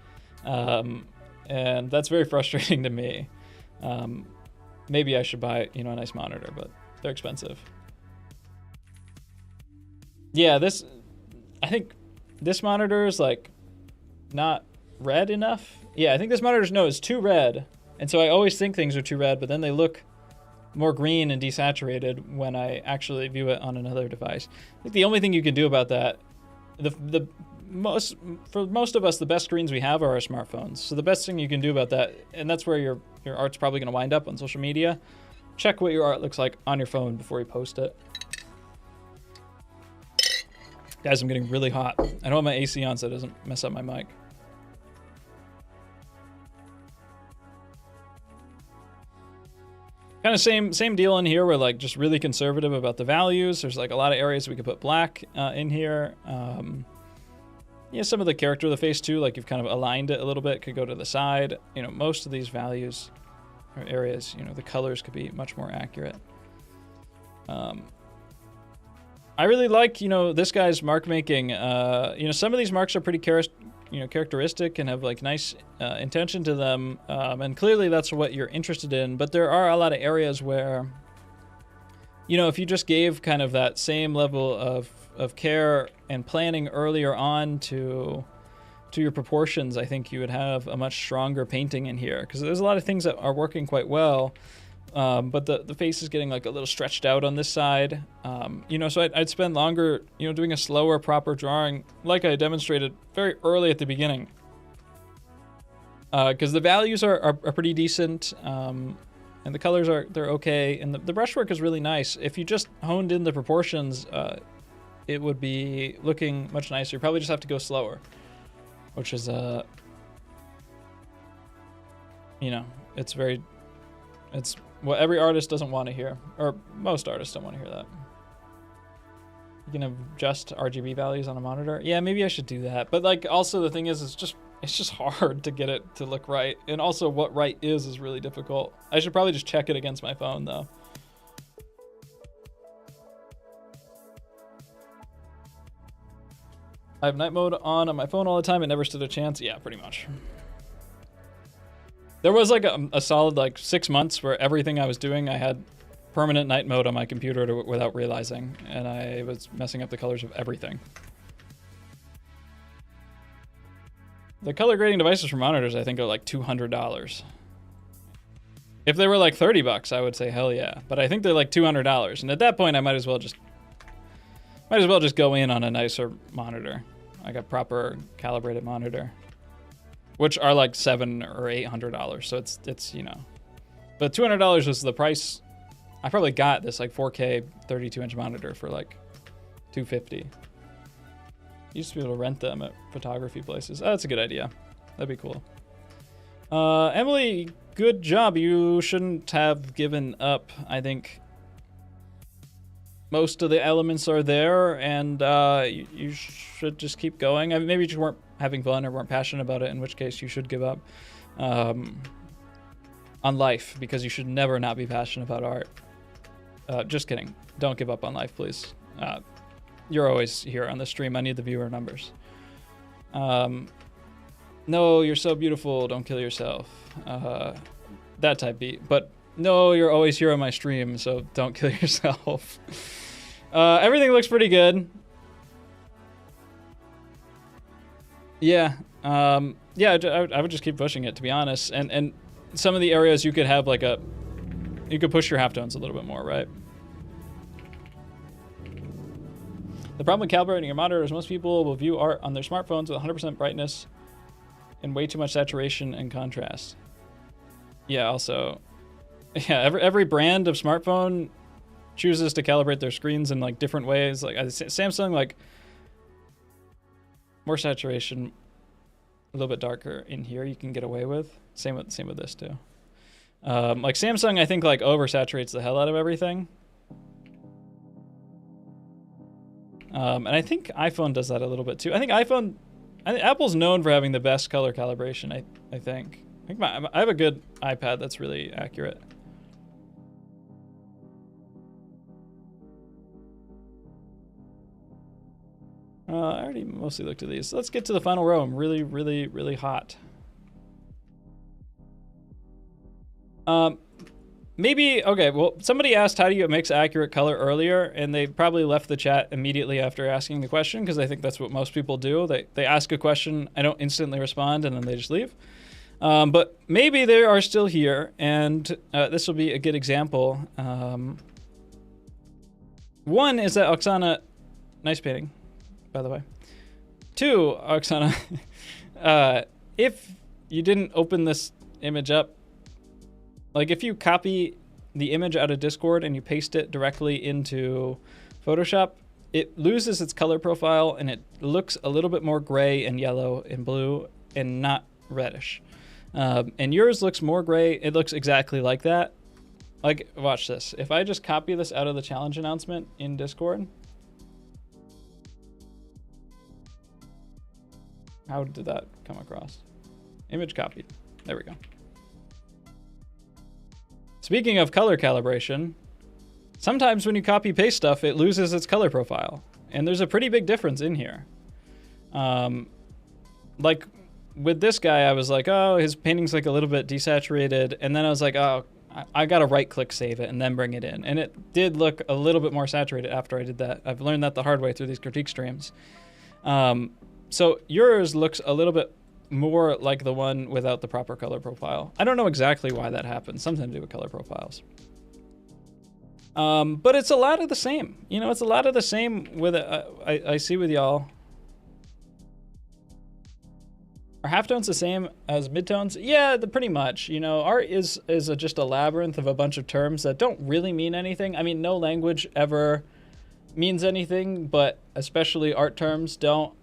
And that's very frustrating to me. Maybe I should buy, you know, a nice monitor, but they're expensive. Yeah, I think this monitor is like not red enough. Yeah, I think this monitor is too red. And so I always think things are too red, but then they look more green and desaturated when I actually view it on another device. I think the only thing you can do about that, for most of us, the best screens we have are our smartphones. So the best thing you can do about that, and that's where your art's probably going to wind up on social media, check what your art looks like on your phone before you post it. Guys, I'm getting really hot. I don't have my AC on so it doesn't mess up my mic. Kind of same deal in here. We're like just really conservative about the values. There's like a lot of areas we could put black in here. Yeah, some of the character of the face too, like you've kind of aligned it a little bit, could go to the side. You know, most of these values or areas, you know, the colors could be much more accurate. I really like, you know, this guy's mark making. You know, some of these marks are pretty characteristic and have like nice intention to them, and clearly that's what you're interested in. But there are a lot of areas where, you know, if you just gave kind of that same level of care and planning earlier on to your proportions, I think you would have a much stronger painting in here, because there's a lot of things that are working quite well. But the face is getting like a little stretched out on this side. You know, so I'd spend longer, you know, doing a slower, proper drawing like I demonstrated very early at the beginning. Because the values are pretty decent, and the colors they're okay, and the brushwork is really nice. If you just honed in the proportions, it would be looking much nicer. You probably just have to go slower, which is, you know, it's what every artist doesn't want to hear, or most artists don't want to hear that. You can adjust RGB values on a monitor. Yeah, maybe I should do that. But like, also the thing is, it's just hard to get it to look right. And also what right is really difficult. I should probably just check it against my phone though. I have night mode on my phone all the time. It never stood a chance. Yeah, pretty much. There was like a solid like 6 months where everything I was doing, I had permanent night mode on my computer without realizing, and I was messing up the colors of everything. The color grading devices for monitors, I think, are like $200. If they were like 30 bucks, I would say hell yeah. But I think they're like $200, and at that point, I might as well just go in on a nicer monitor, like a proper calibrated monitor, which are like $700 or $800. So it's you know, but $200 was the price. I probably got this like 4K 32-inch monitor for like $250. You used to be able to rent them at photography places. Oh, that's a good idea. That'd be cool. Emily, good job. You shouldn't have given up. I think most of the elements are there, and you should just keep going. I mean, maybe you just weren't having fun or weren't passionate about it, in which case you should give up on life, because you should never not be passionate about art. Just kidding. Don't give up on life, please. You're always here on the stream. I need the viewer numbers. No, you're so beautiful. Don't kill yourself. That type beat. But no, you're always here on my stream, so don't kill yourself. Everything looks pretty good. Yeah. Yeah, I would just keep pushing it, to be honest. And some of the areas you could have like you could push your halftones a little bit more, right? The problem with calibrating your monitor is most people will view art on their smartphones with 100% brightness and way too much saturation and contrast. Yeah, also, yeah, every brand of smartphone chooses to calibrate their screens in like different ways. Like Samsung, like more saturation, a little bit darker in here you can get away with. Same with this too. Like Samsung, I think like oversaturates the hell out of everything. And I think iPhone does that a little bit too. I think Apple's known for having the best color calibration. I think I have a good iPad that's really accurate. I already mostly looked at these. Let's get to the final row. I'm really, really, really hot. Maybe, okay, well, somebody asked how do you mix accurate color earlier, and they probably left the chat immediately after asking the question, because I think that's what most people do. They ask a question, I don't instantly respond, and then they just leave. But maybe they are still here, and this will be a good example. One is that Oksana, nice painting, by the way. Two, Oksana, if you didn't open this image up, like if you copy the image out of Discord and you paste it directly into Photoshop, it loses its color profile and it looks a little bit more gray and yellow and blue and not reddish. And yours looks more gray. It looks exactly like that. Like, watch this. If I just copy this out of the challenge announcement in Discord. How did that come across? Image copied. There we go. Speaking of color calibration, sometimes when you copy paste stuff, it loses its color profile. And there's a pretty big difference in here. Like with this guy, I was like, oh, his painting's like a little bit desaturated. And then I was like, oh, I got to right click save it and then bring it in. And it did look a little bit more saturated after I did that. I've learned that the hard way through these critique streams. So yours looks a little bit more like the one without the proper color profile. I don't know exactly why that happens. Something to do with color profiles. But it's a lot of the same. You know, it's a lot of the same with I see with y'all. Are halftones the same as midtones? Yeah, pretty much. You know, art is just a labyrinth of a bunch of terms that don't really mean anything. I mean, no language ever means anything, but especially art terms don't.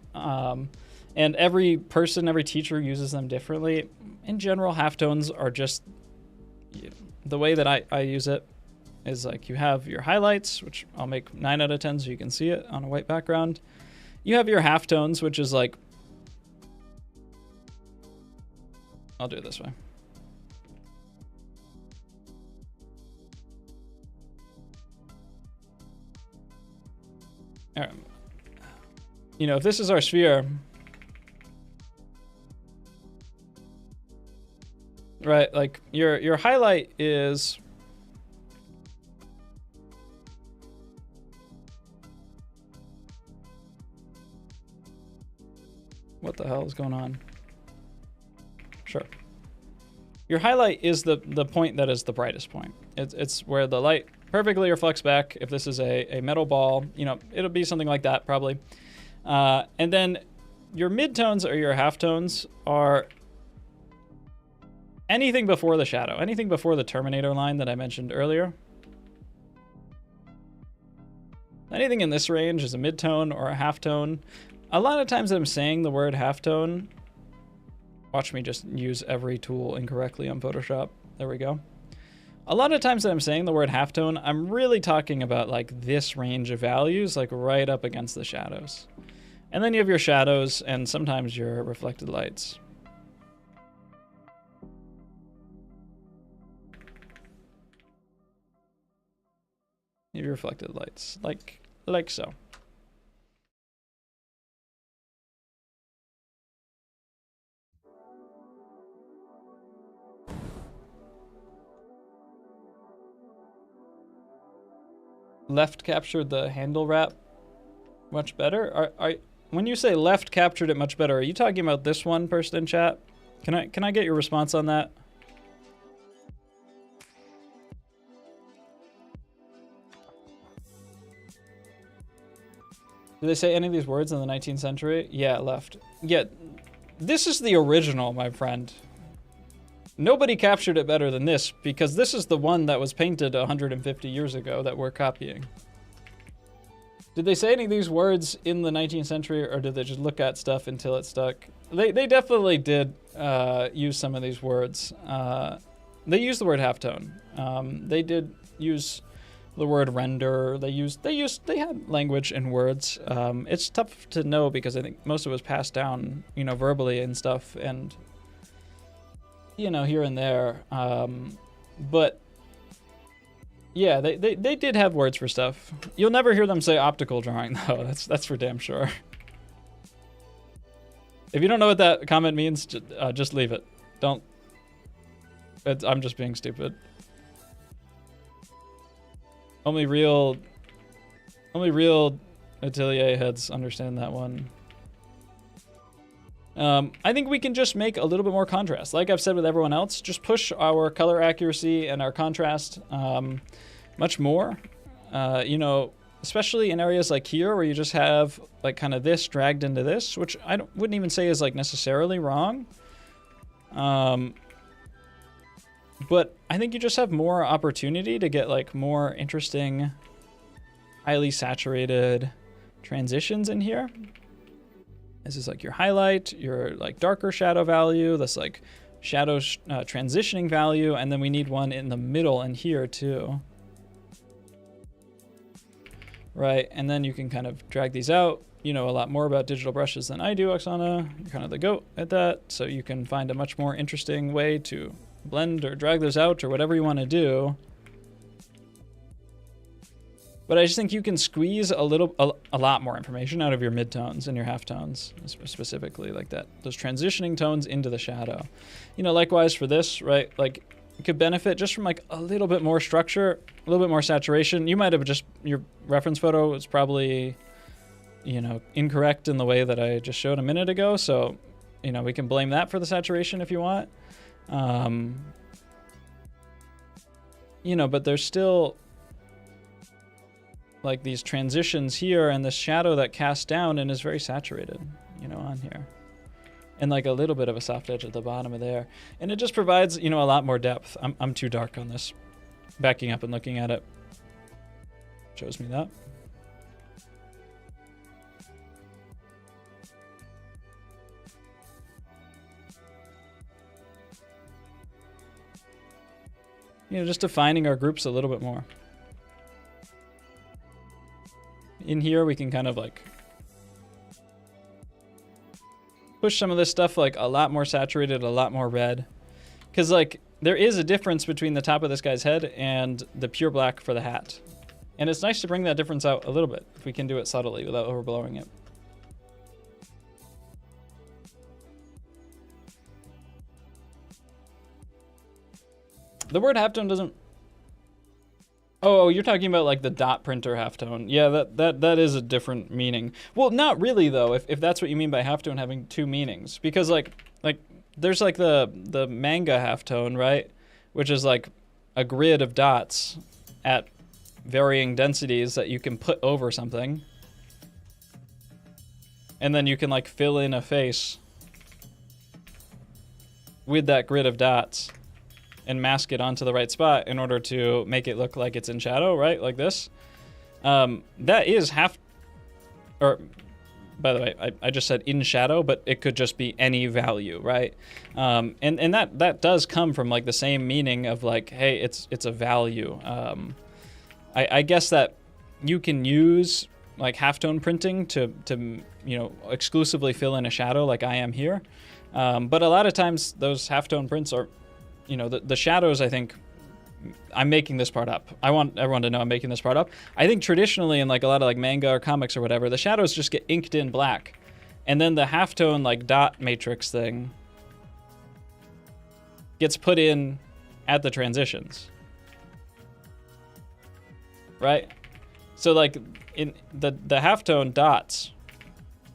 And every person, every teacher uses them differently. In general, halftones are just, the way that I use it is like you have your highlights, which I'll make 9 out of 10 so you can see it on a white background. You have your halftones, which is like, I'll do it this way. All right. You know, if this is our sphere, right, like your highlight is what the hell is going on? Sure. Your highlight is the point that is the brightest point. It's where the light perfectly reflects back. If this is a metal ball, you know, it'll be something like that probably. And then your midtones or your halftones are anything before the shadow, anything before the Terminator line that I mentioned earlier. Anything in this range is a midtone or a halftone. A lot of times that I'm saying the word halftone, watch me just use every tool incorrectly on Photoshop. There we go. A lot of times that I'm saying the word halftone, I'm really talking about like this range of values, like right up against the shadows. And then you have your shadows and sometimes your reflected lights. You have your reflected lights, like so. Left captured the handle wrap much better. When you say left captured it much better, are you talking about this one person in chat? Can I get your response on that? Did they say any of these words in the 19th century? Yeah, left. Yeah, this is the original, my friend. Nobody captured it better than this, because this is the one that was painted 150 years ago that we're copying. Did they say any of these words in the 19th century, or did they just look at stuff until it stuck? They definitely did use some of these words. They used the word halftone. They did use the word render. They had language and words. It's tough to know because I think most of it was passed down, you know, verbally and stuff, and you know, here and there. But yeah, they did have words for stuff. You'll never hear them say optical drawing though. That's for damn sure. If you don't know what that comment means, just leave it. Don't. I'm just being stupid. Only real atelier heads understand that one. I think we can just make a little bit more contrast. Like I've said with everyone else, just push our color accuracy and our contrast much more. You know, especially in areas like here where you just have like kind of this dragged into this, which wouldn't even say is like necessarily wrong. But I think you just have more opportunity to get like more interesting, highly saturated transitions in here. This is like your highlight, your like darker shadow value, this like shadow transitioning value, and then we need one in the middle and here too. Right, and then you can kind of drag these out. You know a lot more about digital brushes than I do, Oksana. You're kind of the goat at that, so you can find a much more interesting way to blend or drag those out or whatever you want to do. But I just think you can squeeze a lot more information out of your midtones and your halftones, specifically like that. Those transitioning tones into the shadow. You know, likewise for this, right? Like, you could benefit just from like a little bit more structure, a little bit more saturation. You might have just, your reference photo was probably, you know, incorrect in the way that I just showed a minute ago. So, you know, we can blame that for the saturation if you want. You know, but there's still like these transitions here and the shadow that casts down and is very saturated, you know, on here. And like a little bit of a soft edge at the bottom of there. And it just provides, you know, a lot more depth. I'm too dark on this. Backing up and looking at it shows me that. You know, just defining our groups a little bit more. In here, we can kind of like push some of this stuff like a lot more saturated, a lot more red. Because like there is a difference between the top of this guy's head and the pure black for the hat. And it's nice to bring that difference out a little bit if we can do it subtly without overblowing it. The word halftone doesn't... Oh, you're talking about like the dot printer halftone. Yeah, that is a different meaning. Well, not really though, if that's what you mean by halftone having two meanings. Because like there's like the manga halftone, right? Which is like a grid of dots at varying densities that you can put over something. And then you can like fill in a face with that grid of dots and mask it onto the right spot in order to make it look like it's in shadow, right? Like this. That is or by the way, I just said in shadow, but it could just be any value, right? And that does come from like the same meaning of like, hey, it's a value. I guess that you can use like halftone printing to exclusively fill in a shadow like I am here. But a lot of times those halftone prints are, the shadows, I think, I'm making this part up. I want everyone to know I'm making this part up. I think traditionally in like a lot of like manga or comics or whatever, the shadows just get inked in black. And then the halftone like dot matrix thing gets put in at the transitions. Right? So like in the halftone dots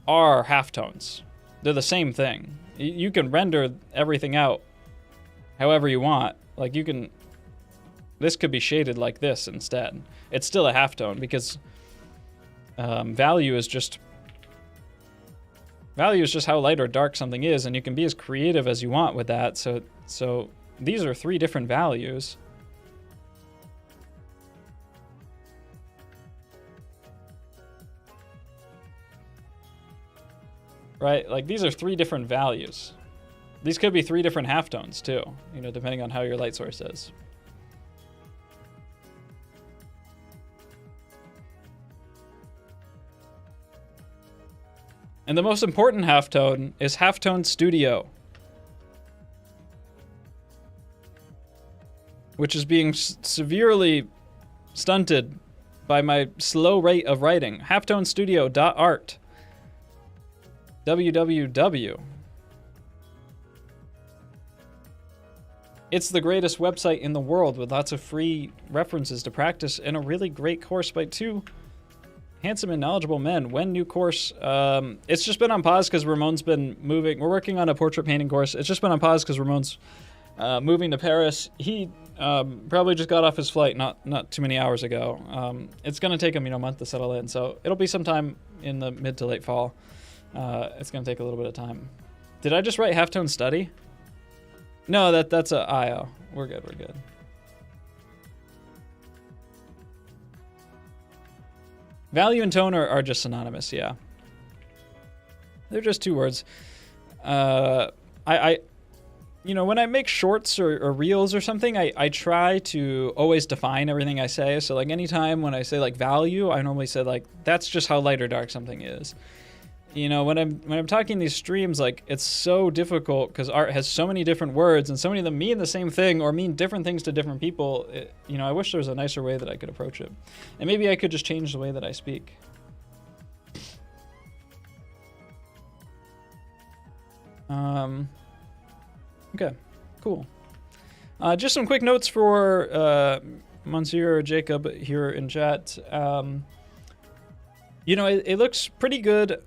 are halftones. They're the same thing. You can render everything out however you want. Like this could be shaded like this instead. It's still a halftone because value is just how light or dark something is, and you can be as creative as you want with that. So these are 3 different values. Right? Like these are 3 different values. These could be 3 different halftones too, depending on how your light source is. And the most important halftone is Halftone Studio, which is being severely stunted by my slow rate of writing. halftonestudio.art. www. It's the greatest website in the world with lots of free references to practice and a really great course by 2 handsome and knowledgeable men. When new course? It's just been on pause because Ramon's been moving. We're working on a portrait painting course. It's just been on pause because Ramon's moving to Paris. He probably just got off his flight not too many hours ago. It's going to take him a month to settle in, so it'll be sometime in the mid to late fall. It's going to take a little bit of time. Did I just write halftone study? No, that's a IO. We're good. Value and tone are just synonymous, yeah. They're just 2 words. When I make shorts or reels or something, I try to always define everything I say. So like anytime when I say like value, I normally say like, that's just how light or dark something is. When I'm talking these streams, like it's so difficult because art has so many different words and so many of them mean the same thing or mean different things to different people. I wish there was a nicer way that I could approach it. And maybe I could just change the way that I speak. Okay, cool. Just some quick notes for Monsieur Jacob here in chat. It looks pretty good.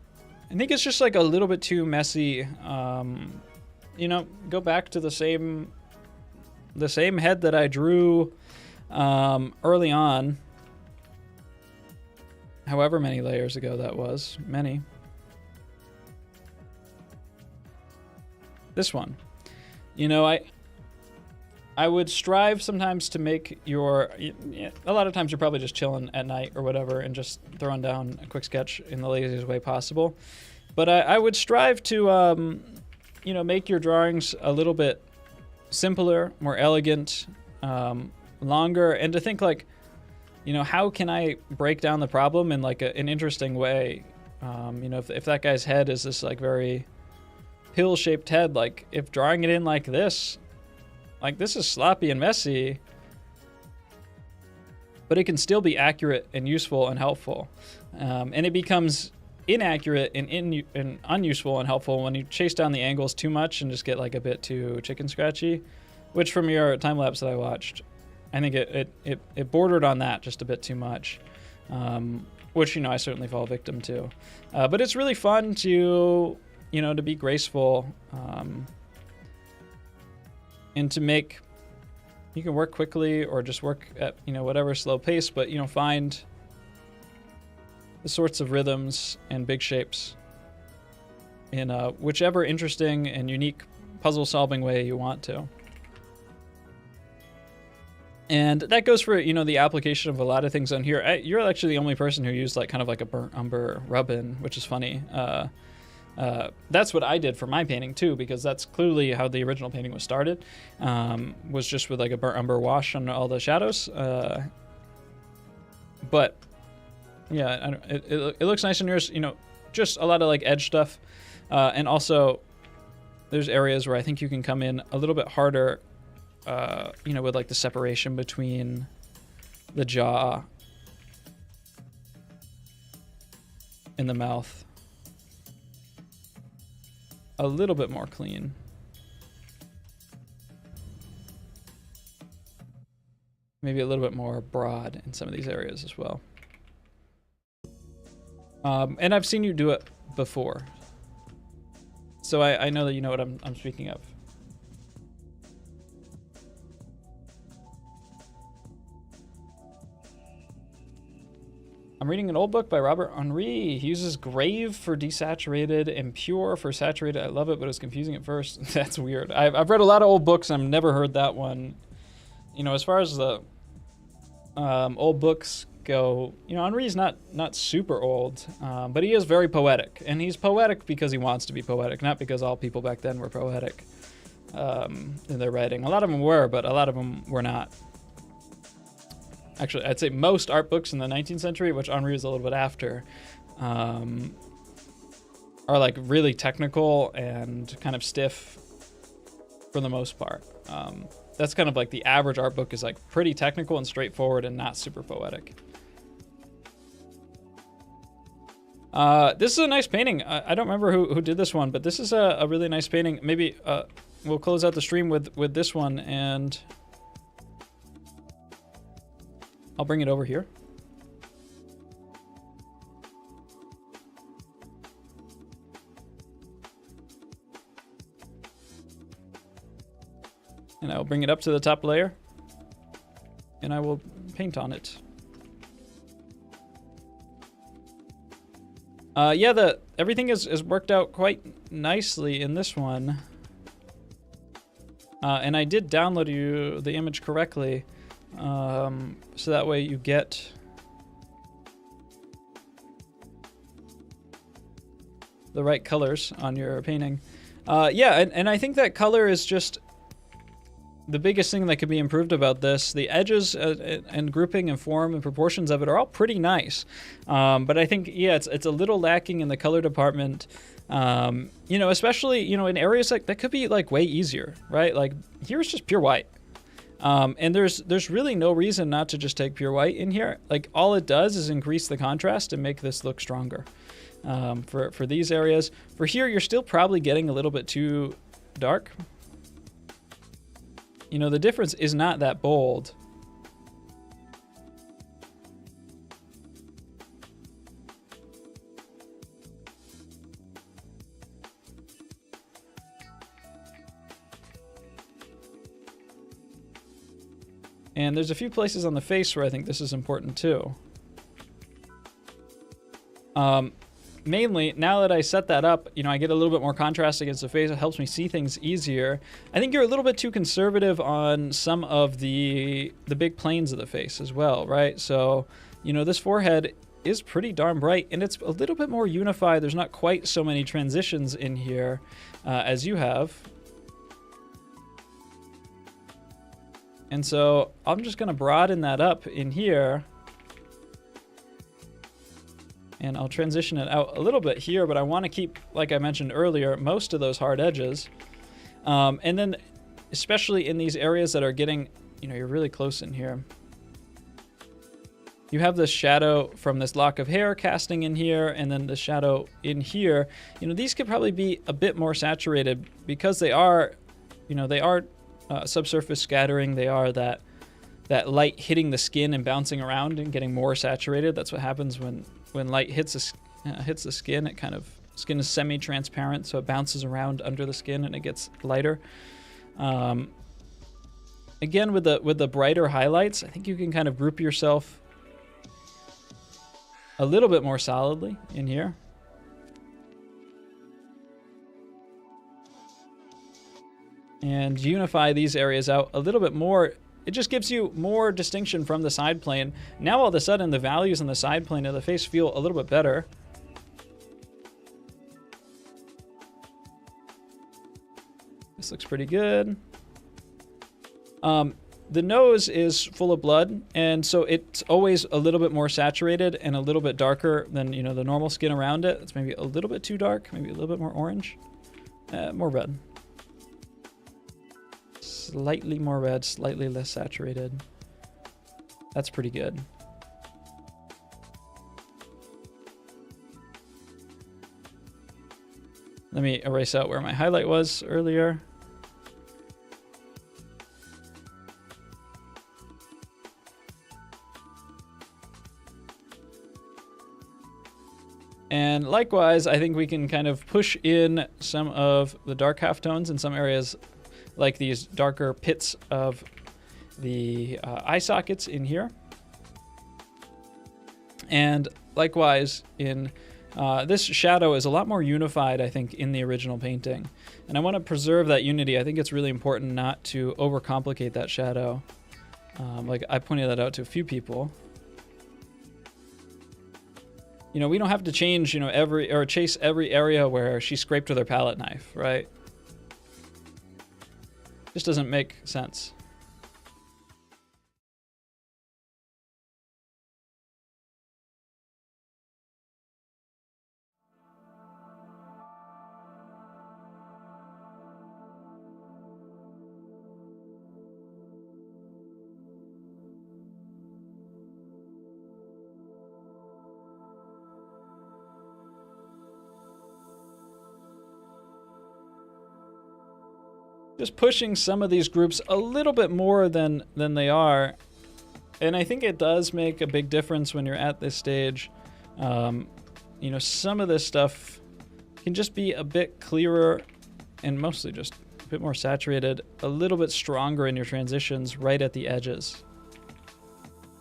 I think it's just like a little bit too messy. Go back to the same head that I drew early on. However many layers ago that was. Many. This one. I would strive sometimes to make a lot of times you're probably just chilling at night or whatever and just throwing down a quick sketch in the laziest way possible. But I would strive to, make your drawings a little bit simpler, more elegant, longer, and to think like, how can I break down the problem in like an interesting way? If that guy's head is this like very pill-shaped head, like if drawing it in like this is sloppy and messy, but it can still be accurate and useful and helpful. And it becomes inaccurate and unuseful and helpful when you chase down the angles too much and just get like a bit too chicken scratchy, which from your time lapse that I watched, I think it bordered on that just a bit too much, which, I certainly fall victim to. But it's really fun to be graceful, And to make, you can work quickly or just work at, you know, whatever slow pace, but, you know, find the sorts of rhythms and big shapes in whichever interesting and unique puzzle solving way you want to. And that goes for, you know, the application of a lot of things on here. You're actually the only person who used like kind of like a burnt umber rub-in, which is funny. That's what I did for my painting too, because that's clearly how the original painting was started, was just with like a burnt umber wash on all the shadows. But yeah, it looks nice on yours, you know, just a lot of like edge stuff. And also there's areas where I think you can come in a little bit harder, you know, with like the separation between the jaw and the mouth. A little bit more clean. Maybe a little bit more broad in some of these areas as well. And I've seen you do it before, so I know that you know what I'm speaking of. I'm reading an old book by Robert Henri. He uses grave for desaturated and pure for saturated. I love it, but it's confusing at first. That's weird. I've read a lot of old books, and I've never heard that one. You know, as far as the old books go, you know, Henri's not super old, but he is very poetic. And he's poetic because he wants to be poetic, not because all people back then were poetic in their writing. A lot of them were, but a lot of them were not. Actually, I'd say most art books in the 19th century, which Henri was a little bit after, are like really technical and kind of stiff for the most part. That's kind of like the average art book is like pretty technical and straightforward and not super poetic. This is a nice painting. I don't remember who did this one, but this is a really nice painting. Maybe we'll close out the stream with this one, and I'll bring it over here. And I'll bring it up to the top layer, and I will paint on it. Yeah, everything is worked out quite nicely in this one. And I did download you the image correctly. So that way you get the right colors on your painting. Yeah, and I think that color is just the biggest thing that could be improved about this. The edges and grouping and form and proportions of it are all pretty nice. But I think, yeah, it's a little lacking in the color department. You know, especially, you know, in areas like that could be like way easier, right? Like here's just pure white. And there's really no reason not to just take pure white in here. Like all it does is increase the contrast and make this look stronger. For these areas. For here, you're still probably getting a little bit too dark. You know, the difference is not that bold. And there's a few places on the face where I think this is important too. Mainly, now that I set that up, you know, I get a little bit more contrast against the face. It helps me see things easier. I think you're a little bit too conservative on some of the big planes of the face as well, right? So, you know, this forehead is pretty darn bright, and it's a little bit more unified. There's not quite so many transitions in here as you have. And so I'm just gonna broaden that up in here. And I'll transition it out a little bit here, but I want to keep, like I mentioned earlier, most of those hard edges. And then, especially in these areas that are getting, you know, you're really close in here. You have this shadow from this lock of hair casting in here, and then the shadow in here. You know, these could probably be a bit more saturated because they are, you know, they are subsurface scattering. They are that light hitting the skin and bouncing around and getting more saturated. That's what happens when light hits the skin. It kind of, skin is semi-transparent, so it bounces around under the skin and it gets lighter. Again, with the brighter highlights, I think you can kind of group yourself a little bit more solidly in here. And unify these areas out a little bit more. It just gives you more distinction from the side plane. Now all of a sudden the values on the side plane of the face feel a little bit better. This looks pretty good. The nose is full of blood, and so it's always a little bit more saturated and a little bit darker than, you know, the normal skin around it. It's maybe a little bit too dark, maybe a little bit more orange. More red. Slightly more red, slightly less saturated. That's pretty good. Let me erase out where my highlight was earlier. And likewise, I think we can kind of push in some of the dark halftones in some areas, like these darker pits of the eye sockets in here. And likewise, in this shadow is a lot more unified, I think, in the original painting. And I want to preserve that unity. I think it's really important not to overcomplicate that shadow. Like I pointed that out to a few people. You know, we don't have to change, you know, chase every area where she scraped with her palette knife, right? Just doesn't make sense. Just pushing some of these groups a little bit more than they are. And I think it does make a big difference when you're at this stage. You know, some of this stuff can just be a bit clearer and mostly just a bit more saturated, a little bit stronger in your transitions right at the edges.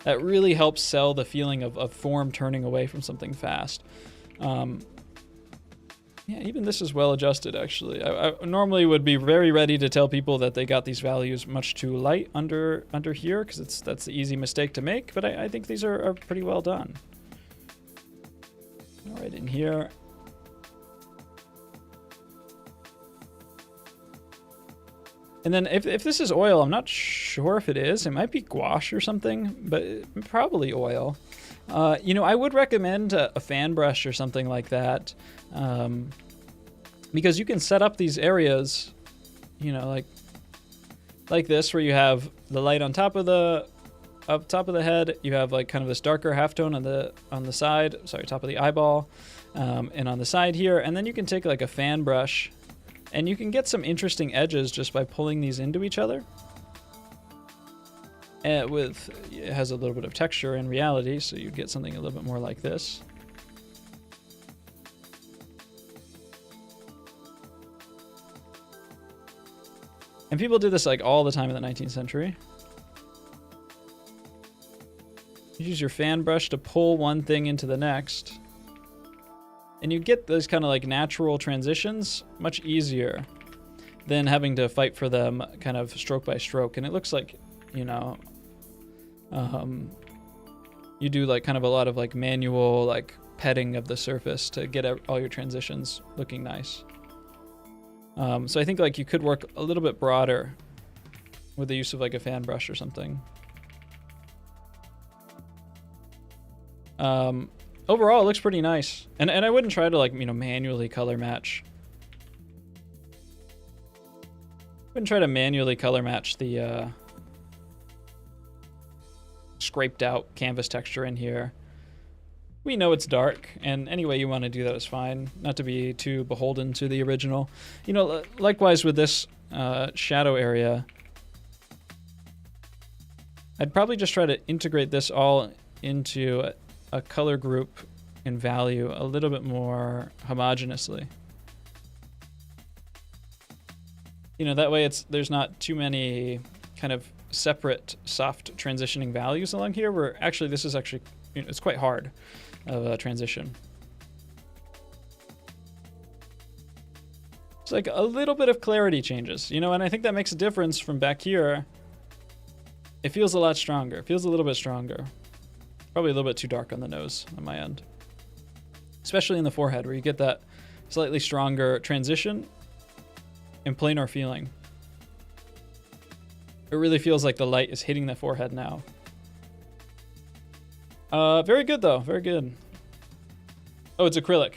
That really helps sell the feeling of form turning away from something fast. Yeah, even this is well adjusted, actually. I normally would be very ready to tell people that they got these values much too light under here, because that's the easy mistake to make, but I think these are pretty well done. All right, in here. And then if this is oil, I'm not sure if it is. It might be gouache or something, but probably oil. You know, I would recommend a fan brush or something like that, because you can set up these areas, you know, like this, where you have the light on top of the head. You have like kind of this darker halftone on the side, sorry, top of the eyeball, and on the side here, and then you can take like a fan brush, and you can get some interesting edges just by pulling these into each other. And it has a little bit of texture in reality, so you get something a little bit more like this. And people did this like all the time in the 19th century. You use your fan brush to pull one thing into the next. And you get those kind of like natural transitions much easier than having to fight for them kind of stroke by stroke. And it looks like, you know, you do like kind of a lot of like manual like petting of the surface to get all your transitions looking nice. So I think like you could work a little bit broader with the use of like a fan brush or something. Overall, it looks pretty nice. And I wouldn't try to like, you know, manually color match. I wouldn't try to manually color match the scraped out canvas texture in here. We know it's dark, and any way you want to do that is fine. Not to be too beholden to the original. You know, likewise with this shadow area, I'd probably just try to integrate this all into a color group and value a little bit more homogeneously. You know, that way there's not too many kind of separate soft transitioning values along here, where actually this is actually, you know, it's quite hard of a transition. It's like a little bit of clarity changes, you know, and I think that makes a difference from back here. It feels a lot stronger. It feels a little bit stronger. Probably a little bit too dark on the nose on my end. Especially in the forehead, where you get that slightly stronger transition and planar feeling. It really feels like the light is hitting the forehead now. Very good though, very good. Oh, it's acrylic.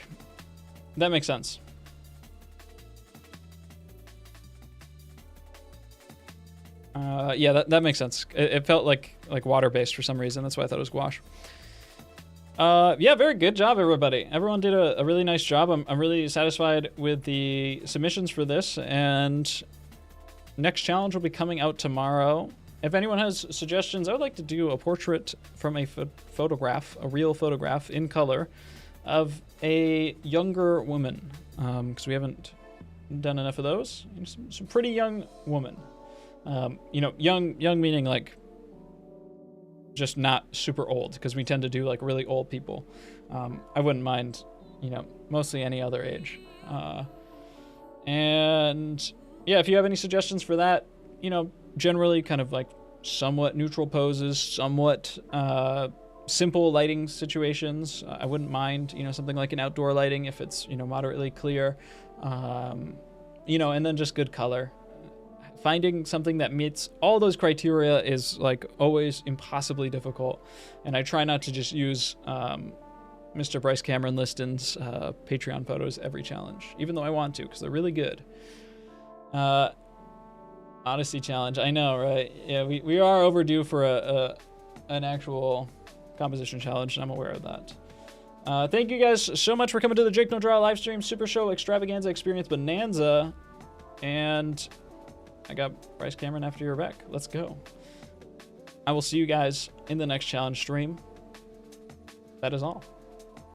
That makes sense. Yeah, that makes sense. It felt like water-based for some reason. That's why I thought it was gouache. Yeah, very good job, everybody. Everyone did a really nice job. I'm really satisfied with the submissions for this, and next challenge will be coming out tomorrow. If anyone has suggestions, I would like to do a portrait from a photograph, a real photograph in color, of a younger woman, because we haven't done enough of those. Some pretty young woman. You know, young meaning like just not super old, because we tend to do like really old people. I wouldn't mind, you know, mostly any other age. And yeah, if you have any suggestions for that, you know, generally kind of like somewhat neutral poses, somewhat simple lighting situations. I wouldn't mind, you know, something like an outdoor lighting if it's, you know, moderately clear, you know, and then just good color. Finding something that meets all those criteria is like always impossibly difficult. And I try not to just use Mr. Bryce Cameron Liston's Patreon photos every challenge, even though I want to, because they're really good. Odyssey challenge, I know, right? Yeah, we are overdue for an actual composition challenge, and I'm aware of that. Thank you guys so much for coming to the Jake Don't Draw live stream Super Show Extravaganza Experience Bonanza. And I got Bryce Cameron after you're back. Let's go. I will see you guys in the next challenge stream. That is all.